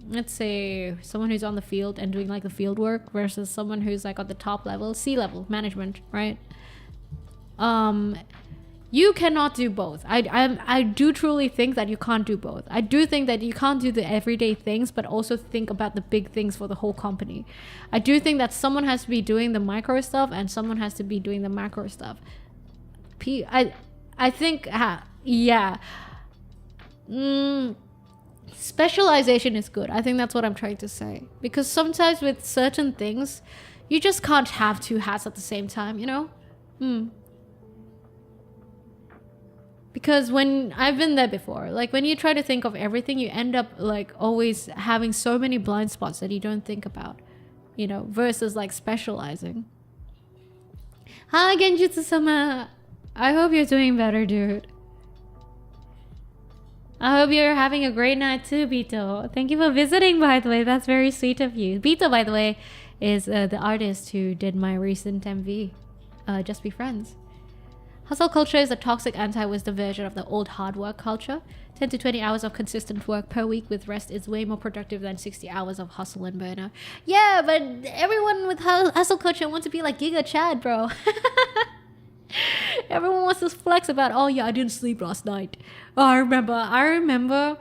let's say someone who's on the field and doing like the field work versus someone who's like at the top level, C-level management, right? You cannot do both. I do truly think that you can't do both. I do think that you can't do the everyday things, but also think about the big things for the whole company. I do think that someone has to be doing the micro stuff and someone has to be doing the macro stuff. I think, yeah. Specialization is good. I think that's what I'm trying to say. Because sometimes with certain things, you just can't have two hats at the same time, you know? Because when I've been there before, like when you try to think of everything, you end up like always having so many blind spots that you don't think about, you know, versus like specializing. Hi Genjutsu-sama. I hope you're doing better, dude. I hope you're having a great night too, Bito. Thank you for visiting, by the way. That's very sweet of you. Bito, by the way, is the artist who did my recent MV, Just Be Friends. Hustle culture is a toxic anti-wisdom version of the old hard work culture. 10 to 20 hours of consistent work per week with rest is way more productive than 60 hours of hustle and burnout. Yeah, but everyone with hustle culture wants to be like Giga Chad, bro. Everyone wants to flex about, oh yeah, I didn't sleep last night. Oh, I remember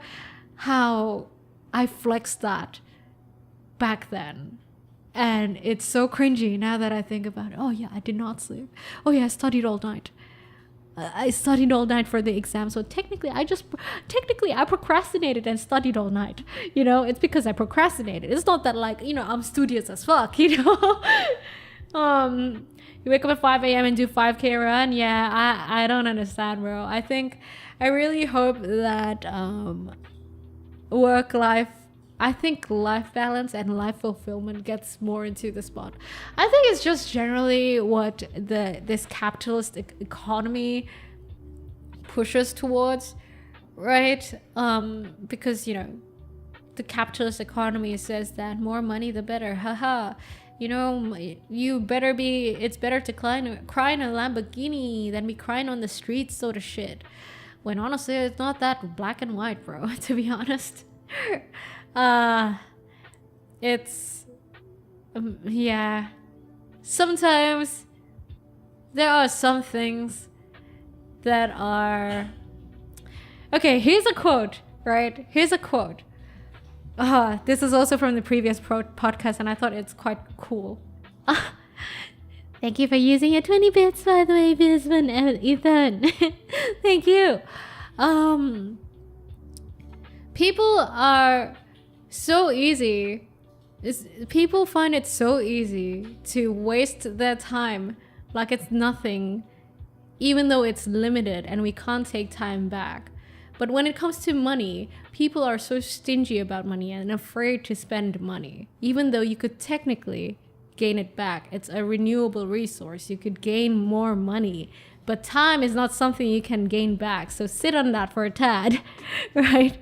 how I flexed that back then. And it's so cringy now that I think about it. Oh yeah, I did not sleep. Oh yeah, I studied all night. I studied all night for the exam. So technically I procrastinated and studied all night. You know, it's because I procrastinated. It's not that like, you know, I'm studious as fuck, you know. You wake up at 5 a.m. and do 5K run. Yeah, I don't understand, bro. I really hope that life balance and life fulfillment gets more into the spot. I think it's just generally what this capitalist economy pushes towards, right? Because, you know, the capitalist economy says that more money the better. Haha. You know, it's better to cry in a Lamborghini than be crying on the streets, sort of shit. When honestly, it's not that black and white, bro, to be honest. It's yeah, sometimes there are some things that are okay. Here's a quote, right? This is also from the previous podcast, and I thought it's quite cool. Thank you for using your 20 bits, by the way, Bisman and Ethan. Thank you. People are so easy. People find it so easy to waste their time like it's nothing, even though it's limited and we can't take time back. But when it comes to money, people are so stingy about money and afraid to spend money, even though you could technically gain it back. It's a renewable resource. You could gain more money, but time is not something you can gain back. So sit on that for a tad, right?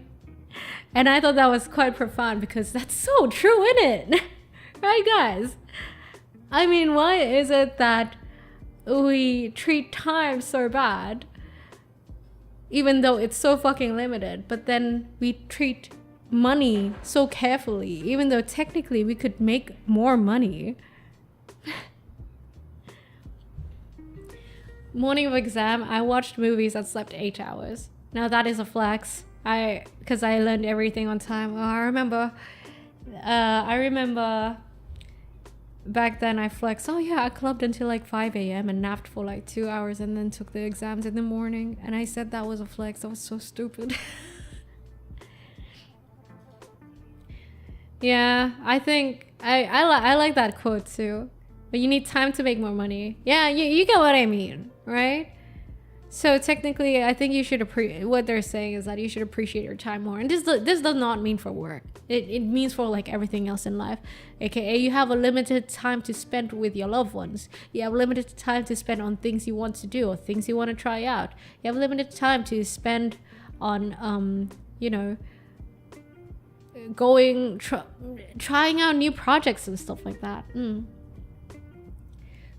And I thought that was quite profound because that's so true, isn't it? Right, guys? I mean, why is it that we treat time so bad, even though it's so fucking limited, but then we treat money so carefully, even though technically we could make more money? Morning of exam, I watched movies and slept 8 hours. Now that is a flex. Because I learned everything on time. Oh, I remember back then I flexed. Oh yeah, I clubbed until like 5 a.m. and napped for like 2 hours and then took the exams in the morning. And I said that was a flex. That was so stupid. Yeah, I think I like that quote too. But you need time to make more money. Yeah, you get what I mean, right? So technically, I think you should what they're saying is that you should appreciate your time more. And this does not mean for work. It means for like everything else in life. AKA, you have a limited time to spend with your loved ones. You have limited time to spend on things you want to do or things you want to try out. You have limited time to spend on, you know, trying out new projects and stuff like that.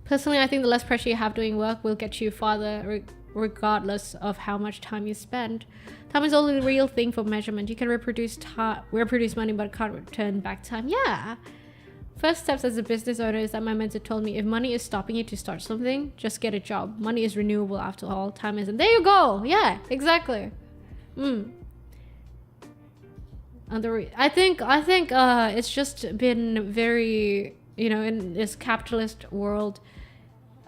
Personally, I think the less pressure you have doing work will get you farther, regardless of how much time you spend. Time is only the real thing for measurement. You can reproduce money, but can't return back time. Yeah, First steps as a business owner is that my mentor told me if money is stopping you to start something, just get a job. Money is renewable after all. Time isn't. There you go. Yeah, exactly. I think it's just been very, in this capitalist world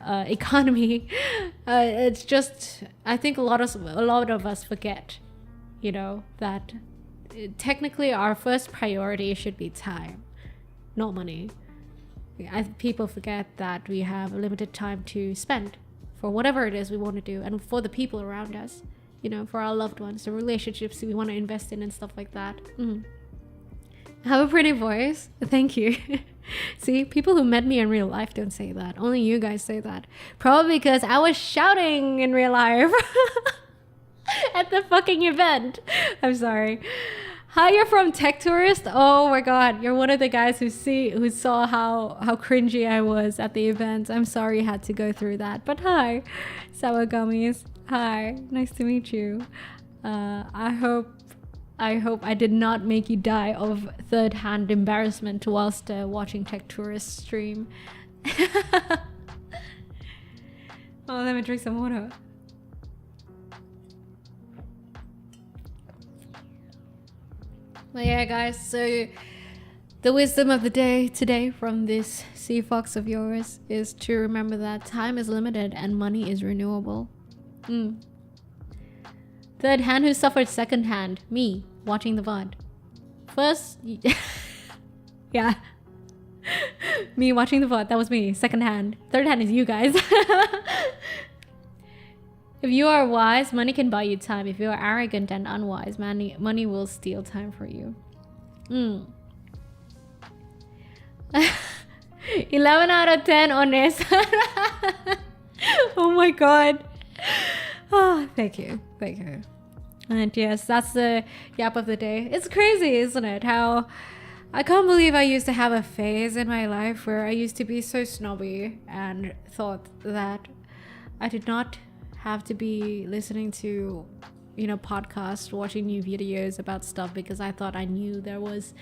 economy, it's just, I think a lot of us forget, that technically our first priority should be time, not money. People forget that we have a limited time to spend for whatever it is we want to do, and for the people around us, for our loved ones, the relationships we want to invest in and stuff like that. I have a pretty voice. Thank you. See, people who met me in real life don't say that. Only you guys say that. Probably because I was shouting in real life at the fucking event. I'm sorry. Hi, you're from Tech Tourist? Oh my god, you're one of the guys who saw how cringy I was at the event. I'm sorry you had to go through that. But hi, Sour Gummies. Hi, nice to meet you. I hope I did not make you die of third-hand embarrassment whilst watching Tech Tourist stream. Oh, let me drink some water. But yeah, guys, so the wisdom of the day today from this sea fox of yours is to remember that time is limited and money is renewable. Third hand who suffered second hand? Me, watching the VOD. First, yeah. Me watching the VOD, that was me. Second hand. Third hand is you guys. If you are wise, money can buy you time. If you are arrogant and unwise, money will steal time for you. 11 out of 10 honest. Oh my god. Oh, thank you. And yes, that's the yap of the day. It's crazy, isn't it? How I can't believe I used to have a phase in my life where I used to be so snobby and thought that I did not have to be listening to, podcasts, watching new videos about stuff because I thought I knew there was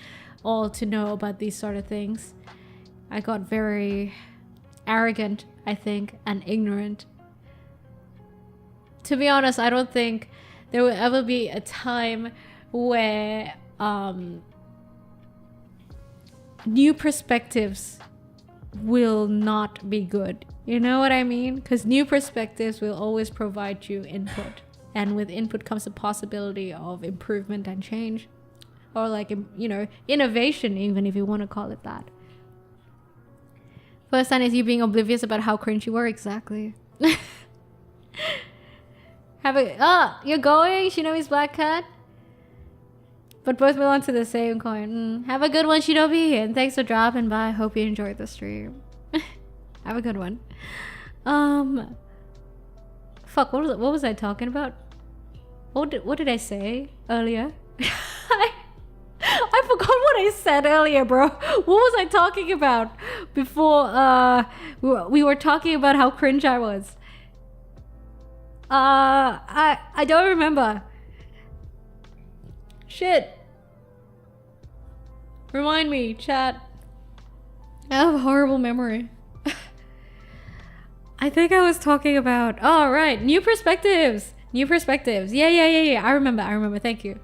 all to know about these sort of things. I got very arrogant, I think, and ignorant. To be honest, I don't think there will ever be a time where new perspectives will not be good. You know what I mean? Because new perspectives will always provide you input. And with input comes the possibility of improvement and change. Or innovation, even if you want to call it that. First sign is you being oblivious about how cringe you were. Exactly. You're going? Shinobi's Black Cat? But both belong to the same coin. Have a good one, Shinobi. And thanks for dropping by. Hope you enjoyed the stream. Have a good one. Fuck, what was I talking about? What did I say earlier? I forgot what I said earlier, bro. What was I talking about before we were talking about how cringe I was? I don't remember. Shit. Remind me, chat. I have a horrible memory. I think I was talking about... Oh, right. New perspectives. Yeah. I remember. Thank you.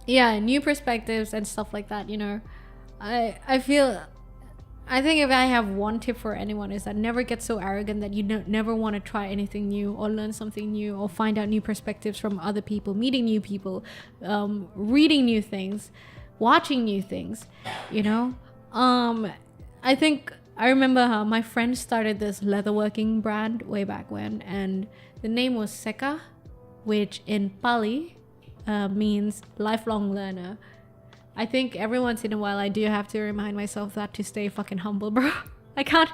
Yeah, new perspectives and stuff like that, I think if I have one tip for anyone is that never get so arrogant that you never want to try anything new or learn something new or find out new perspectives from other people, meeting new people, reading new things, watching new things, I remember my friend started this leatherworking brand way back when, and the name was Seka, which in Pali means lifelong learner. I think every once in a while I do have to remind myself that to stay fucking humble, bro. I can't.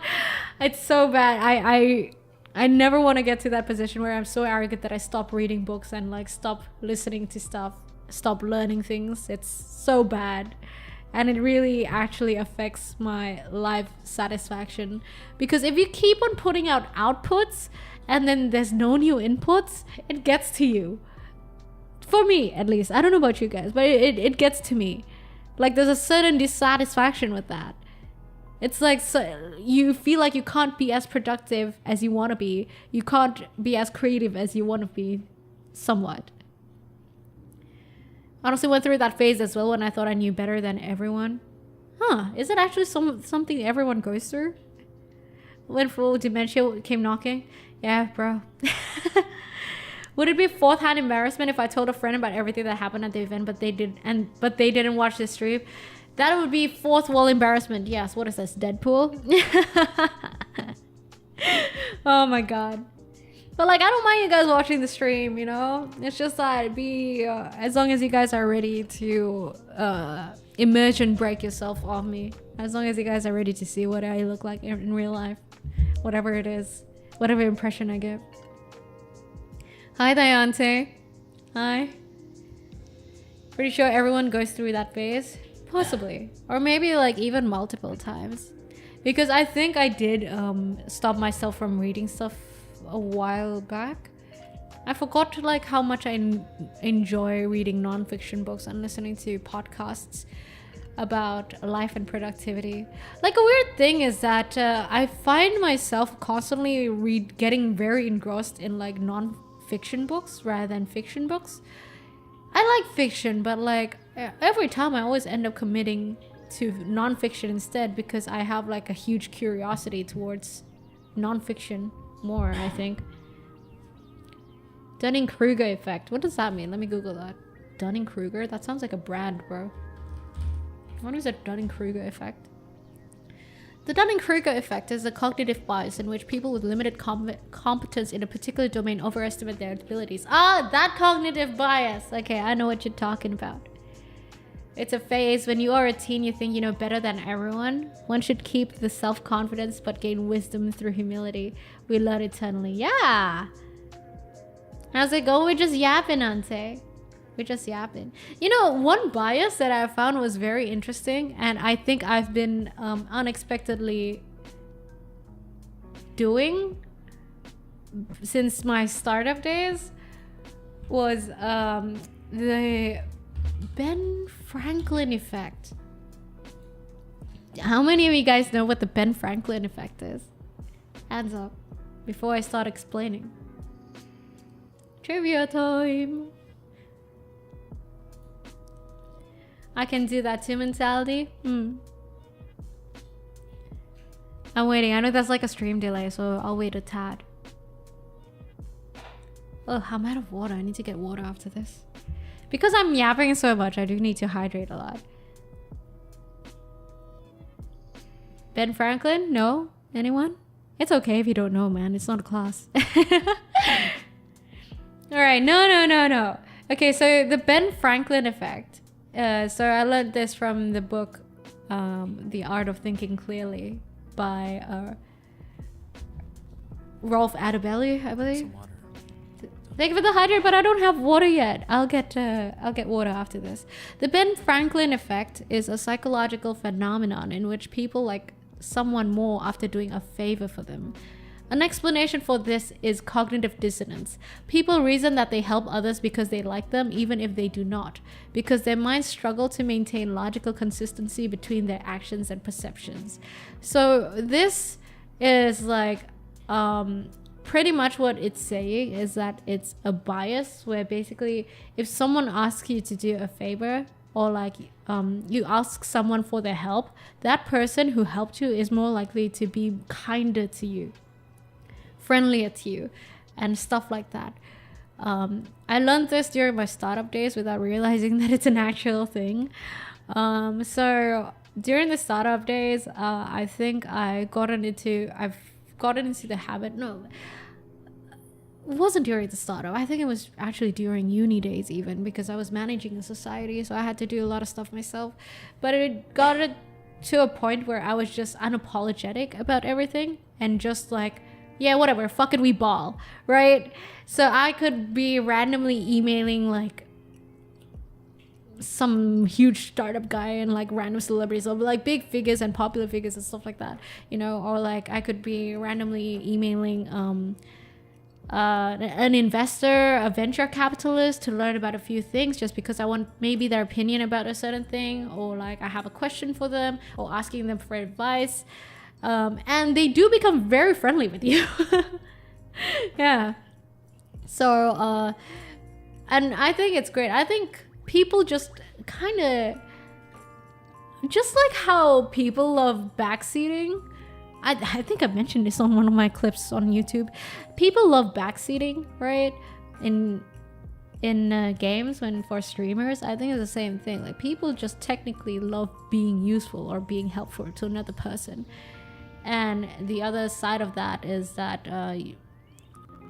It's so bad. I never want to get to that position where I'm so arrogant that I stop reading books and stop listening to stuff, stop learning things. It's so bad. And it really actually affects my life satisfaction. Because if you keep on putting out outputs and then there's no new inputs, it gets to you. For me, at least. I don't know about you guys, but it gets to me. Like there's a certain dissatisfaction with that. It's like, so you feel like you can't be as productive as you want to be. You can't be as creative as you want to be, somewhat. I honestly went through that phase as well when I thought I knew better than everyone. Is it actually something everyone goes through? When full dementia came knocking? Yeah, bro. Would it be fourth hand embarrassment if I told a friend about everything that happened at the event but they didn't watch the stream? That would be fourth wall embarrassment. Yes, what is this? Deadpool? Oh my god. But like, I don't mind you guys watching the stream, you know? It's just that as long as you guys are ready to emerge and break yourself off me. As long as you guys are ready to see what I look like in real life. Whatever it is. Whatever impression I give. Hi, Diante. Hi. Pretty sure everyone goes through that phase. Possibly. Or maybe like even multiple times. Because I think I did stop myself from reading stuff a while back. I forgot like how much I enjoy reading non-fiction books and listening to podcasts about life and productivity. Like a weird thing is that I find myself constantly getting very engrossed in like non-fiction books rather than fiction books. I like fiction, but like every time I always end up committing to non-fiction instead because I have like a huge curiosity towards non-fiction more, I think. Dunning-Kruger effect. What does that mean? Let me Google that. Dunning-Kruger? That sounds like a brand, bro. What is a Dunning-Kruger effect? The Dunning-Kruger effect is a cognitive bias in which people with limited competence in a particular domain overestimate their abilities. Ah, that cognitive bias. Okay, I know what you're talking about. It's a phase when you are a teen, you think you know better than everyone. One should keep the self-confidence but gain wisdom through humility. We learn eternally. Yeah. How's it going? We're just yapping, Ante. We're just yapping. You know, one bias that I found was very interesting, and I think I've been unexpectedly doing since my startup days was the Ben Franklin effect. How many of you guys know what the Ben Franklin effect is? Hands up before I start explaining. Trivia time. I can do that too mentality. I'm waiting. I know that's like a stream delay, so I'll wait a tad. Oh, I'm out of water. I need to get water after this. Because I'm yapping so much, I do need to hydrate a lot. Ben Franklin? No? Anyone? It's okay if you don't know, man. It's not a class. Alright, no. Okay, so the Ben Franklin effect. So I learned this from the book The Art of Thinking Clearly by Rolf Adabelli, I believe. Thank you for the hydrate, but I don't have water yet. I'll get water after this. The Ben Franklin effect is a psychological phenomenon in which people like someone more after doing a favor for them. An explanation for this is cognitive dissonance. People reason that they help others because they like them, even if they do not, because their minds struggle to maintain logical consistency between their actions and perceptions. So this is like pretty much what it's saying is that it's a bias where basically if someone asks you to do a favor or like you ask someone for their help, that person who helped you is more likely to be kinder to you, friendlier to you, and stuff like that. I learned this during my startup days without realizing that it's an actual thing. So during the startup days, I think I've gotten into the habit. No, it wasn't during the startup. I think it was actually during uni days even, because I was managing a society, so I had to do a lot of stuff myself. But it got to a point where I was just unapologetic about everything and just like, yeah, whatever, fuck it, we ball, right? So I could be randomly emailing like some huge startup guy and like random celebrities, or like big figures and popular figures and stuff like that, you know, or like I could be randomly emailing an investor, a venture capitalist, to learn about a few things just because I want maybe their opinion about a certain thing, or like I have a question for them, or asking them for advice. And they do become very friendly with you. Yeah. So, and I think it's great. I think people just kind of, just like how people love backseating. I think I mentioned this on one of my clips on YouTube. People love backseating, right? In games, when for streamers, I think it's the same thing. Like, people just technically love being useful or being helpful to another person. And the other side of that is that,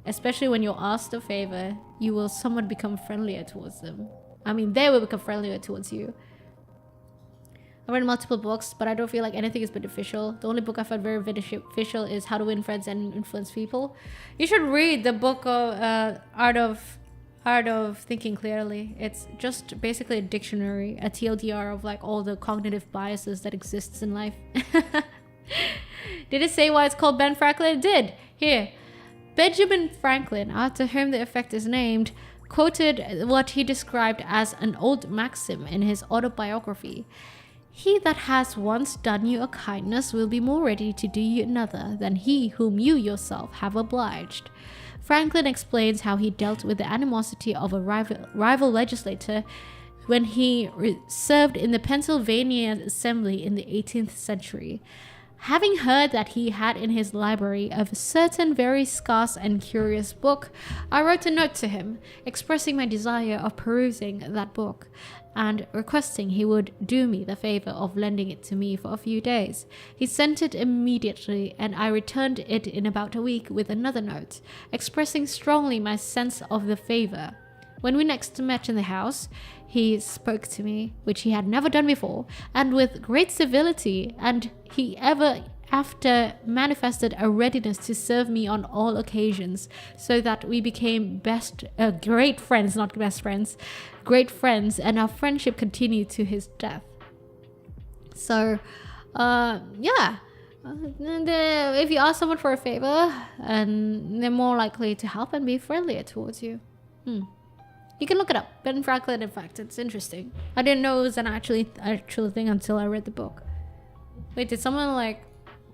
especially when you're asked a favor, you will somewhat become friendlier towards them. I mean, they will become friendlier towards you. I read multiple books, but I don't feel like anything is beneficial. The only book I found very beneficial is How to Win Friends and Influence People. You should read the book of Art of Thinking Clearly. It's just basically a dictionary, a TLDR of like all the cognitive biases that exists in life. Did it say why it's called Ben Franklin? It did. Here. Benjamin Franklin, after whom the effect is named, quoted what he described as an old maxim in his autobiography. He that has once done you a kindness will be more ready to do you another than he whom you yourself have obliged. Franklin explains how he dealt with the animosity of a rival legislator when he served in the Pennsylvania Assembly in the 18th century. Having heard that he had in his library a certain very scarce and curious book, I wrote a note to him, expressing my desire of perusing that book, and requesting he would do me the favor of lending it to me for a few days. He sent it immediately, and I returned it in about a week with another note, expressing strongly my sense of the favor. When we next met in the house, he spoke to me, which he had never done before, and with great civility, and he ever after manifested a readiness to serve me on all occasions, so that we became great friends, not best friends, great friends, and our friendship continued to his death. So, yeah. If you ask someone for a favor, and they're more likely to help and be friendlier towards you. You can look it up. Ben Franklin, in fact, it's interesting. I didn't know it was an actual thing until I read the book. Wait, did someone like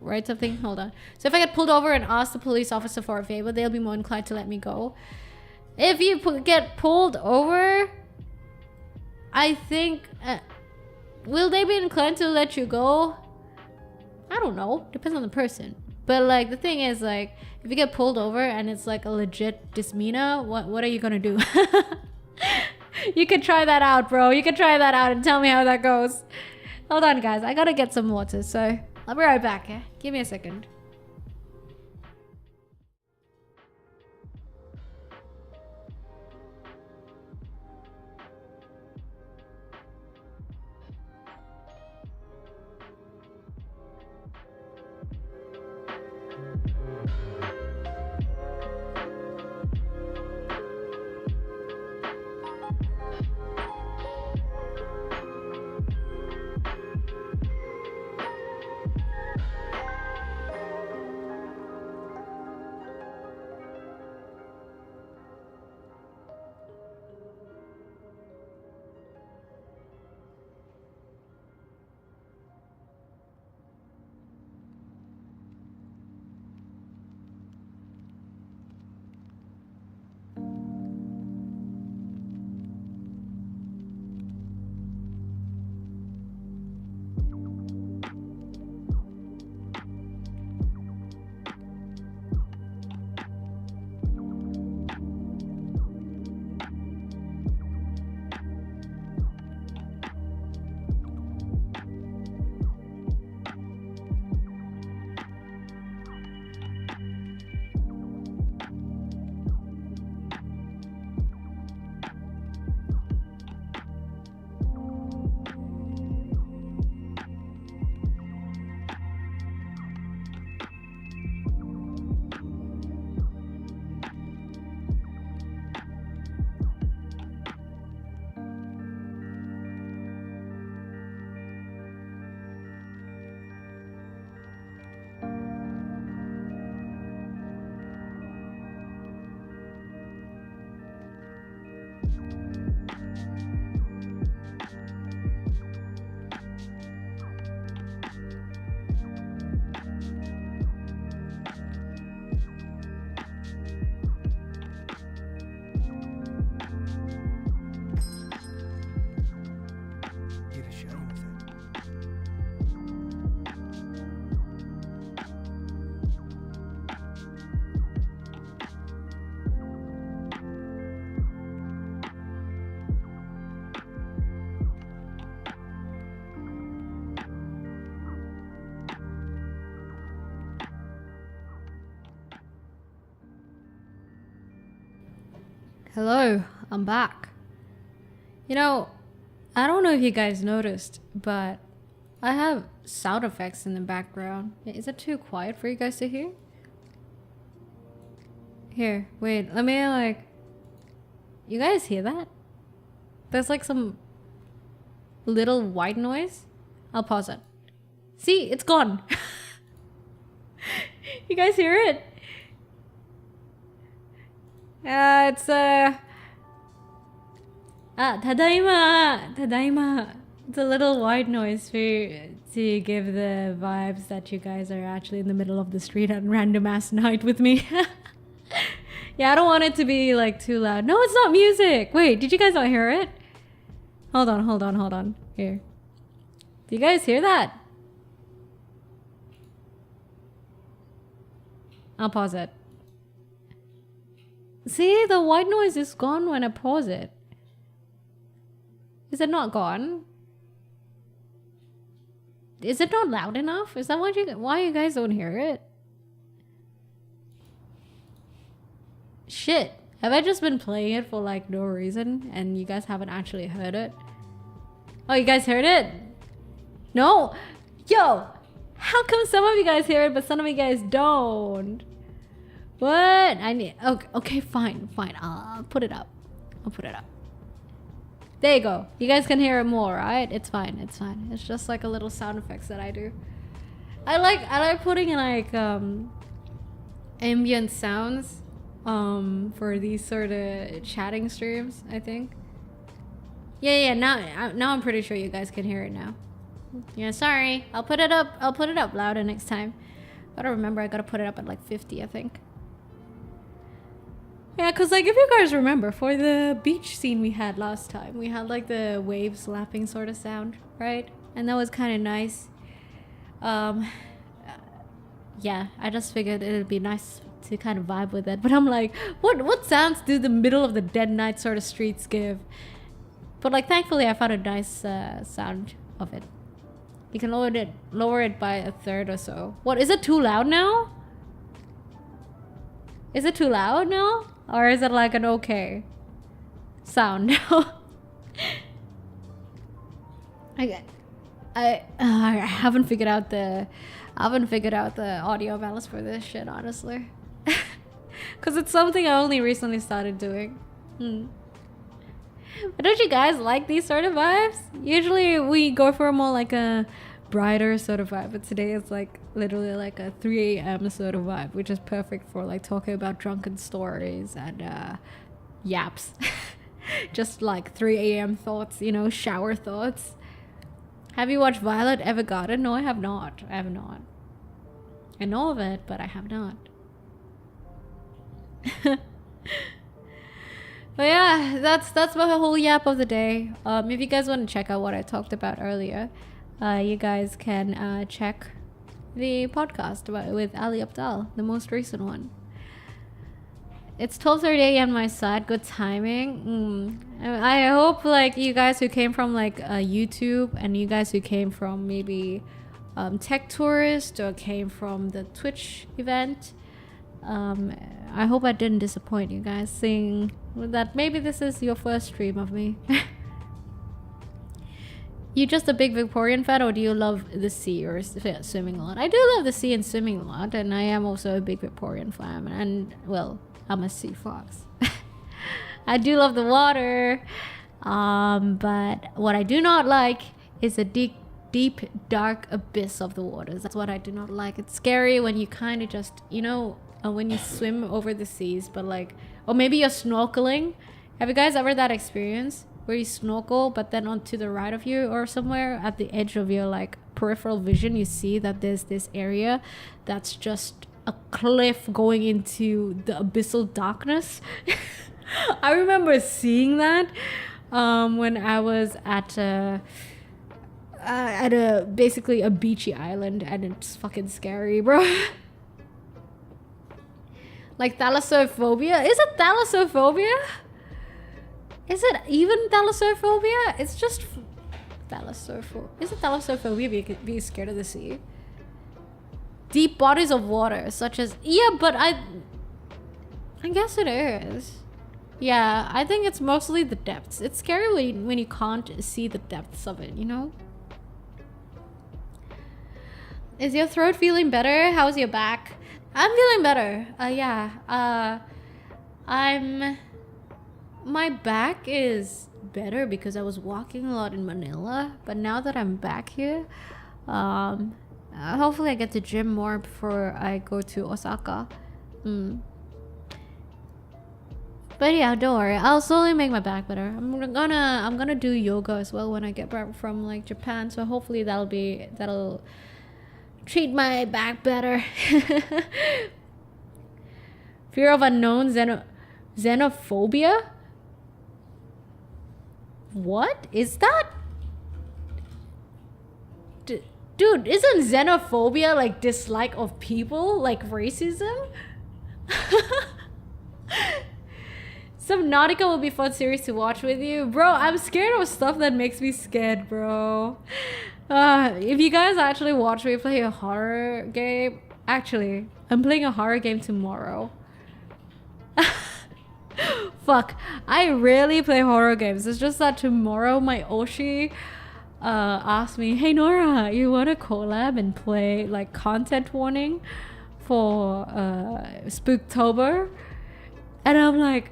write something? Hold on. So if I get pulled over and ask the police officer for a favor, they'll be more inclined to let me go. If you get pulled over, I think, will they be inclined to let you go? I don't know. Depends on the person. But like, the thing is, like, if you get pulled over and it's like a legit misdemeanor, what are you gonna do? You could try that out, bro. You could try that out and tell me how that goes. Hold on, guys. I gotta get some water, so I'll be right back. Yeah? Give me a second. Hello, I'm back. You know, I don't know if you guys noticed, but I have sound effects in the background. Is it too quiet for you guys to hear? Here, wait, let me like... You guys hear that? There's like some little white noise. I'll pause it. See, it's gone. You guys hear it? It's tadaima. It's a little white noise to give the vibes that you guys are actually in the middle of the street at random ass night with me. Yeah, I don't want it to be like too loud. No, it's not music. Wait, did you guys not hear it? Hold on. Here. Do you guys hear that? I'll pause it. See, the white noise is gone when I pause it. Is it not gone? Is it not loud enough? Is that why you guys don't hear it? Shit. Have I just been playing it for like no reason and you guys haven't actually heard it? Oh, you guys heard it? No? Yo! How come some of you guys hear it but some of you guys don't? What? I need... Okay, fine. I'll put it up. There you go. You guys can hear it more, right? It's fine. It's just like a little sound effects that I do. I like putting in like ambient sounds for these sort of chatting streams, I think. Yeah, now I'm pretty sure you guys can hear it now. Yeah, sorry. I'll put it up louder next time. Gotta remember I gotta put it up at like 50, I think. Yeah, because like if you guys remember, for the beach scene we had last time, we had like the waves lapping sort of sound, right? And that was kind of nice. Yeah, I just figured it'd be nice to kind of vibe with it. But I'm like, what sounds do the middle of the dead night sort of streets give? But like thankfully I found a nice sound of it. You can lower it by a third or so. What, is it too loud now? Is it too loud now? Or is it like an okay sound now? I haven't figured out the audio balance for this shit, honestly. Cause it's something I only recently started doing. But don't you guys like these sort of vibes? Usually we go for more like a brighter sort of vibe, but today it's like literally like a 3 a.m. sort of vibe, which is perfect for like talking about drunken stories and yaps. Just like 3 a.m. thoughts, you know, shower thoughts. Have you watched Violet Evergarden? No, I have not. I know of it, but I have not. But yeah, that's my whole yap of the day. If you guys want to check out what I talked about earlier, you guys can check the podcast with Ali Abdal, the most recent one. It's 12:30 a.m. my side. Good timing. I hope like you guys who came from like YouTube and you guys who came from maybe Tech Tourist or came from the Twitch event, I hope I didn't disappoint you guys, seeing that maybe this is your first stream of me. You just a big Victorian fan, or do you love the sea or swimming a lot? I do love the sea and swimming a lot, and I am also a big Victorian fan, and well, I'm a sea fox. I do love the water, but what I do not like is the deep, dark abyss of the waters. That's what I do not like. It's scary when you kind of just, you know, when you swim over the seas, but like, or maybe you're snorkeling. Have you guys ever that experience where you snorkel, but then on to the right of you or somewhere at the edge of your like peripheral vision, you see that there's this area that's just a cliff going into the abyssal darkness. I remember seeing that when I was at a basically a beachy island, and it's fucking scary, bro. Like thalassophobia? Is it thalassophobia? Is it even thalassophobia? It's just thalassophobia. Is it thalassophobia being scared of the sea? Deep bodies of water, such as... Yeah, but I guess it is. Yeah, I think it's mostly the depths. It's scary when you can't see the depths of it, you know? Is your throat feeling better? How's your back? I'm feeling better. My back is better because I was walking a lot in Manila, but now that I'm back here, hopefully I get to gym more before I go to Osaka. But yeah, don't worry. I'll slowly make my back better. I'm gonna do yoga as well when I get back from like Japan. So hopefully that'll treat my back better. Fear of unknown, xenophobia. What is that? Dude, isn't xenophobia like dislike of people, like racism? Subnautica will be fun series to watch with you. Bro, I'm scared of stuff that makes me scared, bro. If you guys actually watch me play a horror game, actually, I'm playing a horror game tomorrow. Fuck, I rarely play horror games. It's just that tomorrow my Oshi asked me, hey Noira, you want to collab and play like content warning for Spooktober? And I'm like,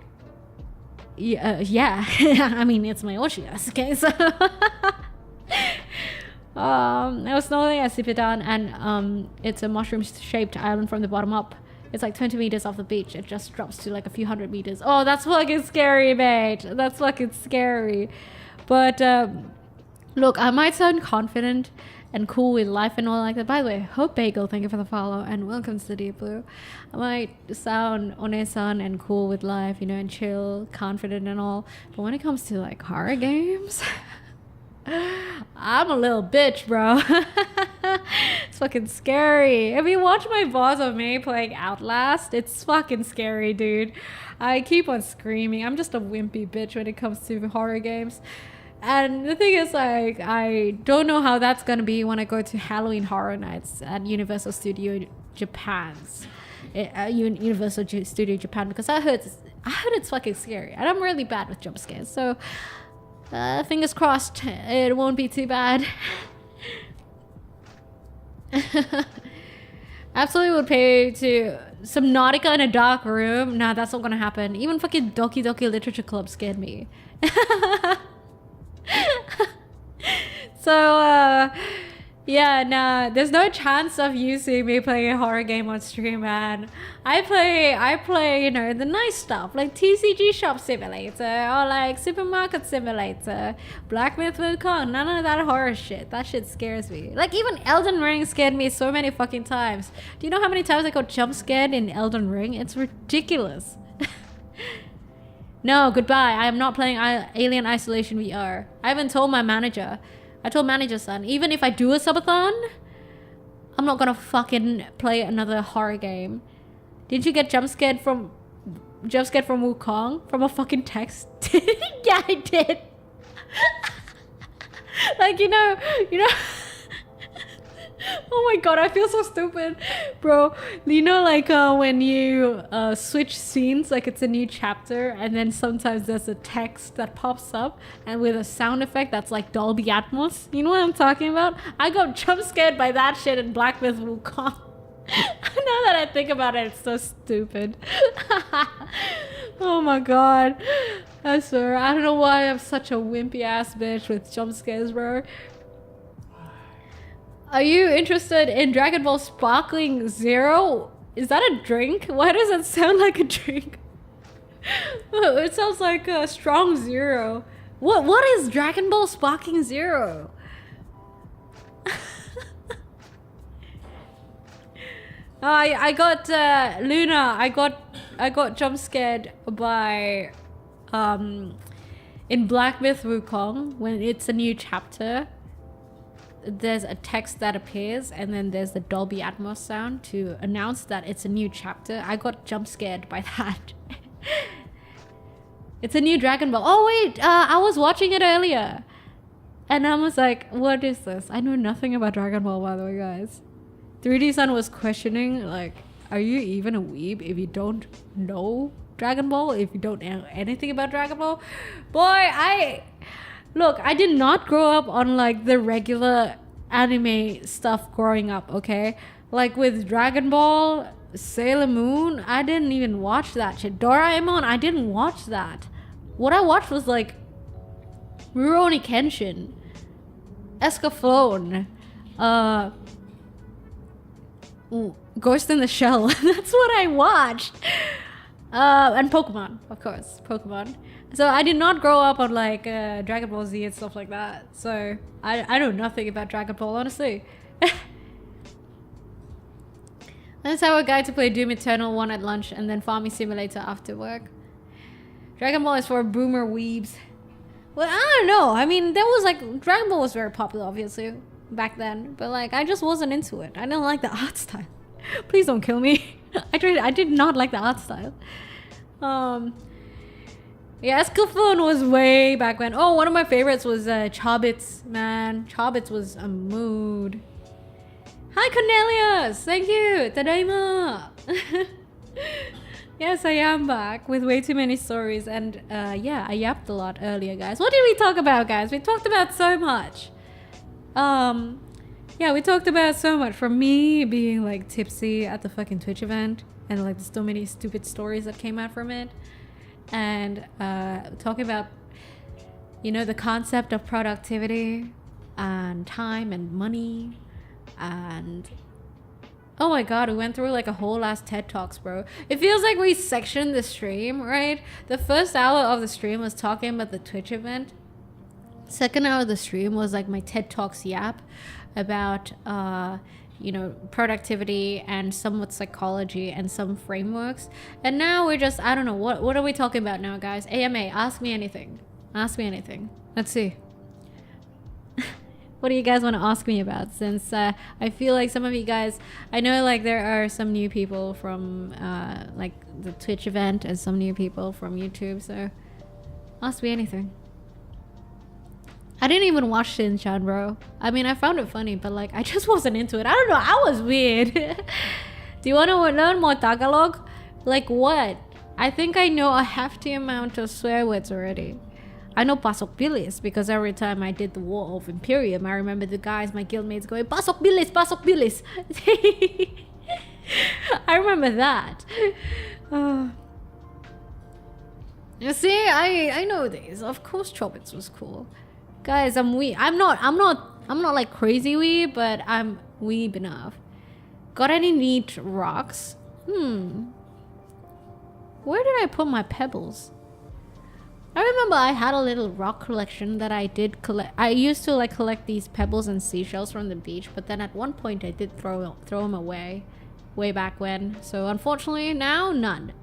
yeah. I mean, it's my Oshi, okay? So I was snorkeling at Sipitan, and it's a mushroom-shaped island from the bottom up. It's like 20 meters off the beach. It just drops to like a few hundred meters. Oh, that's fucking scary, mate. That's fucking scary. But look, I might sound confident and cool with life and all like that. By the way, Hope Bagel, thank you for the follow, and welcome to the Deep Blue. I might sound onesan and cool with life, you know, and chill, confident and all. But when it comes to like horror games, I'm a little bitch, bro. It's fucking scary. If you watch my boss of me playing Outlast, it's fucking scary, dude. I keep on screaming. I'm just a wimpy bitch when it comes to horror games. And the thing is, like, I don't know how that's gonna be when I go to Halloween Horror Nights at Universal Studio Japan's Universal Studio Japan, because I heard it's fucking scary, and I'm really bad with jump scares. So fingers crossed, it won't be too bad. Absolutely would pay to Subnautica in a dark room. Nah, that's not gonna happen. Even fucking Doki Doki Literature Club scared me. So yeah, nah, there's no chance of you seeing me playing a horror game on stream, man. I play, you know, the nice stuff like TCG Shop Simulator or like Supermarket Simulator, Black Myth Wukong. None of that horror shit. That shit scares me. Like even Elden Ring scared me so many fucking times. Do you know how many times I got jump scared in Elden Ring? It's ridiculous. No, goodbye. I am not playing Alien Isolation VR. I haven't told my manager. I told manager-san, even if I do a subathon, I'm not gonna fucking play another horror game. Did you get jump scared from Wukong? From a fucking text? Yeah, I did. Like, you know. Oh my god, I feel so stupid, bro. You know, like when you switch scenes, like it's a new chapter, and then sometimes there's a text that pops up, and with a sound effect that's like Dolby Atmos. You know what I'm talking about? I got jump scared by that shit in Black Myth Wukong. Now that I think about it, it's so stupid. Oh my god, I swear, I don't know why I'm such a wimpy ass bitch with jump scares, bro. Are you interested in Dragon Ball Sparkling Zero? Is that a drink? Why does it sound like a drink? It sounds like a strong zero. What is Dragon Ball Sparkling Zero? I got Luna. I got jump scared by in Black Myth Wukong when it's a new chapter. There's a text that appears, and then there's the Dolby Atmos sound to announce that it's a new chapter. I got jump scared by that. It's a new Dragon Ball. Oh wait, I was watching it earlier, and I was like, what is this? I know nothing about Dragon Ball, by the way, guys. 3D Sun was questioning, like, are you even a weeb if you don't know Dragon Ball? If you don't know anything about Dragon Ball? Boy, I did not grow up on like the regular anime stuff growing up, okay? Like with Dragon Ball, Sailor Moon, I didn't even watch that shit. Doraemon, I didn't watch that. What I watched was like Rurouni Kenshin, Escaflowne, Ghost in the Shell. That's what I watched. And Pokemon, of course, Pokemon. So I did not grow up on like Dragon Ball Z and stuff like that. So I know nothing about Dragon Ball, honestly. Let's have a guide to play Doom Eternal 1 at lunch and then Farming Simulator after work. Dragon Ball is for boomer weebs. Well, I don't know. I mean, there was like Dragon Ball was very popular, obviously, back then. But like, I just wasn't into it. I didn't like the art style. Please don't kill me. I did not like the art style. Yeah, Escaflowne was way back when. Oh, one of my favorites was Chobits, man. Chobits was a mood. Hi, Cornelius. Thank you. Tadaima. Yes, I am back with way too many stories. And yeah, I yapped a lot earlier, guys. What did we talk about, guys? We talked about so much. Yeah, we talked about so much. From me being like tipsy at the fucking Twitch event. And like so many stupid stories that came out from it. And talking about, you know, the concept of productivity and time and money. And oh my god, we went through like a whole last TED Talks, bro. It feels like we sectioned the stream, right? The first hour of the stream was talking about the Twitch event. Second hour of the stream was like my TED Talks yap about you know, productivity and somewhat psychology and some frameworks. And now we're just, I don't know, what are we talking about now, guys? AMA, ask me anything. Ask me anything. Let's see. What do you guys want to ask me about? Since I feel like some of you guys, I know like there are some new people from like the Twitch event and some new people from YouTube, so ask me anything. I didn't even watch Shin-chan, bro. I mean, I found it funny, but like I just wasn't into it. I don't know, I was weird. Do you want to learn more Tagalog? Like what? I think I know a hefty amount of swear words already. I know Pasok Bilis because every time I did the War of Imperium, I remember the guys, my guildmates going, Pasok Bilis, Pasok Bilis. I remember that. You see, I know this. Of course Chobits was cool. Guys, I'm weeb. I'm not like crazy weeb, but I'm weeb enough. Got any neat rocks? Where did I put my pebbles? I remember I had a little rock collection that I did collect. I used to like collect these pebbles and seashells from the beach, but then at one point I did throw them away, way back when. So unfortunately now, none.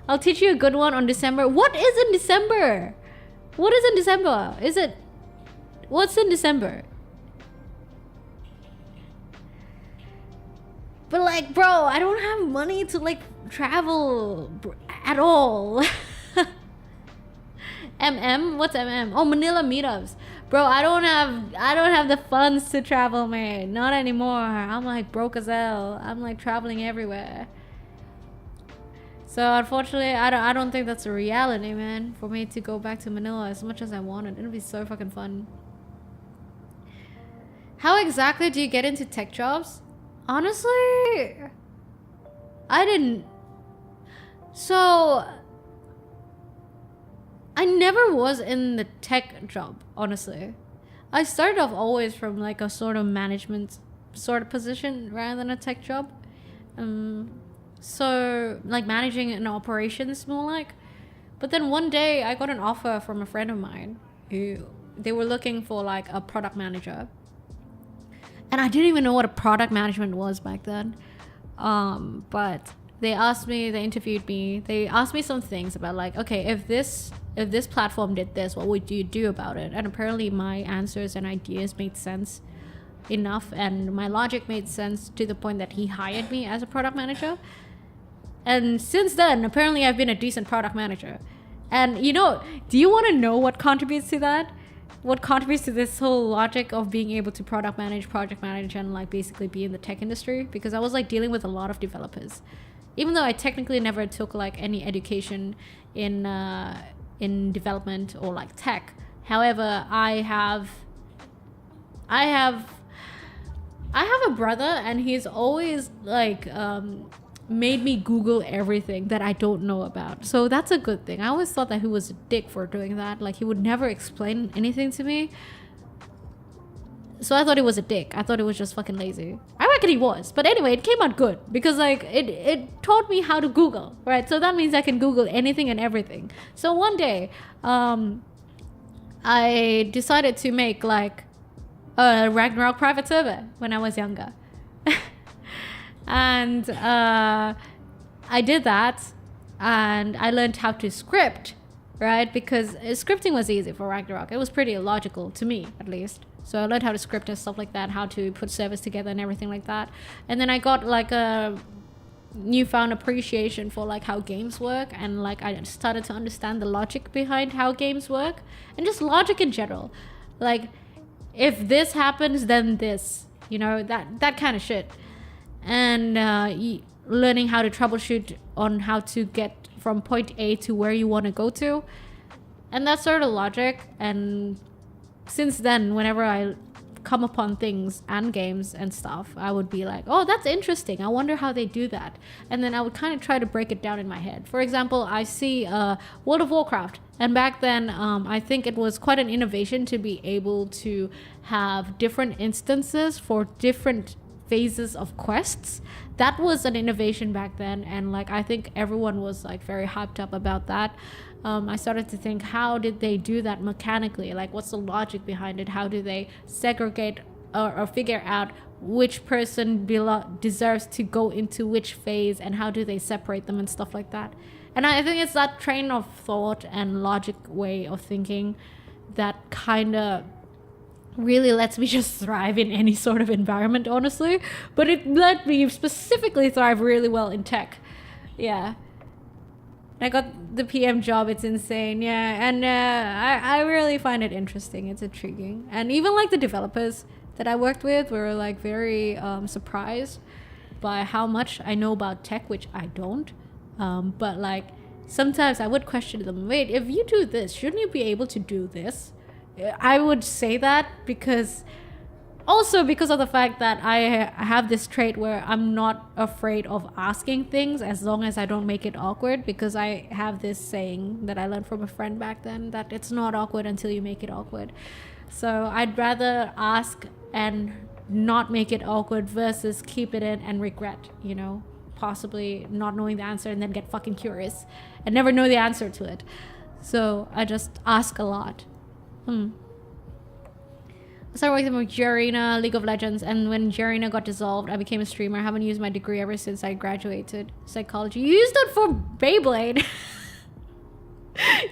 I'll teach you a good one on December. What is in December? What is in December? What's in December? But like, bro, I don't have money to like travel at all. What's Oh, Manila meetups. Bro, I don't have the funds to travel, man. Not anymore. I'm like broke as hell. I'm like traveling everywhere. So unfortunately, I don't think that's a reality, man, for me to go back to Manila as much as I wanted. It'll be so fucking fun. How exactly do you get into tech jobs? Honestly, I didn't. So I never was in the tech job, honestly. I started off always from like a sort of management sort of position rather than a tech job. So like managing an operations more like. But then one day I got an offer from a friend of mine who they were looking for like a product manager. And I didn't even know what a product management was back then. But they interviewed me. They asked me some things about like, okay, if this platform did this, what would you do about it? And apparently my answers and ideas made sense enough, and my logic made sense to the point that he hired me as a product manager. And since then, apparently I've been a decent product manager. And you know, do you want to know what contributes to that? what contributes to this whole logic of being able to project manage, and like basically be in the tech industry, because I was like dealing with a lot of developers, even though I technically never took like any education in development or like tech. However, I have a brother, and he's always like made me Google everything that I don't know about. So that's a good thing. I always thought that he was a dick for doing that. Like, he would never explain anything to me. So I thought he was a dick. I thought he was just fucking lazy. I reckon he was. But anyway, it came out good because like it taught me how to Google, right? So that means I can Google anything and everything. So one day, I decided to make like a Ragnarok private server when I was younger. And I did that, and I learned how to script, right? Because scripting was easy for Ragnarok. It was pretty logical to me, at least. So I learned how to script and stuff like that, how to put servers together and everything like that. And then I got like a newfound appreciation for like how games work, and like I started to understand the logic behind how games work, and just logic in general. Like, if this happens, then this, you know, that kind of shit. And learning how to troubleshoot on how to get from point A to where you want to go to, and that sort of logic. And since then, whenever I come upon things and games and stuff, I would be like, oh, that's interesting, I wonder how they do that. And then I would kind of try to break it down in my head. For example, I see World of Warcraft, and back then I think it was quite an innovation to be able to have different instances for different phases of quests. That was an innovation back then, and like I think everyone was like very hyped up about that. I started to think, how did they do that mechanically? Like, what's the logic behind it? How do they segregate or figure out which person deserves to go into which phase, and how do they separate them and stuff like that? And I think it's that train of thought and logic way of thinking that kind of really lets me just thrive in any sort of environment, honestly. But it let me specifically thrive really well in tech. Yeah. I got the PM job. It's insane. Yeah. And I really find it interesting. It's intriguing. And even like the developers that I worked with were like very surprised by how much I know about tech, which I don't. But like sometimes I would question them. Wait, if you do this, shouldn't you be able to do this? I would say that because of the fact that I have this trait where I'm not afraid of asking things as long as I don't make it awkward, because I have this saying that I learned from a friend back then, that it's not awkward until you make it awkward. So I'd rather ask and not make it awkward versus keep it in and regret, you know, possibly not knowing the answer and then get fucking curious and never know the answer to it. So I just ask a lot. I started working with Jarina, League of Legends, and when Jarina got dissolved, I became a streamer. I haven't used my degree ever since I graduated psychology. You used it for Beyblade.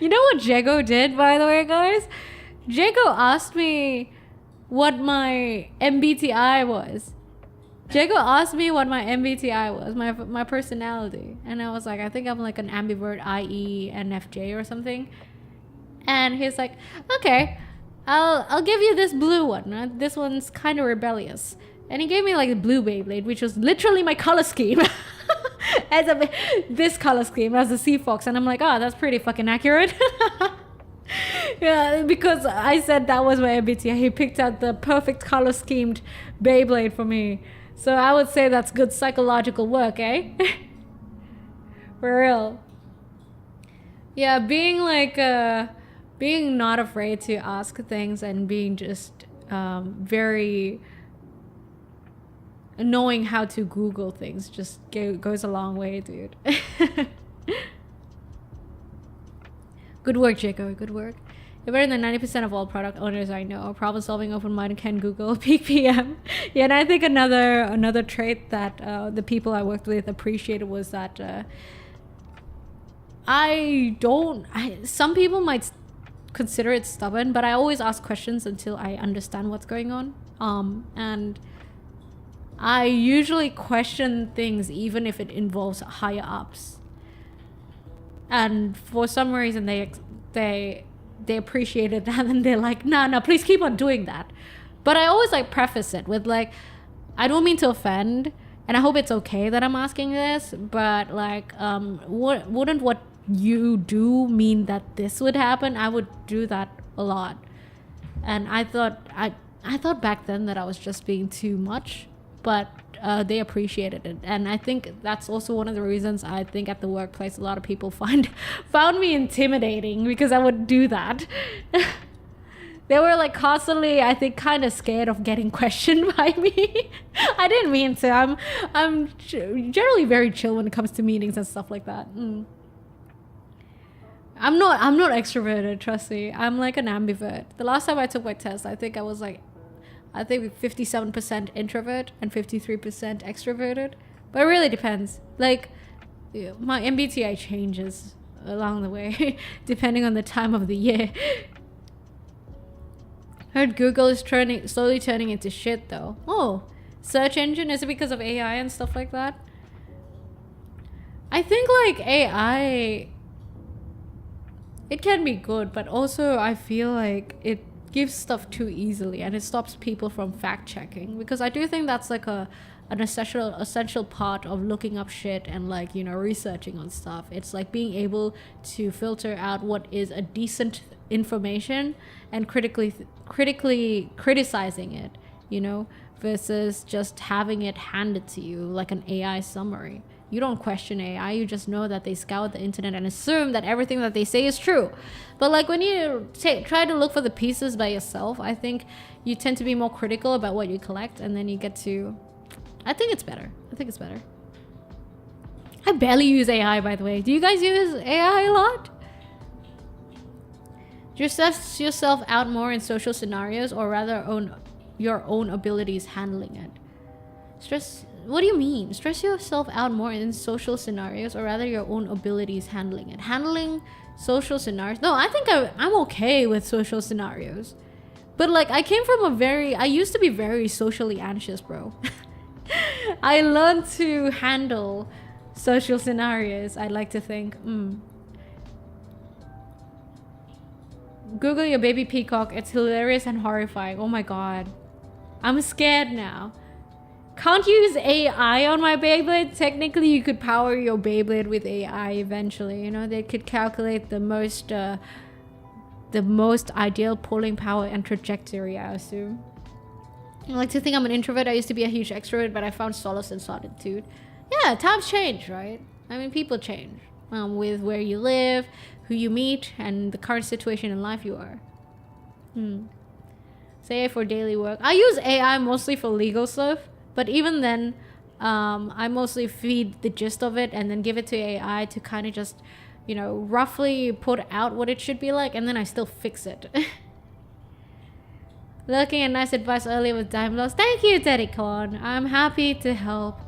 You know what Jago did, by the way, guys? Jago asked me what my MBTI was. Jago asked me what my MBTI was, my personality. And I was like, I think I'm like an ambivert IE NFJ or something. And he's like, okay, I'll give you this blue one. This one's kind of rebellious. And he gave me like a blue Beyblade, which was literally my color scheme. This color scheme as a sea fox. And I'm like, oh, that's pretty fucking accurate. Yeah, because I said that was my MBTI. He picked out the perfect color schemed Beyblade for me. So I would say that's good psychological work, eh? For real. Yeah, being like being not afraid to ask things and being just very knowing how to Google things just goes a long way, dude. Good work, Jaco. Good work. You're better than 90% of all product owners I know. Problem solving, open mind, can Google, peak PM. Yeah, and I think another trait that the people I worked with appreciated was that some people might consider it stubborn, but I always ask questions until I understand what's going on. And I usually question things even if it involves higher ups. And for some reason they they appreciated that, and they're like, no, please keep on doing that. But I always like preface it with like, I don't mean to offend, and I hope it's okay that I'm asking this, but like, wouldn't what you do mean that this would happen? I would do that a lot. And I thought back then that I was just being too much, but they appreciated it. And I think that's also one of the reasons I think at the workplace a lot of people found me intimidating, because I would do that. They were like constantly, I think, kind of scared of getting questioned by me. I didn't mean to. I'm generally very chill when it comes to meetings and stuff like that. I'm not extroverted, trust me. I'm like an ambivert. The last time I took my test, I think I was like, 57% introvert and 53% extroverted. But it really depends. Like, my MBTI changes along the way, depending on the time of the year. Heard Google is slowly turning into shit though. Oh, search engine, is it because of AI and stuff like that? I think like AI, it can be good, but also I feel like it gives stuff too easily and it stops people from fact checking, because I do think that's like an essential part of looking up shit and like, you know, researching on stuff. It's like being able to filter out what is a decent information and critically criticizing it, you know, versus just having it handed to you like an AI summary. You don't question AI, you just know that they scout the internet and assume that everything that they say is true. But like when you try to look for the pieces by yourself, I think you tend to be more critical about what you collect, and then you get to, I think it's better. I barely use AI, by the way. Do you guys use AI a lot? Do you stress yourself out more in social scenarios, or rather your own abilities handling it? What do you mean? Stress yourself out more in social scenarios, or rather your own abilities handling it? Handling social scenarios? No, I think I'm okay with social scenarios. But like, I used to be very socially anxious, bro. I learned to handle social scenarios, I'd like to think. Google your baby peacock. It's hilarious and horrifying. Oh my god. I'm scared now. Can't use AI on my Beyblade. Technically, you could power your Beyblade with AI eventually. You know, they could calculate the most ideal pulling power and trajectory, I assume. I like to think I'm an introvert. I used to be a huge extrovert, but I found solace in solitude. Yeah, times change, right? I mean, people change with where you live, who you meet, and the current situation in life you are. Say for daily work. I use AI mostly for legal stuff, but even then, I mostly feed the gist of it and then give it to AI to kind of just, you know, roughly put out what it should be like, and then I still fix it. Looking at nice advice earlier with time loss. Thank you, Teddy Con. I'm happy to help.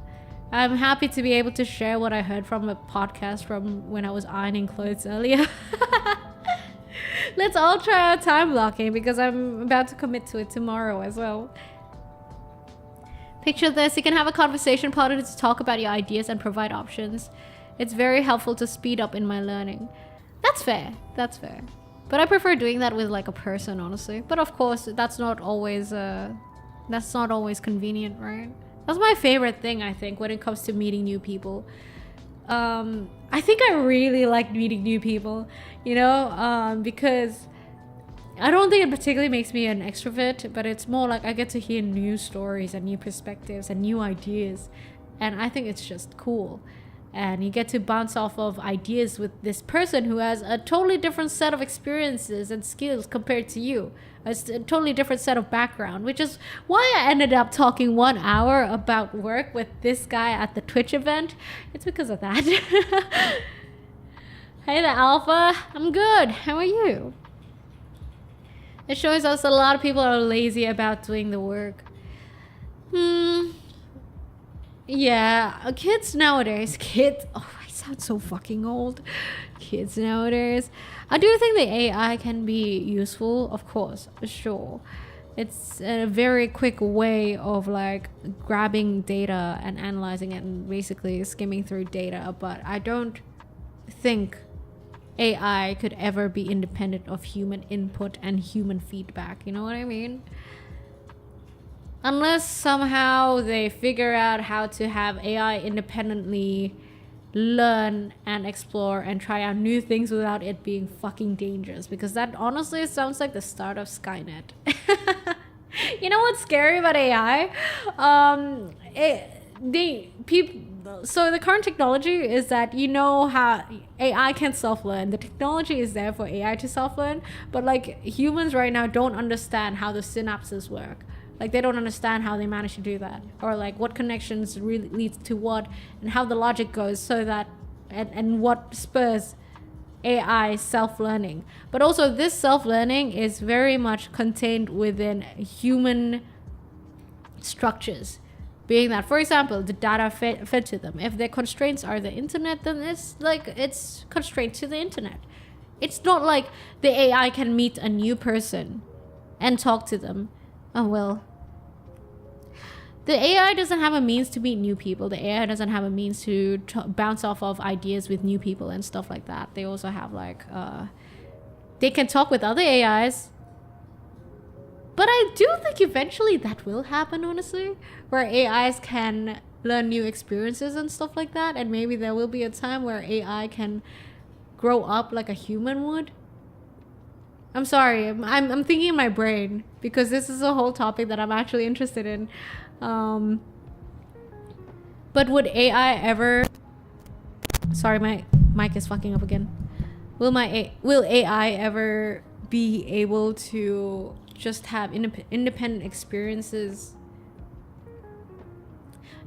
I'm happy to be able to share what I heard from a podcast from when I was ironing clothes earlier. Let's all try out time blocking, because I'm about to commit to it tomorrow as well. Picture this. You can have a conversation partner to talk about your ideas and provide options. It's very helpful to speed up in my learning. That's fair. But I prefer doing that with like a person, honestly. But of course, that's not always convenient, right? That's my favorite thing, I think, when it comes to meeting new people. I think I really like meeting new people, you know, because I don't think it particularly makes me an extrovert, but it's more like I get to hear new stories and new perspectives and new ideas. And I think it's just cool. And you get to bounce off of ideas with this person who has a totally different set of experiences and skills compared to you. It's a totally different set of background, which is why I ended up talking 1 hour about work with this guy at the Twitch event. It's because of that. Hey there, Alpha. I'm good. How are you? It shows us a lot of people are lazy about doing the work. Yeah, kids nowadays, oh, I sound so fucking old. Kids nowadays. I do think the AI can be useful, of course, sure. It's a very quick way of like grabbing data and analyzing it and basically skimming through data, but I don't think AI could ever be independent of human input and human feedback. You know what I mean? Unless somehow they figure out how to have AI independently learn and explore and try out new things without it being fucking dangerous, because that honestly sounds like the start of Skynet. You know what's scary about AI? So the current technology is that, you know, how AI can self-learn. The technology is there for AI to self-learn, but like humans right now don't understand how the synapses work. Like they don't understand how they manage to do that, or like what connections really leads to what, and how the logic goes, so that and what spurs AI self-learning. But also this self-learning is very much contained within human structures, being that, for example, the data fed to them, if their constraints are the internet, then it's constrained to the internet. It's not like the AI can meet a new person and talk to them. Oh well, the AI doesn't have a means to meet new people. The AI doesn't have a means to bounce off of ideas with new people and stuff like that. They also have like they can talk with other AIs. But I do think eventually that will happen, honestly, where AIs can learn new experiences and stuff like that. And maybe there will be a time where AI can grow up like a human would. I'm sorry, I'm thinking in my brain, because this is a whole topic that I'm actually interested in. But would AI ever... Sorry, my mic is fucking up again. Will AI ever be able to just have independent experiences,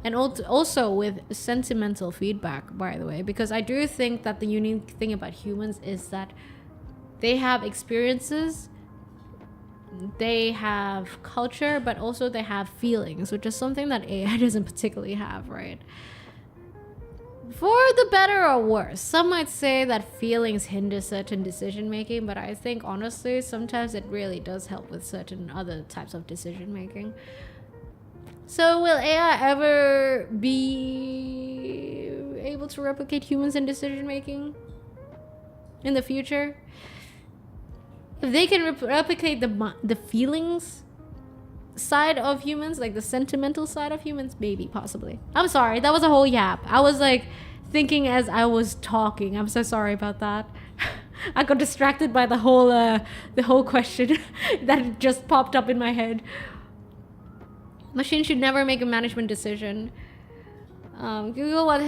and also with sentimental feedback, by the way? Because I do think that the unique thing about humans is that they have experiences, they have culture, but also they have feelings, which is something that AI doesn't particularly have, right? For the better or worse. Some might say that feelings hinder certain decision making, but I think honestly sometimes it really does help with certain other types of decision making. So will AI ever be able to replicate humans in decision making in the future? If they can replicate the feelings side of humans, like the sentimental side of humans, maybe, possibly. I'm sorry, that was a whole yap. I was like thinking as I was talking. I'm so sorry about that. I got distracted by the whole question that just popped up in my head. Machine should never make a management decision. Google what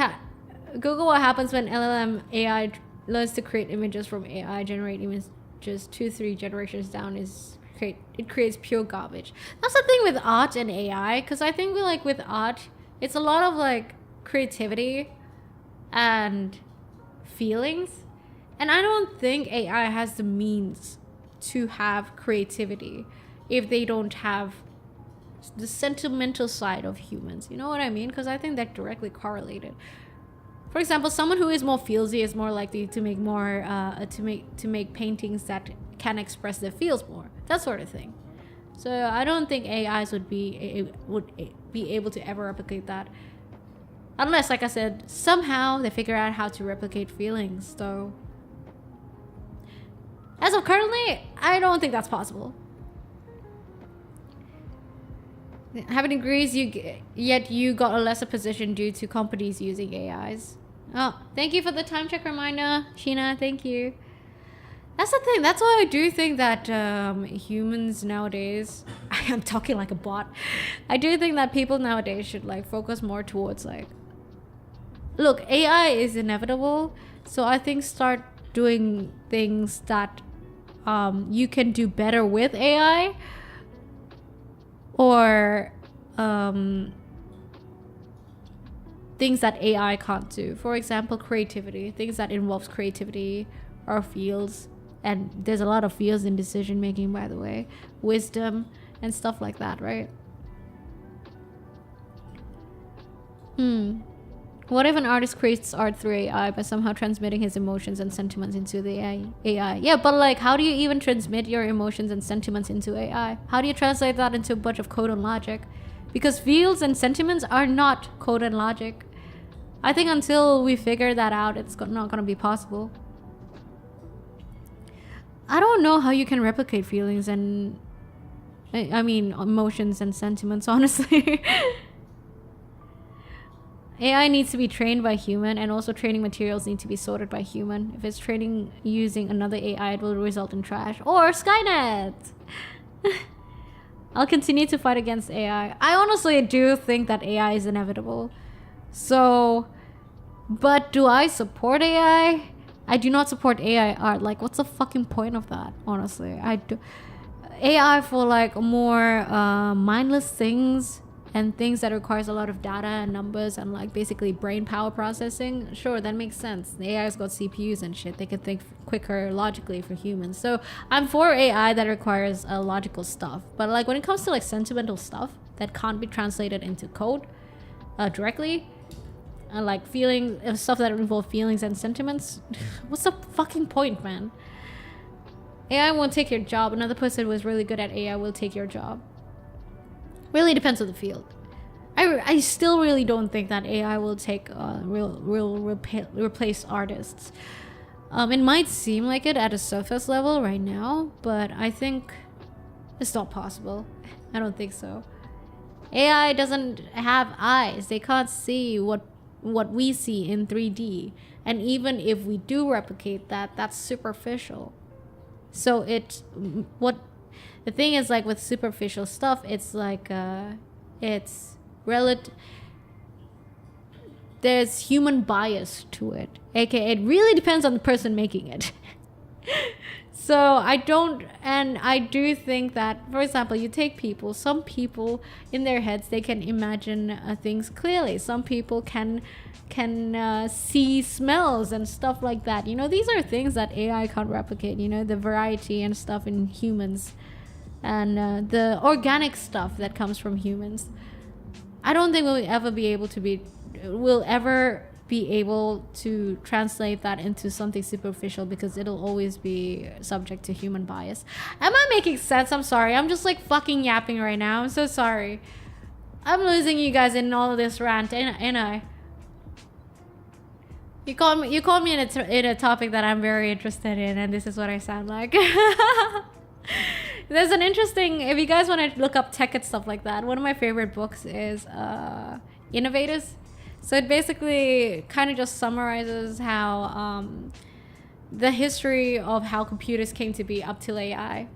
happens when LLM AI learns to create images from AI generate images 2-3 generations down. It creates pure garbage. That's the thing with art and AI, because I think with art, it's a lot of like creativity and feelings, and I don't think AI has the means to have creativity if they don't have the sentimental side of humans. You know what I mean? Because I think they're directly correlated. For example, someone who is more feelsy is more likely to make more to make paintings that can express their feels more, that sort of thing. So I don't think AIs would be able to ever replicate that, unless, like I said, somehow they figure out how to replicate feelings. So as of currently, I don't think that's possible. Having degrees, yet you got a lesser position due to companies using AIs. Oh, thank you for the time check reminder, Sheena. Thank you. That's the thing. That's why I do think that humans nowadays... I'm talking like a bot. I do think that people nowadays should like focus more towards like... Look, AI is inevitable. So I think start doing things that you can do better with AI. Or things that AI can't do. For example, creativity. Things that involves creativity or feels. And there's a lot of feels in decision making, by the way. Wisdom and stuff like that, right? What if an artist creates art through AI by somehow transmitting his emotions and sentiments into the AI? Yeah, but like, how do you even transmit your emotions and sentiments into AI? How do you translate that into a bunch of code and logic? Because feels and sentiments are not code and logic. I think until we figure that out, it's not going to be possible. I don't know how you can replicate feelings and I mean emotions and sentiments, honestly. AI needs to be trained by human, and also training materials need to be sorted by human. If it's training using another AI, it will result in trash or Skynet. I'll continue to fight against AI. I honestly do think that AI is inevitable. So, but do I support AI? I do not support AI art. Like, what's the fucking point of that? Honestly, I do. AI for like more mindless things and things that requires a lot of data and numbers and like basically brain power processing. Sure, that makes sense. The AI's got CPUs and shit. They can think quicker logically for humans. So I'm for AI that requires logical stuff. But like when it comes to like sentimental stuff that can't be translated into code directly, like feeling stuff that involve feelings and sentiments, what's the fucking point, man? AI won't take your job. Another person who is really good at AI will take your job. Really depends on the field. I still really don't think that AI will take replace artists. It might seem like it at a surface level right now, but I think it's not possible. I don't think so. AI doesn't have eyes. They can't see what we see in 3D. And even if we do replicate that, that's superficial. So the thing is, like with superficial stuff, it's like it's relative. There's human bias to it, aka it really depends on the person making it. So I do think that, for example, you take people. Some people in their heads they can imagine things clearly. Some people can see smells and stuff like that. You know, these are things that AI can't replicate. You know, the variety and stuff in humans. And the organic stuff that comes from humans. I don't think we'll ever be able to translate that into something superficial, because it'll always be subject to human bias. Am I making sense? I'm sorry. I'm just like fucking yapping right now. I'm so sorry. I'm losing you guys in all of this rant, ain't I? You called me in a topic that I'm very interested in, and this is what I sound like. There's an interesting, if you guys want to look up tech and stuff like that, one of my favorite books is Innovators. So it basically kind of just summarizes how the history of how computers came to be up till AI.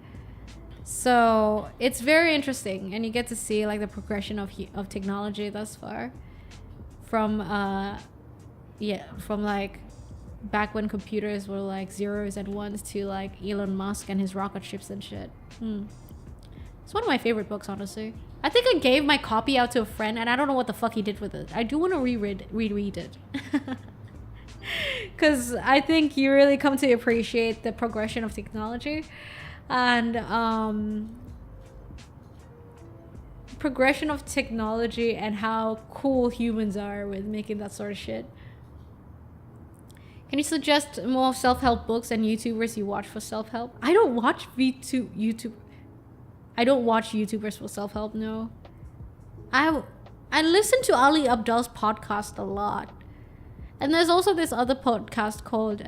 So it's very interesting, and you get to see like the progression of technology thus far, from like back when computers were like zeros and ones to like Elon Musk and his rocket ships and shit. It's one of my favorite books, honestly. I think I gave my copy out to a friend, and I don't know what the fuck he did with it. I do want to reread it. Because I think you really come to appreciate the progression of technology. And progression of technology and how cool humans are with making that sort of shit. Can you suggest more self-help books and YouTubers you watch for self-help? I don't watch YouTube. I don't watch YouTubers for self-help, no. I listen to Ali Abdal's podcast a lot. And there's also this other podcast called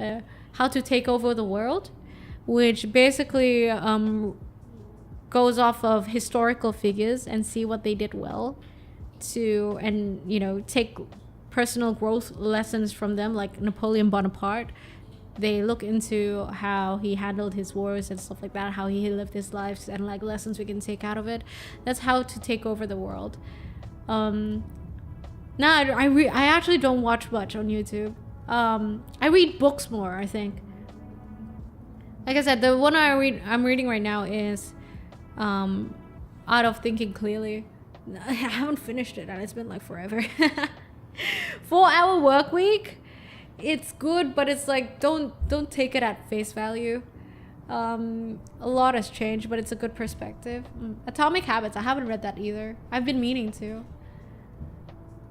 How to Take Over the World, which basically goes off of historical figures and see what they did well and take personal growth lessons from them, like Napoleon Bonaparte. They look into how he handled his wars and stuff like that, how he lived his life, and like lessons we can take out of it. That's How to Take Over the World. I actually don't watch much on YouTube. I read books more, I think. Like I said, the one I'm reading right now is Art of Thinking Clearly. I haven't finished it, and it's been like forever. 4-hour work week, it's good, but it's like don't take it at face value. A lot has changed, but it's a good perspective. Atomic Habits, I haven't read that either. I've been meaning to.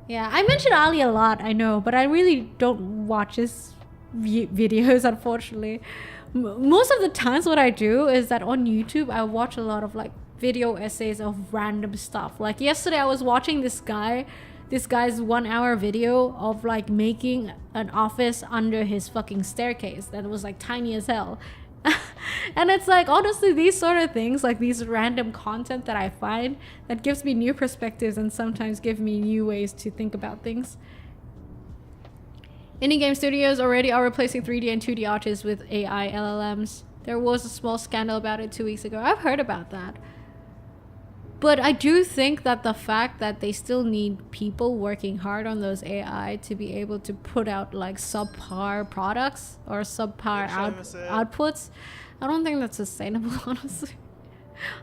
Yeah, I mentioned Ali a lot, I know, but I really don't watch his videos, unfortunately. Most of the times what I do is that on YouTube I watch a lot of like video essays of random stuff. Like yesterday I was watching this guy's 1-hour video of like making an office under his fucking staircase that was like tiny as hell. And it's like, honestly, these sort of things, like these random content that I find that gives me new perspectives and sometimes give me new ways to think about things. Indie game studios already are replacing 3D and 2D artists with AI LLMs. There was a small scandal about it 2 weeks ago. I've heard about that. But I do think that the fact that they still need people working hard on those AI to be able to put out like subpar products or subpar outputs, I don't think that's sustainable, honestly.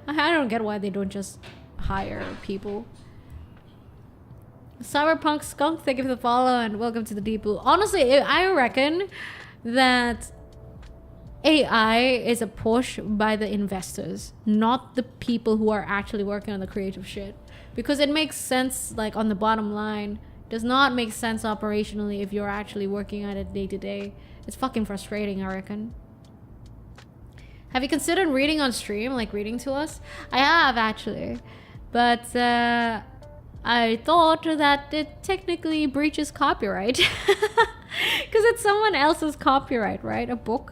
I don't get why they don't just hire people. Cyberpunk Skunk, thank you for the follow and welcome to the Deep Blue. Honestly, I reckon that AI is a push by the investors, not the people who are actually working on the creative shit. Because it makes sense, like, on the bottom line. Does not make sense operationally if you're actually working at it day to day. It's fucking frustrating, I reckon. Have you considered reading on stream, like reading to us? I have, actually. But I thought that it technically breaches copyright. Because it's someone else's copyright, right? A book.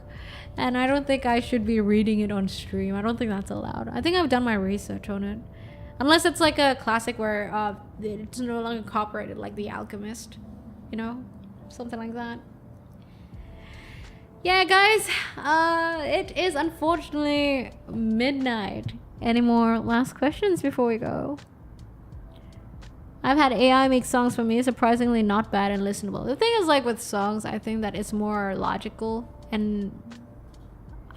And I don't think I should be reading it on stream. I don't think that's allowed. I think I've done my research on it. Unless it's like a classic where it's no longer copyrighted, like The Alchemist. You know? Something like that. Yeah, guys. It is unfortunately midnight. Any more last questions before we go? I've had AI make songs for me. Surprisingly not bad and listenable. The thing is, like with songs, I think that it's more logical and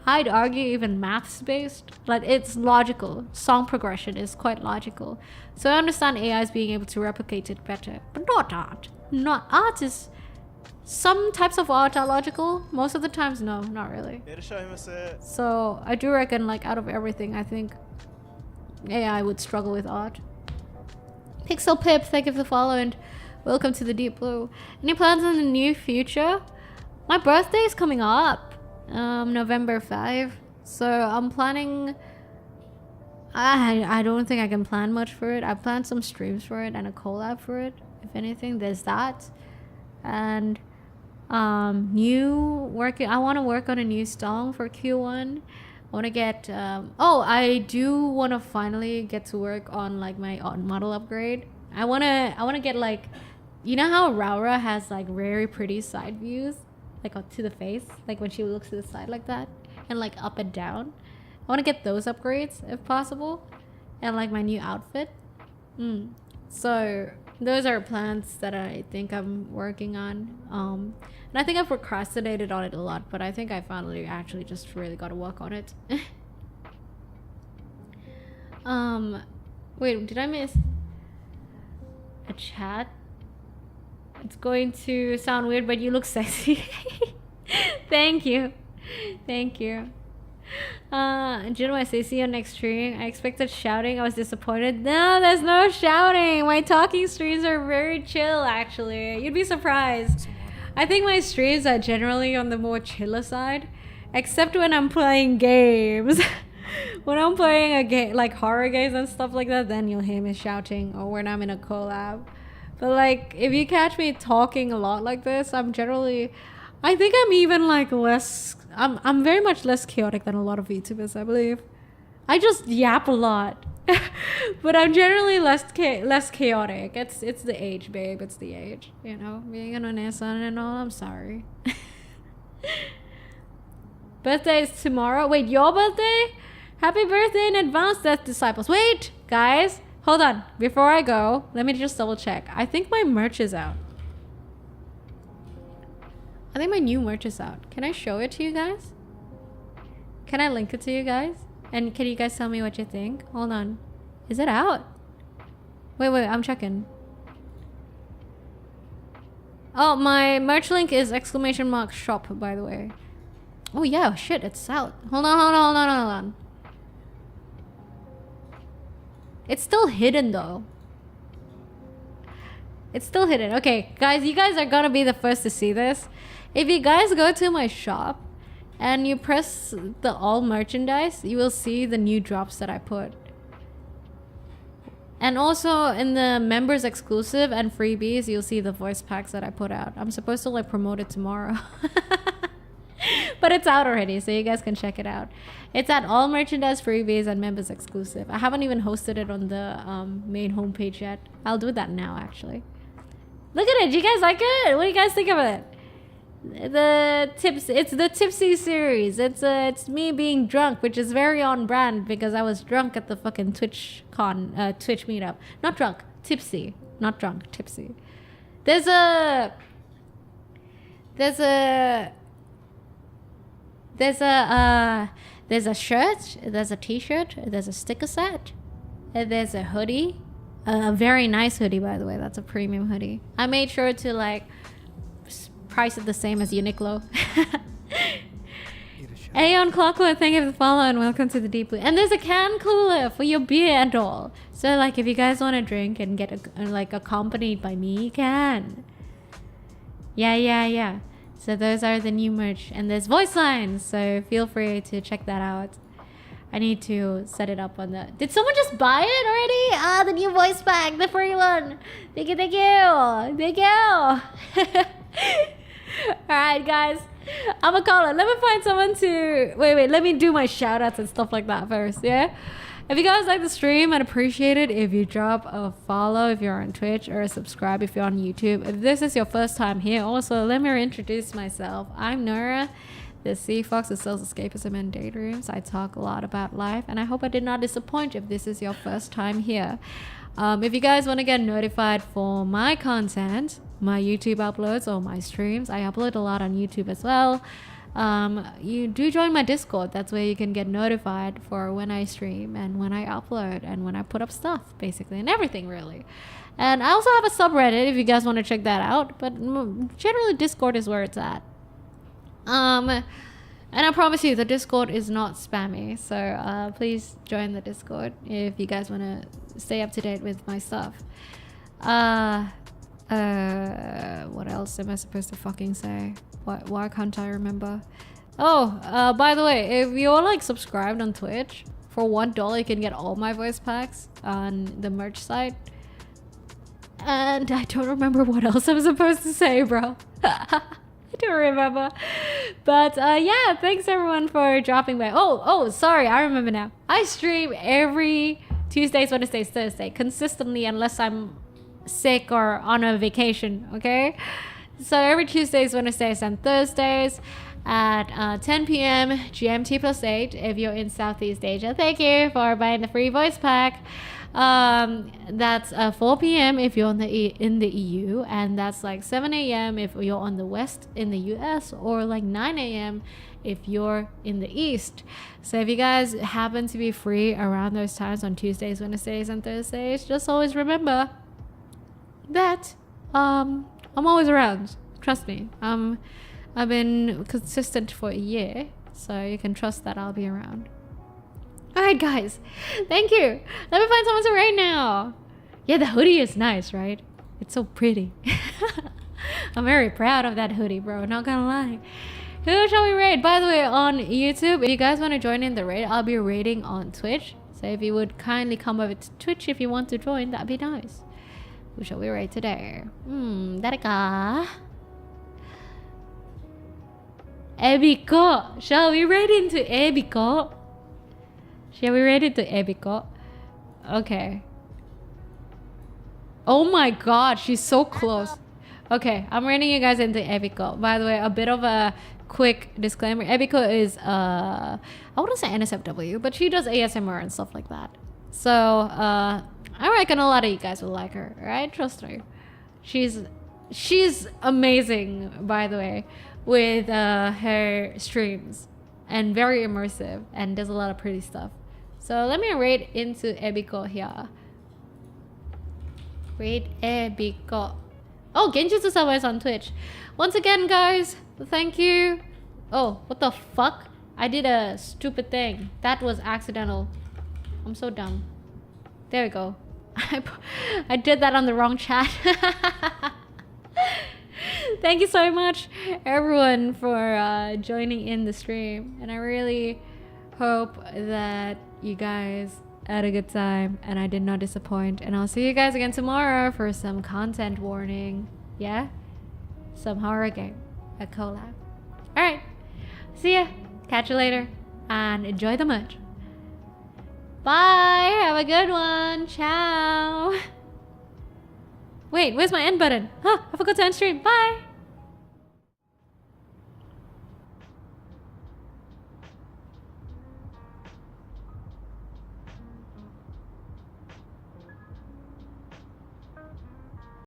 I'd argue even maths based. Like it's logical. Song progression is quite logical. So I understand AIs being able to replicate it better. But not art. Not art is... Some types of art are logical. Most of the times, no, not really. So I do reckon, like, out of everything, I think AI would struggle with art. Pixel Pip, thank you for the follow and welcome to the Deep Blue. Any plans in the near future? My birthday is coming up. November 5. So I'm planning... I don't think I can plan much for it. I planned some streams for it and a collab for it. If anything, there's that. And I want to work on a new song for Q1. I want to get I do want to finally get to work on like my model upgrade. I want to get like, you know how Raura has like very pretty side views, like to the face, like when she looks to the side like that, and like up and down. I want to get those upgrades if possible, and like my new outfit. So those are plans that I think I'm working on. And I think I've procrastinated on it a lot, but I think I finally actually just really got to work on it. Wait, did I miss a chat? It's going to sound weird, but you look sexy. Thank you. Thank you. Jin, I say see you next stream. I expected shouting. I was disappointed. No, there's no shouting. My talking streams are very chill, actually. You'd be surprised. I think my streams are generally on the more chiller side, except when I'm playing games. When I'm playing a game like horror games and stuff like that, then you'll hear me shouting, or when I'm in a collab. But like, if you catch me talking a lot like this, I'm generally, I think I'm even like less. I'm very much less chaotic than a lot of VTubers, I believe. I just yap a lot. But I'm generally less chaotic. It's the age, babe. It's the age. You know, being an Onesan and all, I'm sorry. Birthday is tomorrow. Wait, your birthday? Happy birthday in advance, Death Disciples. Wait, guys. Hold on. Before I go, let me just double check. I think my merch is out. I think my new merch is out. Can I show it to you guys? Can I link it to you guys? And can you guys tell me what you think? Hold on. Is it out? Wait, I'm checking. Oh, my merch link is !shop, by the way. Oh yeah, shit, it's out. Hold on. It's still hidden though. It's still hidden. Okay, guys, you guys are gonna be the first to see this. If you guys go to my shop and you press the all merchandise, you will see the new drops that I put. And also in the members exclusive and freebies, you'll see the voice packs that I put out. I'm supposed to like promote it tomorrow. But But it's out already, so you guys can check it out. It's at all merchandise, freebies, and members exclusive. I haven't even hosted it on the main homepage yet. I'll do that now, actually. Look at it. Do you guys like it? What do you guys think of it? It's the Tipsy series. It's me being drunk, which is very on brand because I was drunk at the fucking Twitch meetup. Not drunk, tipsy. Not drunk, tipsy. There's a shirt, there's a t-shirt, there's a sticker set, and there's a hoodie. A very nice hoodie, by the way. That's a premium hoodie. I made sure to like price it the same as Uniqlo. Aeon Clockwork, thank you for the follow and welcome to the Deep Blue. And there's a can cooler for your beer and all. So like if you guys want to drink and get like accompanied by me, you can. Yeah. So those are the new merch. And there's voice lines, so feel free to check that out. I need to set it up on the... Did someone just buy it already? Ah, the new voice pack, the free one. Thank you. Alright, guys. I'm gonna call it. Let me find someone to... Wait. Let me do my shout outs and stuff like that first, yeah? If you guys like the stream, I'd appreciate it if you drop a follow if you're on Twitch or a subscribe if you're on YouTube. If this is your first time here, also let me introduce myself. I'm Noira, the sea fox that sells escapism and daydreams. I talk a lot about life, and I hope I did not disappoint if this is your first time here. If you guys want to get notified for my content, my YouTube uploads or my streams, I upload a lot on YouTube as well. You do join my Discord. That's where you can get notified for when I stream and when I upload and when I put up stuff, basically, and everything really. And I also have a subreddit if you guys want to check that out, but generally Discord is where it's at. And I promise you the Discord is not spammy, so please join the Discord if you guys want to stay up to date with my stuff. What else am I supposed to fucking say? Why can't I remember? Oh, by the way, if you're like subscribed on Twitch, for $1 you can get all my voice packs on the merch site. And I don't remember what else I'm supposed to say, bro. I don't remember. But yeah, thanks everyone for dropping by. Oh, sorry, I remember now. I stream every Tuesdays, Wednesdays, Thursday consistently unless I'm sick or on a vacation, okay? So every Tuesdays, Wednesdays, and Thursdays at 10 p.m. GMT +8 if you're in Southeast Asia. Thank you for buying the free voice pack. That's 4 p.m. if you're in the EU, and that's like 7 a.m. if you're on the West in the US, or like 9 a.m. if you're in the East. So if you guys happen to be free around those times on Tuesdays, Wednesdays, and Thursdays, just always remember that I'm always around. Trust me. I've been consistent for a year, so you can trust that I'll be around. Alright guys, thank you. Let me find someone to rate now. Yeah, the hoodie is nice, right? It's so pretty. I'm very proud of that hoodie, bro, not gonna lie. Who shall we raid? By the way, on YouTube, if you guys want to join in the raid, I'll be raiding on Twitch. So if you would kindly come over to Twitch if you want to join, that'd be nice. Who shall we raid today? Darika. Ebiko. Shall we raid into Ebiko? Shall we raid into Ebiko? Okay. Oh my god, she's so close. Okay, I'm raiding you guys into Ebiko. By the way, a bit of a quick disclaimer. Ebiko is, I wouldn't say NSFW, but she does ASMR and stuff like that. So, I reckon a lot of you guys will like her, right? Trust me. She's amazing, by the way, with her streams. And very immersive, and does a lot of pretty stuff. So let me raid into Ebiko here. Raid Ebiko. Oh, Genjutsu-sama is on Twitch. Once again, guys, thank you. Oh, what the fuck? I did a stupid thing. That was accidental. I'm so dumb. There we go. I did that on the wrong chat. Thank you so much, everyone, for joining in the stream. And I really hope that you guys had a good time and I did not disappoint. And I'll see you guys again tomorrow for some content warning. Yeah? Some horror game. A collab. Alright. See ya. Catch you later. And enjoy the merch. Bye. Have a good one. Ciao. Wait, where's my end button? Huh, I forgot to end stream. Bye.